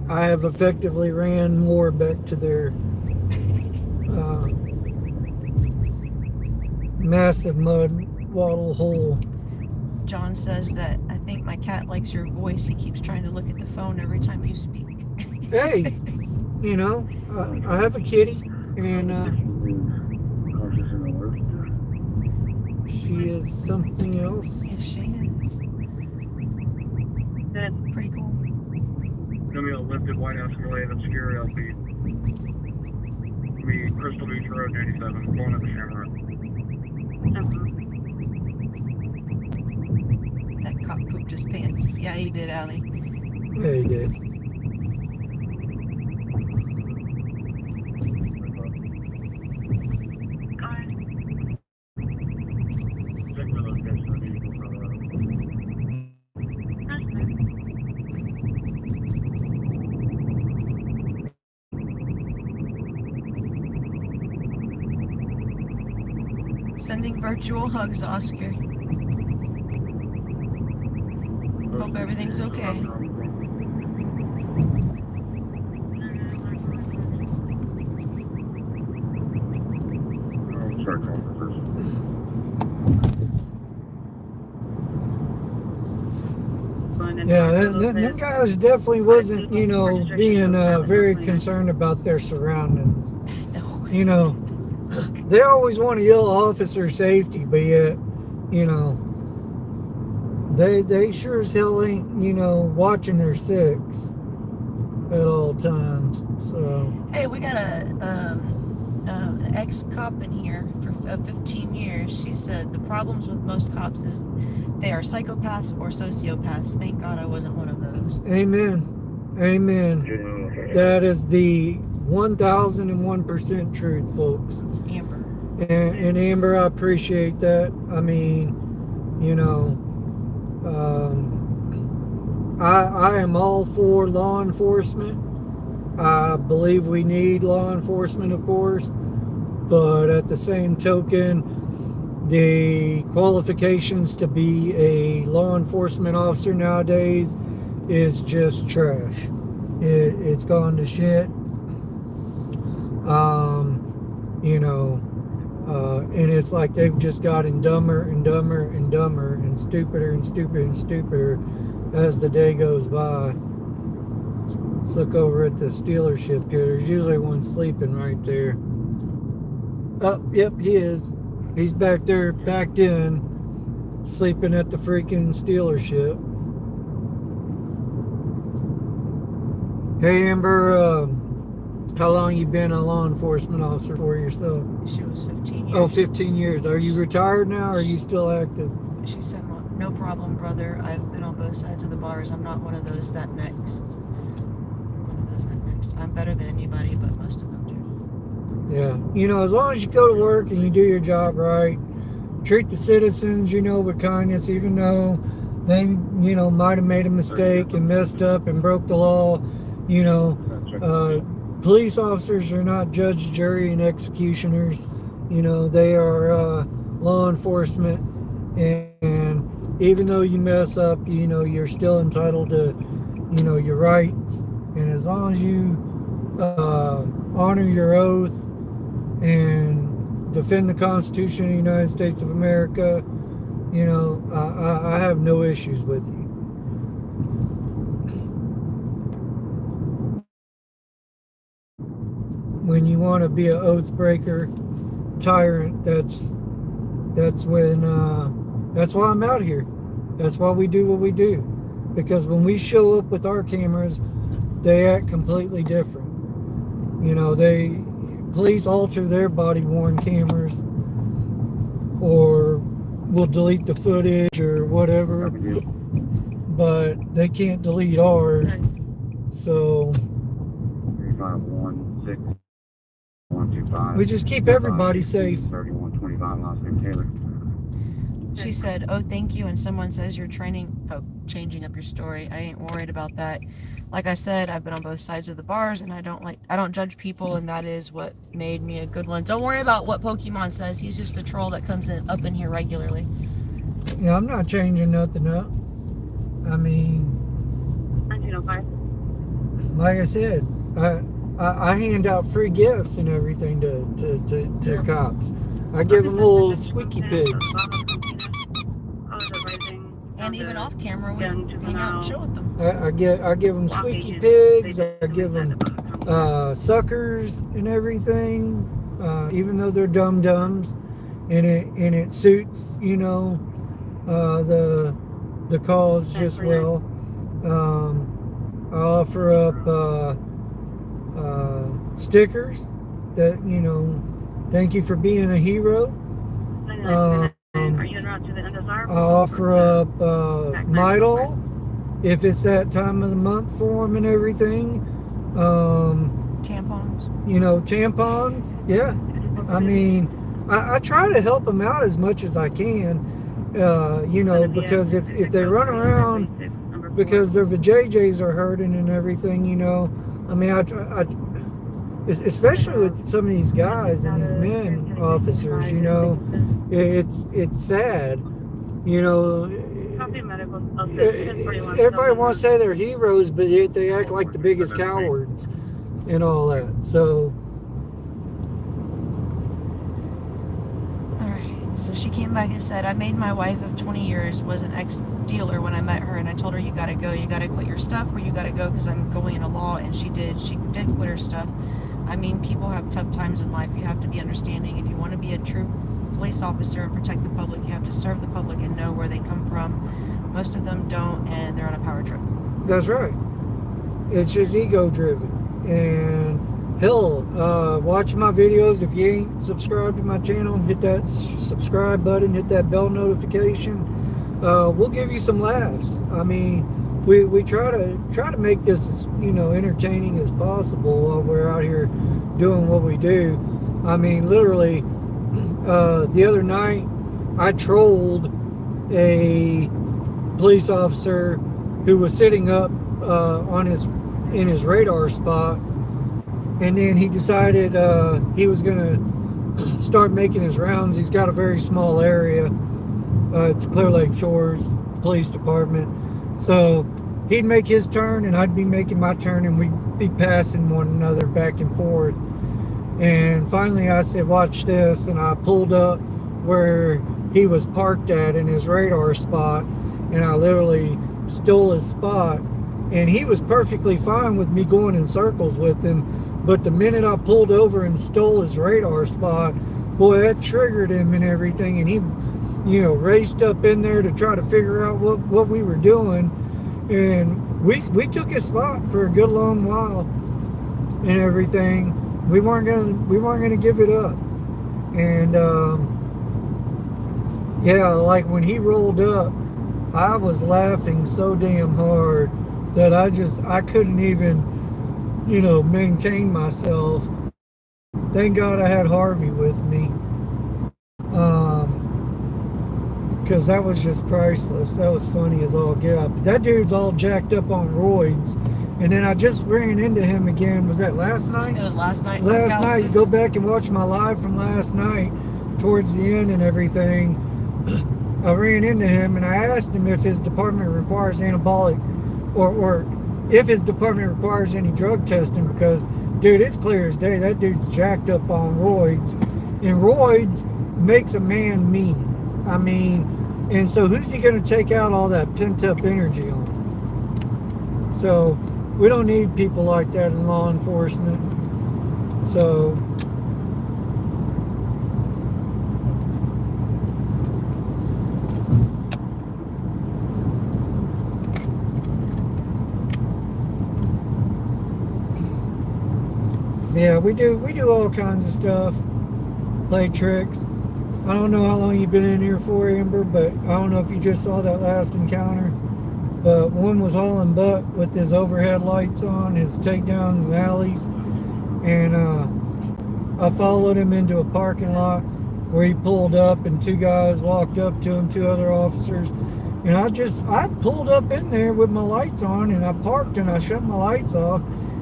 I have effectively ran more back to their massive mud wattle hole. John says that I think my cat likes your voice. He keeps trying to look at the phone every time you speak. Hey, you know, I have a kitty, and she is something else. Yes, she is. Pretty cool. Gonna be a lifted White House related obscure LP. We Crystal Beach Road 97, going up the Shamrock. That cop pooped his pants. Yeah, he did, Allie. Yeah, he did. Sending virtual hugs, Oscar. Hope everything's okay. Yeah, them guys definitely wasn't, you know, being very concerned about their surroundings. You know, they always want to yell officer safety, but yet, you know, they sure as hell ain't, you know, watching their six at all times. So hey, we got an ex-cop in here for 15 years. She said the problems with most cops is they are psychopaths or sociopaths. Thank God I wasn't one of those. Amen. That is the 1001% truth, folks. It's Amber. And Amber, I appreciate that. I mean, you know, I am all for law enforcement. I believe we need law enforcement, of course, but at the same token, the qualifications to be a law enforcement officer nowadays is just trash. It's gone to shit. You know, and it's like they've just gotten dumber and dumber and dumber and stupider and stupider and stupider as the day goes by. Let's look over at the dealership here. There's usually one sleeping right there. Oh, yep, he is. He's back there, backed in, sleeping at the freaking dealership. Hey, Amber, how long you been a law enforcement officer for yourself? She was 15 years. Oh, 15 years. Are you retired now, or are you still active? She said, no problem, brother. I've been on both sides of the bars. I'm not one of those that next. I'm better than anybody, but most of them do. Yeah. You know, as long as you go to work and you do your job right, treat the citizens, you know, with kindness, even though they, you know, might have made a mistake and messed up and broke the law, you know, police officers are not judge, jury, and executioners. You know, they are law enforcement, and even though you mess up, you know, you're still entitled to, you know, your rights. And as long as you honor your oath and defend the Constitution of the United States of America, you know, I have no issues with you. When you want to be an oath breaker, tyrant, that's when that's why I'm out here. That's why we do what we do. Because when we show up with our cameras, they act completely different. You know, police alter their body worn cameras or will delete the footage or whatever, but they can't delete ours. So 3516125. we just keep everybody safe. 3125 Las Vegas Taylor. She said, "Oh, thank you." And someone says you're changing up your story. I ain't worried about that. Like I said, I've been on both sides of the bars, and I don't judge people, and that is what made me a good one. Don't worry about what Pokemon says. He's just a troll that comes up in here regularly. Yeah, I'm not changing nothing up. I mean, 1905. like I said, I hand out free gifts and everything to cops. I give them little squeaky pigs. And even off camera, we hang out and chill with them. I give them squeaky pigs. I give them suckers and everything, even though they're dum-dums, and it suits, you know, the cause just well. I offer up stickers that, you know, thank you for being a hero. I offer up Midol if it's that time of the month for them and everything. Tampons. You know, tampons. Yeah. I mean, I try to help them out as much as I can. You know, because if they run around because their vajayjays are hurting and everything, you know, I mean, I especially with some of these guys and these men officers, you know, it's sad, you know. Everybody wants to say they're heroes, but yet they act like the biggest cowards and all that. So So she came back and said, I made my wife of 20 years was an ex-dealer when I met her, and I told her, you gotta go, you gotta quit your stuff, or you gotta go because I'm going into law, and she did quit her stuff. I mean, people have tough times in life. You have to be understanding. If you want to be a true police officer and protect the public, you have to serve the public and know where they come from. Most of them don't, and they're on a power trip. That's right. It's just ego-driven. And hell, watch my videos. If you ain't subscribed to my channel, hit that subscribe button, hit that bell notification. We'll give you some laughs. I mean, we try to make this as, you know, entertaining as possible while we're out here doing what we do. I mean, literally, the other night I trolled a police officer who was sitting up in his radar spot, and then he decided he was gonna start making his rounds. He's got a very small area. It's Clear Lake Shores Police Department. So he'd make his turn and I'd be making my turn, and we'd be passing one another back and forth. And finally I said, watch this, and I pulled up where he was parked at in his radar spot, and I literally stole his spot. And he was perfectly fine with me going in circles with him, but the minute I pulled over and stole his radar spot, boy, that triggered him and everything, and he, you know, raced up in there to try to figure out what we were doing. And we took his spot for a good long while and everything. We weren't gonna give it up. And yeah, like when he rolled up, I was laughing so damn hard that I couldn't even, you know, maintain myself. Thank God I had Harvey with me, because that was just priceless. That was funny as all get up. That dude's all jacked up on roids, And then I just ran into him again. Was that last night? It was last night. Last night. You go back and watch my live from last night towards the end and everything. I ran into him and I asked him if his department requires anabolic or if his department requires any drug testing, because, dude, it's clear as day. That dude's jacked up on roids. And roids makes a man mean. I mean, and so who's he going to take out all that pent-up energy on? So we don't need people like that in law enforcement. So yeah, we do all kinds of stuff. Play tricks. I don't know how long you've been in here for, Amber, but I don't know if you just saw that last encounter. But one was hauling butt with his overhead lights on, his takedowns and alleys. And I followed him into a parking lot where he pulled up and two guys walked up to him, two other officers. And I pulled up in there with my lights on and I parked and I shut my lights off.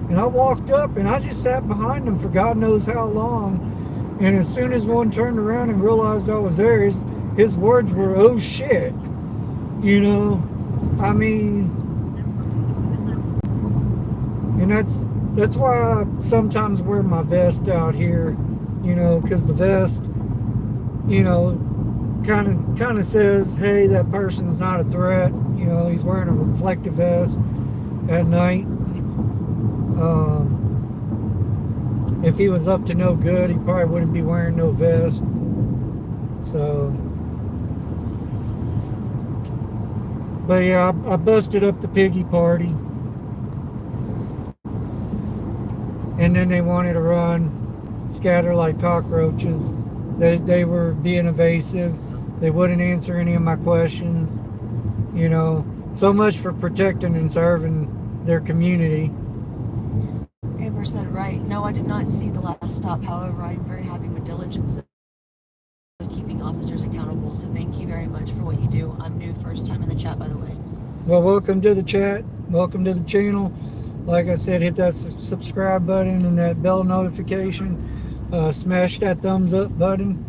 And I walked up and I just sat behind him for God knows how long. And as soon as one turned around and realized I was there, his words were, "Oh shit." You know, I mean, and that's why I sometimes wear my vest out here, you know, because the vest, you know, kind of says, hey, that person's not a threat. You know, he's wearing a reflective vest at night. If he was up to no good, he probably wouldn't be wearing no vest. So, but yeah, I busted up the Piggy party. And then they wanted to run, scatter like cockroaches. They were being evasive. They wouldn't answer any of my questions. You know, so much for protecting and serving their community. Amber said, right. No, I did not see the last stop. However, I'm very happy with diligence that is keeping officers accountable. So thank you very much for what you do. I'm new, first time in the chat, by the way. Well, welcome to the chat. Welcome to the channel. Like I said, hit that subscribe button and that bell notification. Smash that thumbs up button.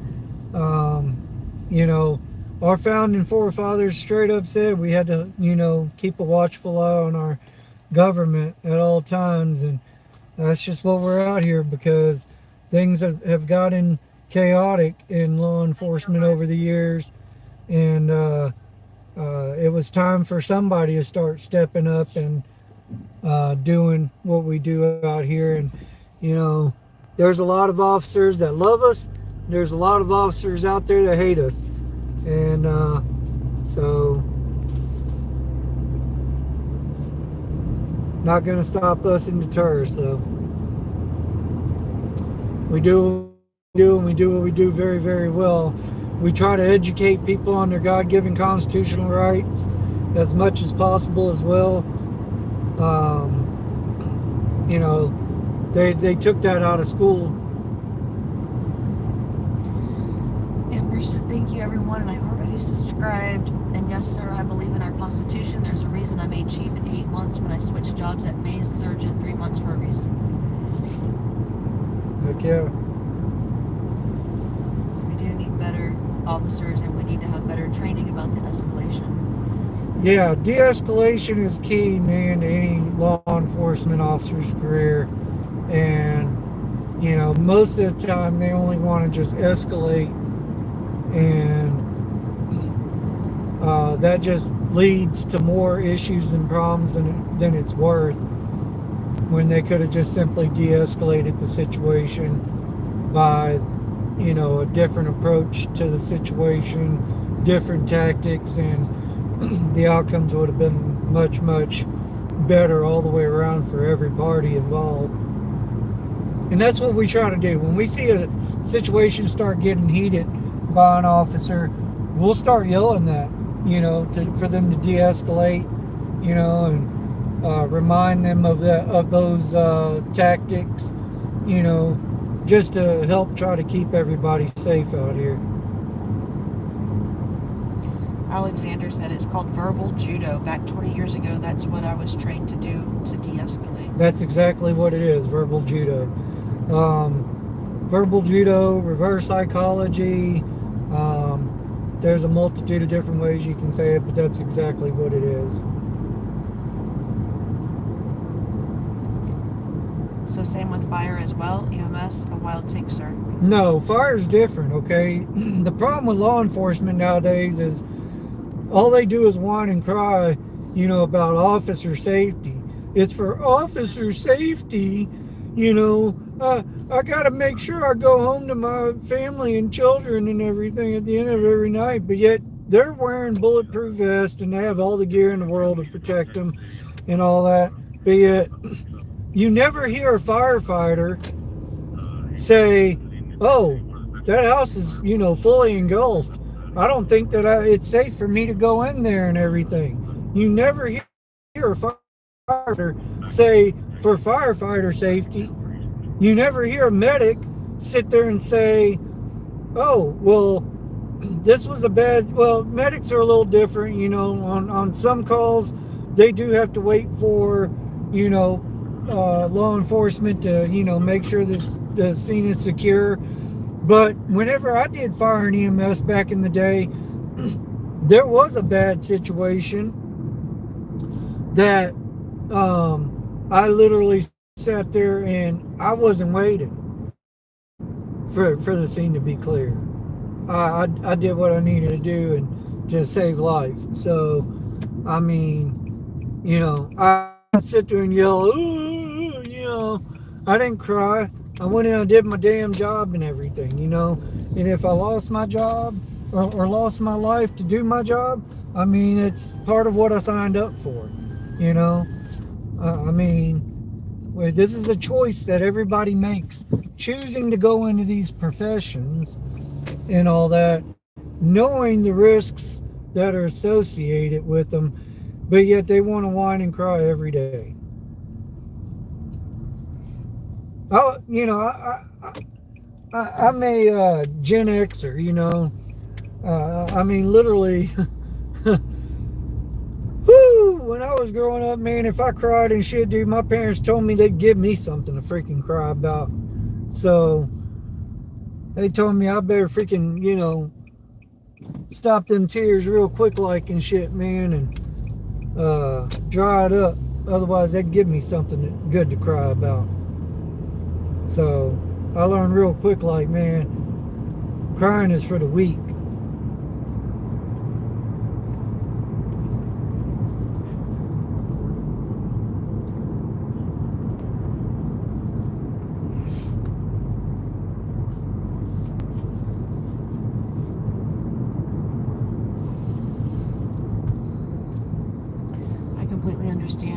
You know, our founding forefathers straight up said we had to, you know, keep a watchful eye on our government at all times. And that's just what we're out here, because things have gotten chaotic in law enforcement over the years. And it was time for somebody to start stepping up and doing what we do out here. And, you know, there's a lot of officers that love us. There's a lot of officers out there that hate us. And so not going to stop us and deter us, though. We do and we do what we do very, very well. We try to educate people on their God-given constitutional rights as much as possible as well. You know, they took that out of school. Amber said, thank you, everyone, and I already subscribed. And yes, sir, I believe in our Constitution. There's a reason I made chief in 8 months when I switched jobs at Mays Surgeon 3 months for a reason. Heck yeah. We do need better officers, and we need to have better training about the escalation. Yeah, de-escalation is key, man, to any law enforcement officer's career. And, you know, most of the time they only want to just escalate, and that just leads to more issues and problems than it's worth, when they could have just simply de-escalated the situation by, you know, a different approach to the situation, different tactics, and the outcomes would have been much, much better all the way around for every party involved. And that's what we try to do. When we see a situation start getting heated by an officer, we'll start yelling that, you know, for them to de-escalate, you know, and remind them of those tactics, you know, just to help try to keep everybody safe out here. Alexander said it's called verbal judo. Back 20 years ago, that's what I was trained to do to de-escalate. That's exactly what it is, verbal judo. Verbal judo, reverse psychology. There's a multitude of different ways you can say it, but that's exactly what it is. So same with fire as well, EMS, a wild take, sir. No, fire's different, okay? The problem with law enforcement nowadays is all they do is whine and cry, about officer safety. It's for officer safety, I gotta make sure I go home to my family and children and everything at the end of every night, but yet they're wearing bulletproof vests and they have all the gear in the world to protect them and all that, but yet you never hear a firefighter say, oh, that house is, fully engulfed. I don't think that it's safe for me to go in there and everything. You never hear a firefighter say, for firefighter safety, you never hear a medic sit there and say, oh, well, this was a bad, well, medics are a little different, on some calls, they do have to wait for, law enforcement to, make sure the scene is secure. But whenever I did fire and EMS back in the day, there was a bad situation that I literally sat there and I wasn't waiting for the scene to be clear. I did what I needed to do and to save life. So, I mean, I sit there and yell, ooh, I didn't cry. I went in and did my damn job and everything, And if I lost my job or lost my life to do my job, I mean, it's part of what I signed up for, I mean, this is a choice that everybody makes, choosing to go into these professions and all that, knowing the risks that are associated with them, but yet they want to whine and cry every day. I'm a Gen Xer, I mean, literally, whoo, when I was growing up, man, if I cried and shit, dude, my parents told me they'd give me something to freaking cry about. So, they told me I better freaking, stop them tears real quick like and shit, man, and dry it up. Otherwise, they'd give me something good to cry about. So I learned real quick, like, man, crying is for the weak.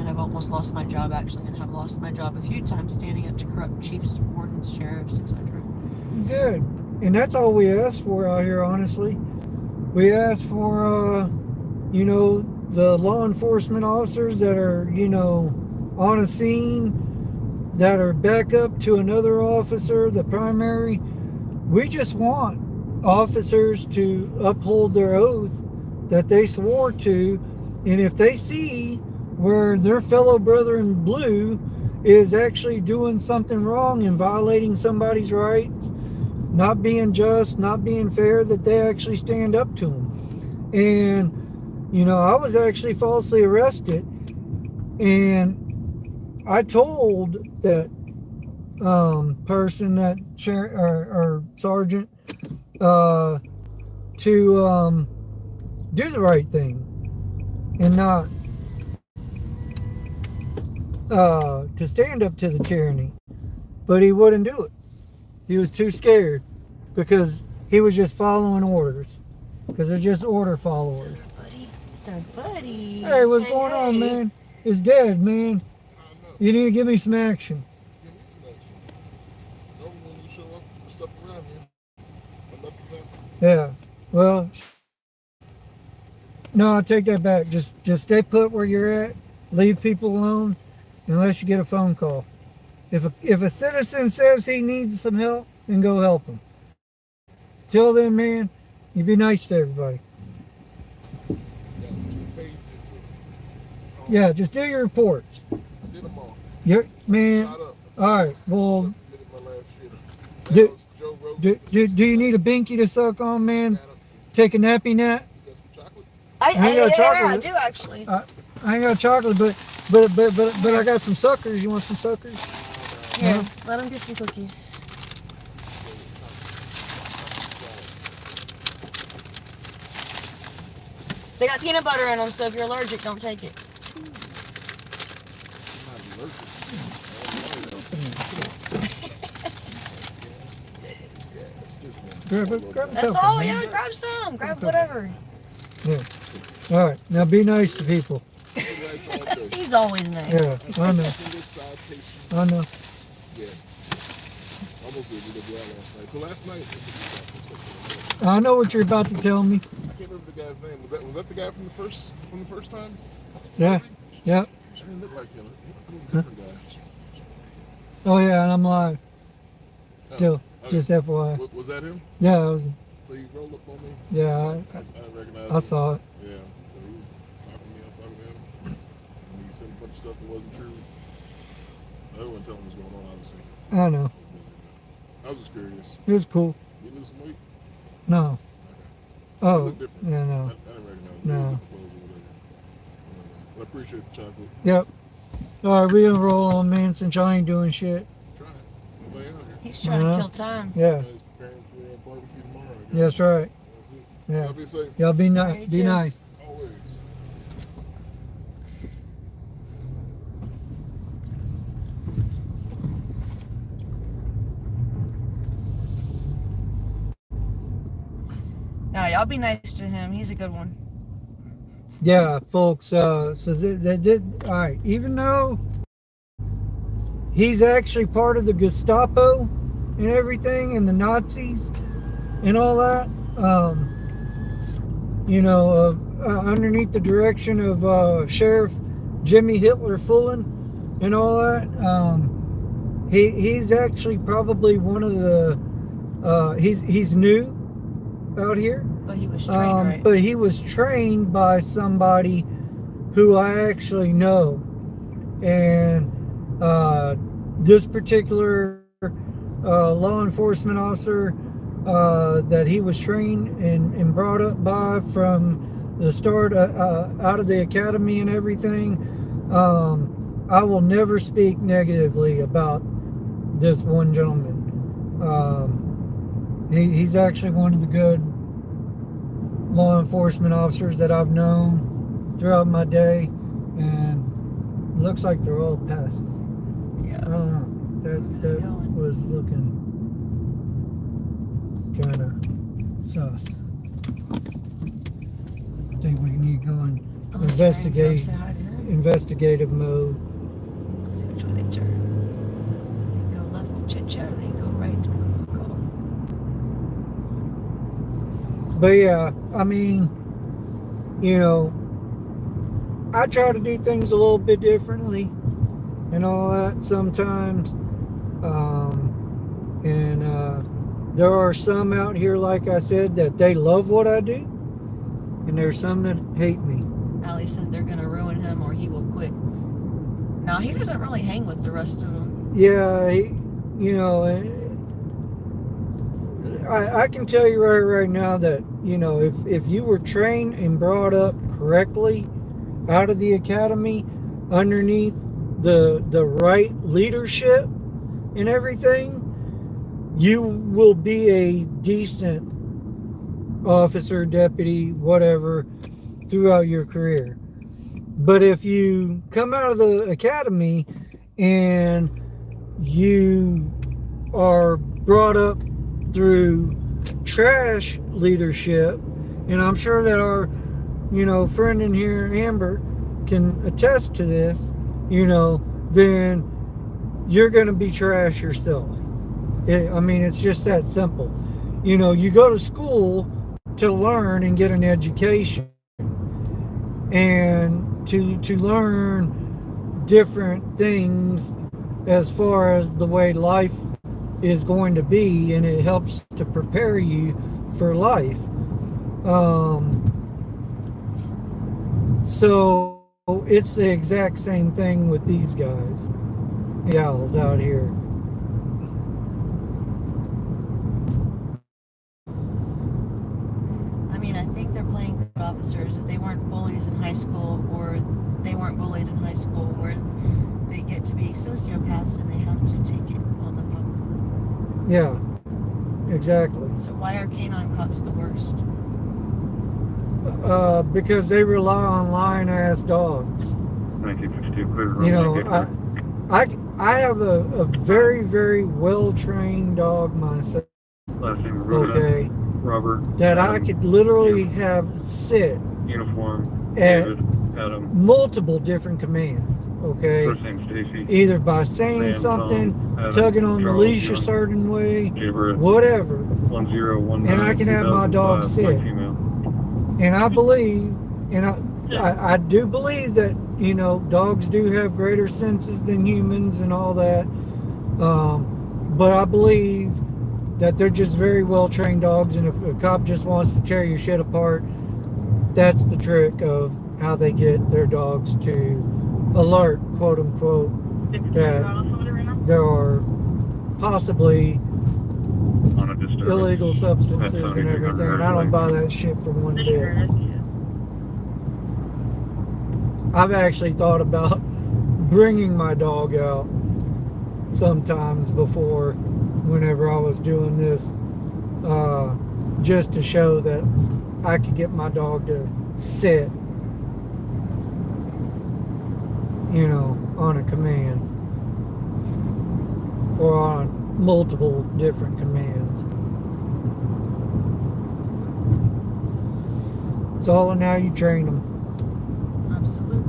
I've almost lost my job actually, and have lost my job a few times standing up to corrupt chiefs, wardens, sheriffs, etc. Good. And that's all we ask for out here, honestly. We ask for, the law enforcement officers that are, on a scene, that are back up to another officer, the primary. We just want officers to uphold their oath that they swore to, and if they see where their fellow brother in blue is actually doing something wrong and violating somebody's rights, not being just, not being fair, that they actually stand up to them. And, I was actually falsely arrested, and I told that person, that or sergeant, to do the right thing and not to stand up to the tyranny, but he wouldn't do it. He was too scared because he was just following orders, because they're just order followers. It's our buddy. Hey, what's going on, man? It's dead, man. You need to give me some action. Yeah. Well, no, I take that back. Just stay put where you're at. Leave people alone unless you get a phone call. If a citizen says he needs some help, then go help him. Till then, man, you be nice to everybody. Yeah, just do your reports. I did them all. You're, man. Shot up. All right. Well, Just submitted my last shit. That was Joe Rogan. do you need a binky to suck on, man? Take a nappy nap. You got some chocolate? I ain't got chocolate. I do actually. I ain't got chocolate, but I got some suckers. You want some suckers? Here, No? let him get some cookies. They got peanut butter in them, so if you're allergic, don't take it. That's all, yeah, grab some. Grab whatever. Yeah. All right. Now be nice to people. He's always nice. Yeah, I know. I know. Yeah. Almost did a good last night. So last night, I know what you're about to tell me. I can't remember the guy's name. Was that the guy from the first time? Yeah. Yeah. He didn't look like him. It was a different guy. Oh yeah, and I'm live. Still, okay. just FYI. Was that him? Yeah, I was. So he rolled up on me? Yeah, I didn't recognize I him. saw it. Yeah. So he was talking to me, I'm talking to him. And he said a bunch of stuff that wasn't true. I wouldn't tell him what's going on, obviously. I know. I was just curious. It was cool. You lose some weight? No. Okay. Oh, You look different. yeah, no. I didn't recognize him. No. He was different clothes or whatever. But I appreciate the chocolate. Yep. All right, we gonna roll on, man, since y'all ain't doing shit. Trying. Nobody out here. He's trying to kill time. Yeah. Guys preparing for barbecue tomorrow, I guess. That's right. That's it. Yeah. Y'all be safe. Y'all be nice. You Be too. nice. Always. No, y'all be nice to him. He's a good one. Yeah, folks. So all right. Even though he's actually part of the Gestapo and everything, and the Nazis and all that, underneath the direction of Sheriff Jimmy Hitler Fullen and all that, he's actually probably one of the. He's new out here. But he was trained, right? But he was trained by somebody who I actually know. And this particular law enforcement officer that he was trained and brought up by from the start out of the academy and everything, I will never speak negatively about this one gentleman. He's actually one of the good law enforcement officers that I've known throughout my day, and it looks like they're all passing. Yeah. I don't know. That was looking kind of sus. I think we need to go in investigative mode. Let's see which way they turn. They go left to chit chat, or they go right to call. But yeah, I mean, I try to do things a little bit differently and all that sometimes. There are some out here, like I said, that they love what I do, and there's some that hate me. Ali said they're gonna ruin him or he will quit. No, he doesn't really hang with the rest of them. Yeah, I can tell you right now that, if you were trained and brought up correctly out of the academy underneath the right leadership and everything, you will be a decent officer, deputy, whatever, throughout your career. But if you come out of the academy and you are brought up through trash leadership, and I'm sure that our friend in here, Amber, can attest to this, then you're going to be trash yourself. It's just that simple. You go to school to learn and get an education, and to learn different things as far as the way life is going to be, and it helps to prepare you for life. So it's the exact same thing with these guys. Gals out here. I mean, I think they're playing good officers. If they weren't bullies in high school, or they weren't bullied in high school, where they get to be sociopaths and they have to take it on the public. Yeah, exactly. So why are canine cops the worst? Because they rely on lying-ass dogs. 1952, clear. You know, I have a very, very well-trained dog myself. Last name Rhoda, Okay. Robert. That Adam, I could literally have sit uniform. at David, Adam. multiple different commands. Okay. First name Stacy. Either by saying Sam, something, Tom, Adam, tugging on the Charles, leash a John, certain way, Gabriel, whatever. 1019. And I can have my dog sit. And I believe, and I do believe that, you know, dogs do have greater senses than humans and all that. But I believe that they're just very well trained dogs, and if a cop just wants to tear your shit apart, that's the trick of how they get their dogs to alert, quote unquote, that there are possibly illegal substances and everything. And I don't buy that shit for one bit. I've actually thought about bringing my dog out sometimes before, whenever I was doing this, just to show that I could get my dog to sit, you know, on a command or on multiple different commands. It's all in how you train them. Absolutely.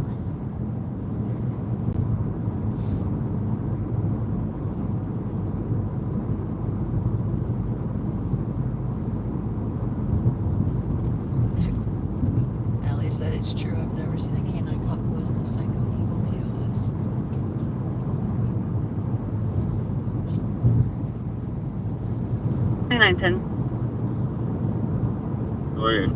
Allie said it's true. I've never seen a canine cop who wasn't a psycho evil POS. Oh, yeah.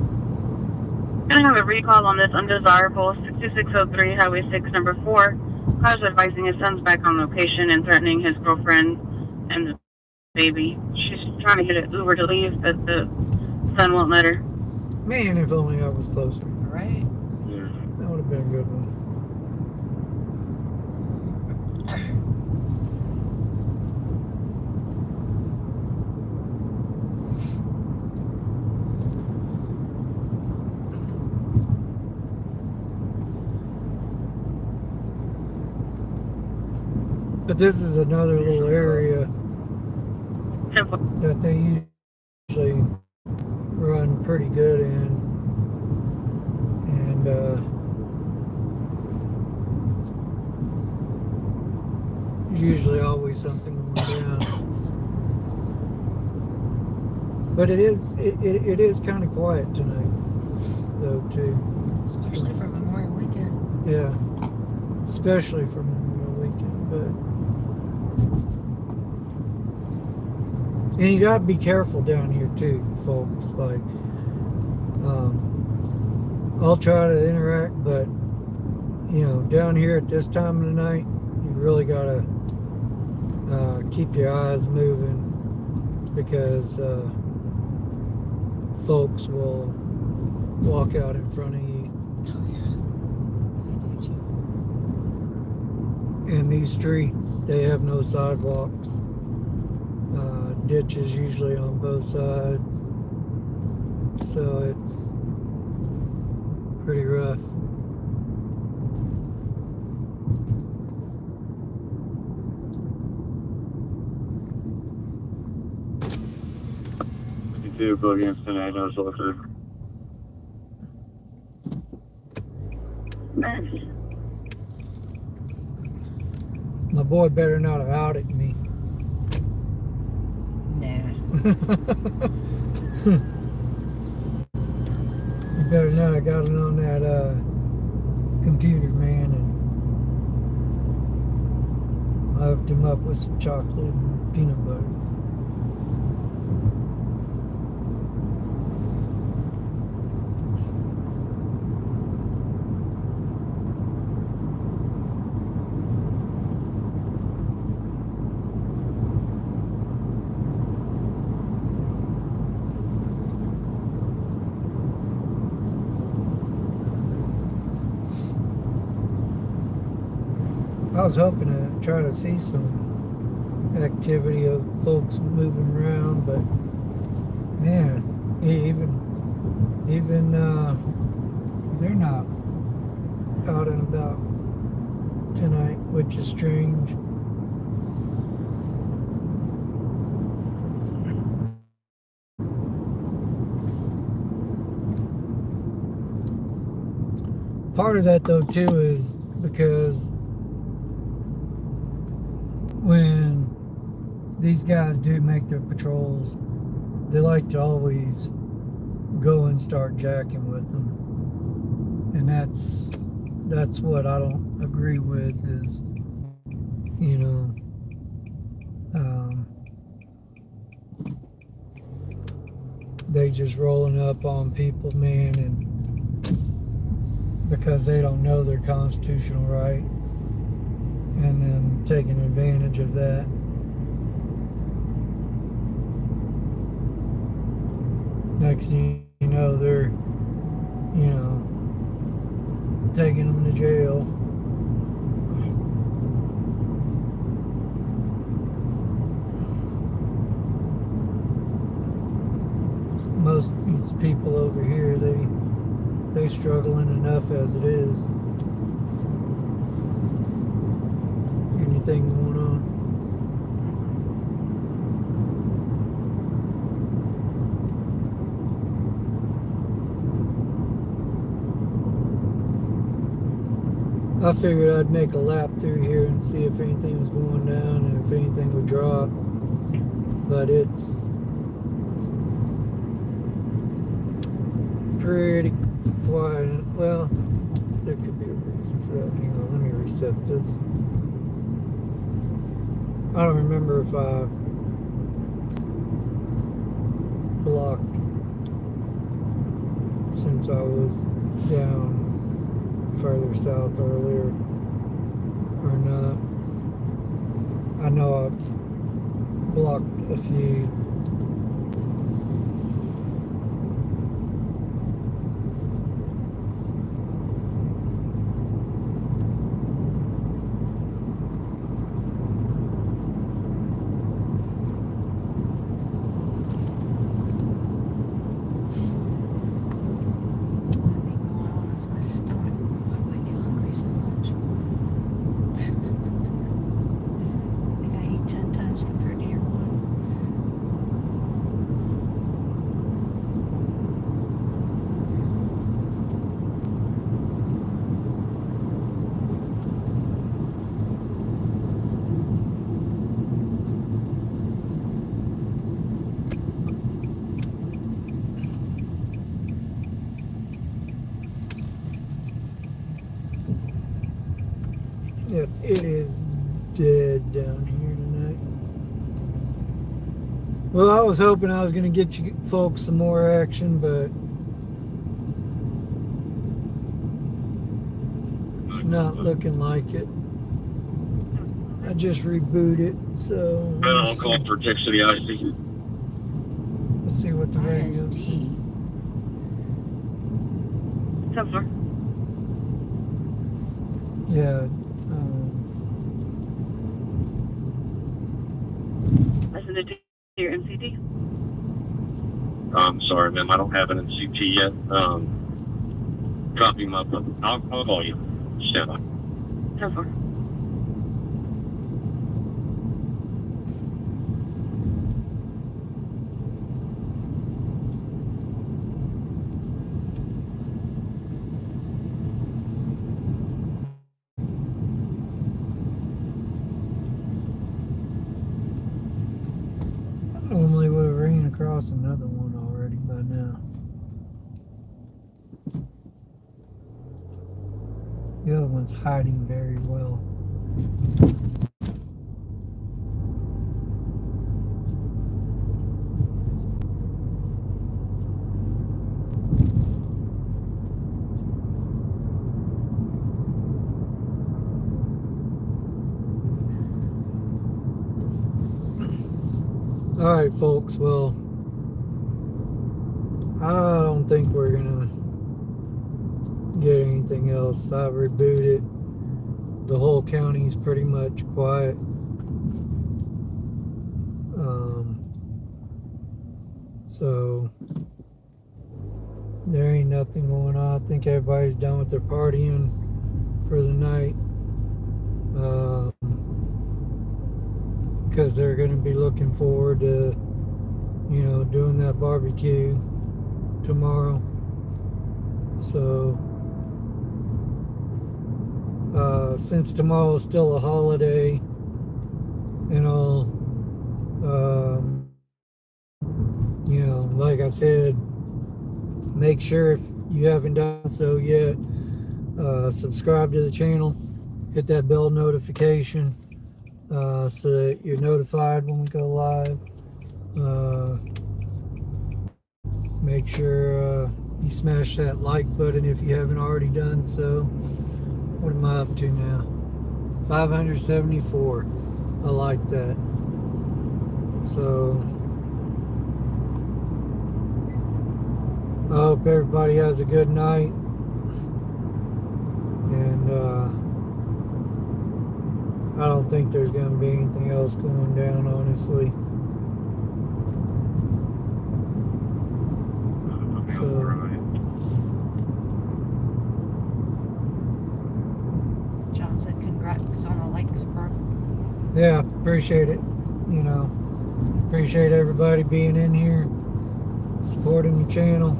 I'm gonna have a recall on this undesirable 6603 Highway 6, number 4. Car's advising his son's back on location and threatening his girlfriend and the baby. She's trying to get an Uber to leave, but the son won't let her. Man, if only I was closer. Right? Yeah. That would have been a good one. But this is another little area that they usually run pretty good in. And there's usually always something going down. But it is kind of quiet tonight, though, too. Especially for Memorial Weekend. Yeah, especially for Memorial Weekend, but. And you gotta be careful down here too, folks. Like, I'll try to interact, but you know, down here at this time of the night, you really gotta keep your eyes moving, because folks will walk out in front of you. And these streets, they have no sidewalks. Ditches usually on both sides, so it's pretty rough. Do go against tonight, I was looking. My boy better not have outed me. You better not have got it on that computer, man, and I hooked him up with some chocolate and peanut butter. was hoping to try to see some activity of folks moving around, but man, even they're not out and about tonight, which is strange. Part of that though too is because when these guys do make their patrols, they like to always go and start jacking with them, and that's what I don't agree with. Is, you know, they just rolling up on people, man, and because they don't know their constitutional rights, and then taking advantage of that. Next thing you know, they're, you know, taking them to jail. Most of these people over here, they struggling enough as it is. Anything going on? I figured I'd make a lap through here and see if anything was going down and if anything would drop. But it's pretty quiet. Well, there could be a reason for that. Hang on, let me reset this. I don't remember if I blocked since I was down further south earlier or not. I know I blocked a few. Yep, it is dead down here tonight. Well, I was hoping I was going to get you folks some more action, but it's not looking like it. I just rebooted, so I'll call for text to the IC. Let's see what the radio is. So far. Yeah. Listen to your MCT. I'm sorry, ma'am. I don't have an MCT yet. Copy my. I'll call you. Stand by. So far. Normally would have ran across another one already by now. The other one's hiding very well. Alright folks, well, I don't think we're gonna get anything else. I rebooted the whole county's pretty much quiet. So there ain't nothing going on. I think everybody's done with their partying for the night, because they're going to be looking forward to, doing that barbecue tomorrow. So since tomorrow's still a holiday and all, like I said, make sure, if you haven't done so yet, subscribe to the channel, hit that bell notification, so that you're notified when we go live. Make sure you smash that like button if you haven't already done so. What am I up to now? 574. I like that. So I hope everybody has a good night, and I don't think there's going to be anything else going down, honestly. So John said congrats on the likes, bro. yeah, appreciate it. Appreciate everybody being in here, supporting the channel,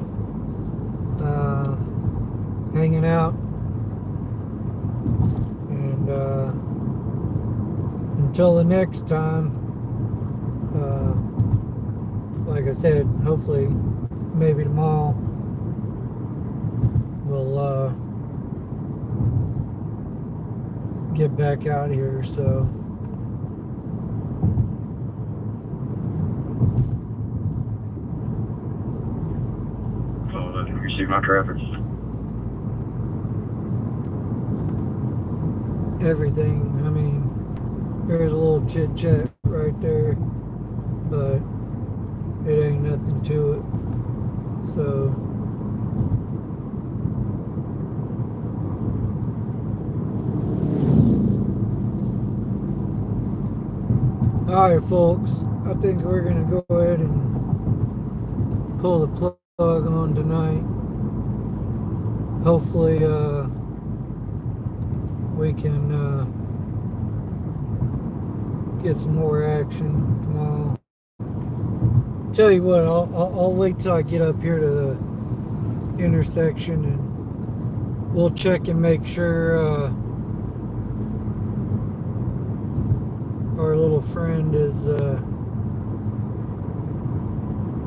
hanging out, and until the next time, like I said, hopefully maybe tomorrow we'll get back out here. So you see my traffic? everything, I mean, there's a little chit chat right there, but it ain't nothing to it. So alright, folks, I think we're gonna go ahead and pull the plug on tonight. Hopefully we can get some more action tomorrow. Tell you what, I'll wait till I get up here to the intersection, and we'll check and make sure our little friend is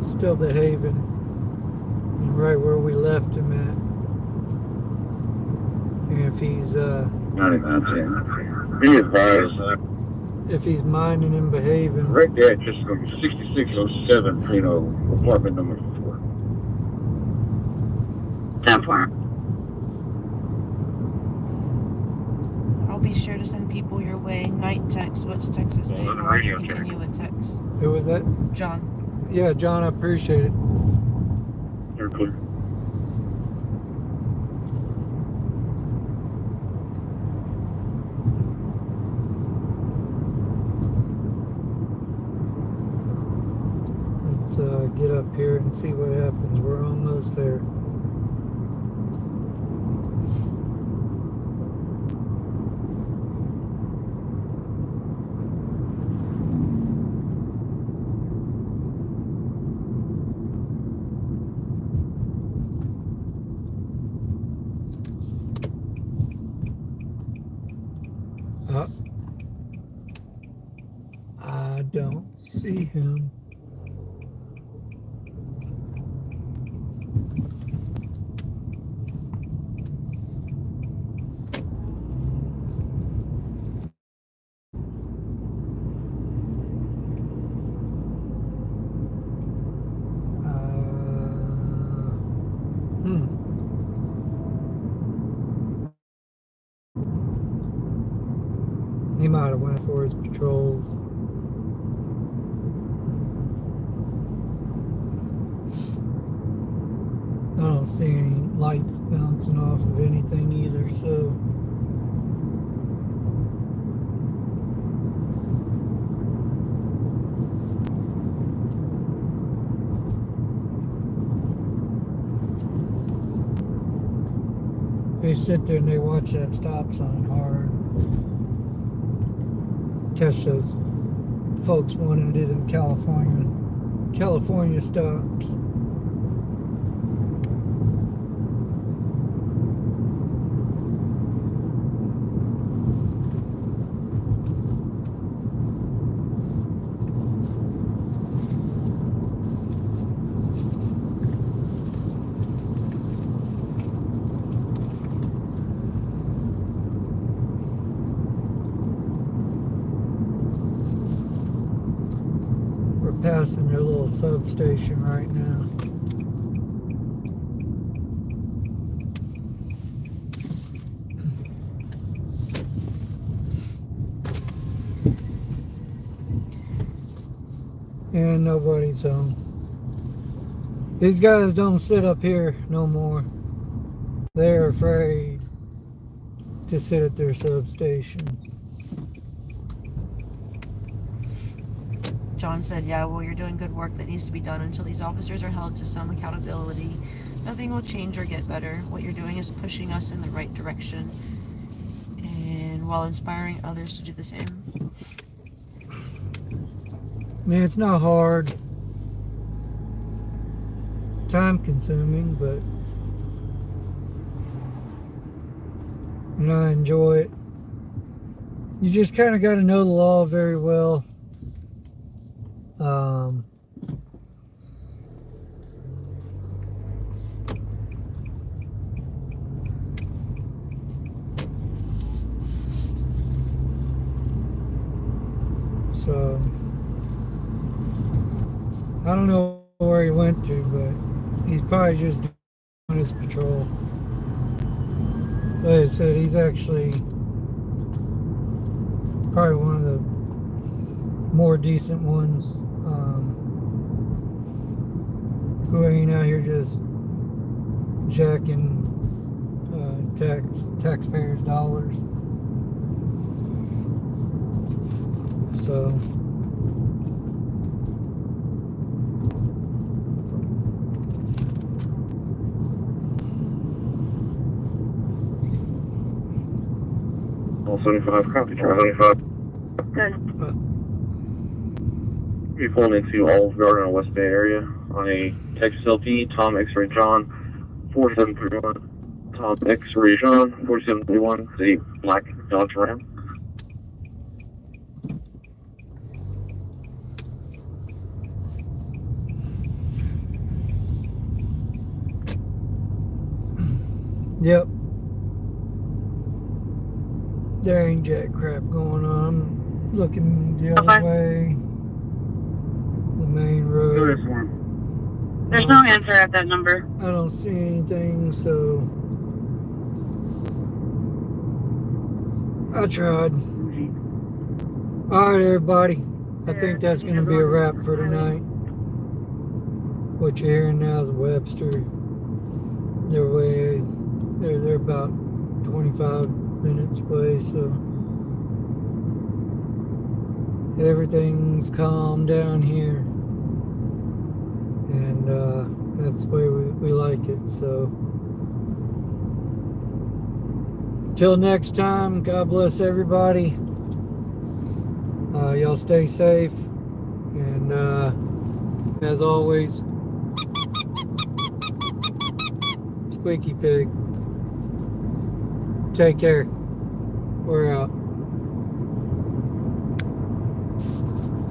still behaving and right where we left him at. And if he's if he's minding and behaving. Right there, just 6607, apartment number 4. 10-4. I'll be sure to send people your way. Night text. What's Texas name? Or I can continue with text. Who was that? John. Yeah, John, I appreciate it. You're clear. Let's get up here and see what happens. We're almost there. I don't see him. He might have went for his patrols. I don't see any lights bouncing off of anything either, so They sit there and they watch that stop sign hard. Catch those folks wanting to do them California stops. Passing their little substation right now. And nobody's home. These guys don't sit up here no more. They're afraid to sit at their substation. John said, yeah, well, you're doing good work that needs to be done until these officers are held to some accountability. Nothing will change or get better. What you're doing is pushing us in the right direction, and while inspiring others to do the same. I mean, it's not hard. Time consuming, but I enjoy it. You just kind of got to know the law very well. So I don't know where he went to, but he's probably just doing his patrol. Like I said, he's actually probably one of the more decent ones, who ain't out here just jacking taxpayers' dollars. So All 75, copy, Charlie 75. Good. You're pulling into Olive Garden in West Bay area on a Texas LP, Tom X-Ray John, 4731. Tom X-Ray John, 4731, the black Dodge Ram. yep. There ain't jack crap going on. I'm looking the other way. The main road. There's no answer at that number. I don't see anything, so I tried. Alright, everybody. I think that's going to be a wrap for tonight. What you're hearing now is Webster. They're about 25 minutes away, so everything's calm down here, and that's the way we like it. So till next time, God bless everybody. Y'all stay safe, and as always, Squeaky Pig. Take care. We're out.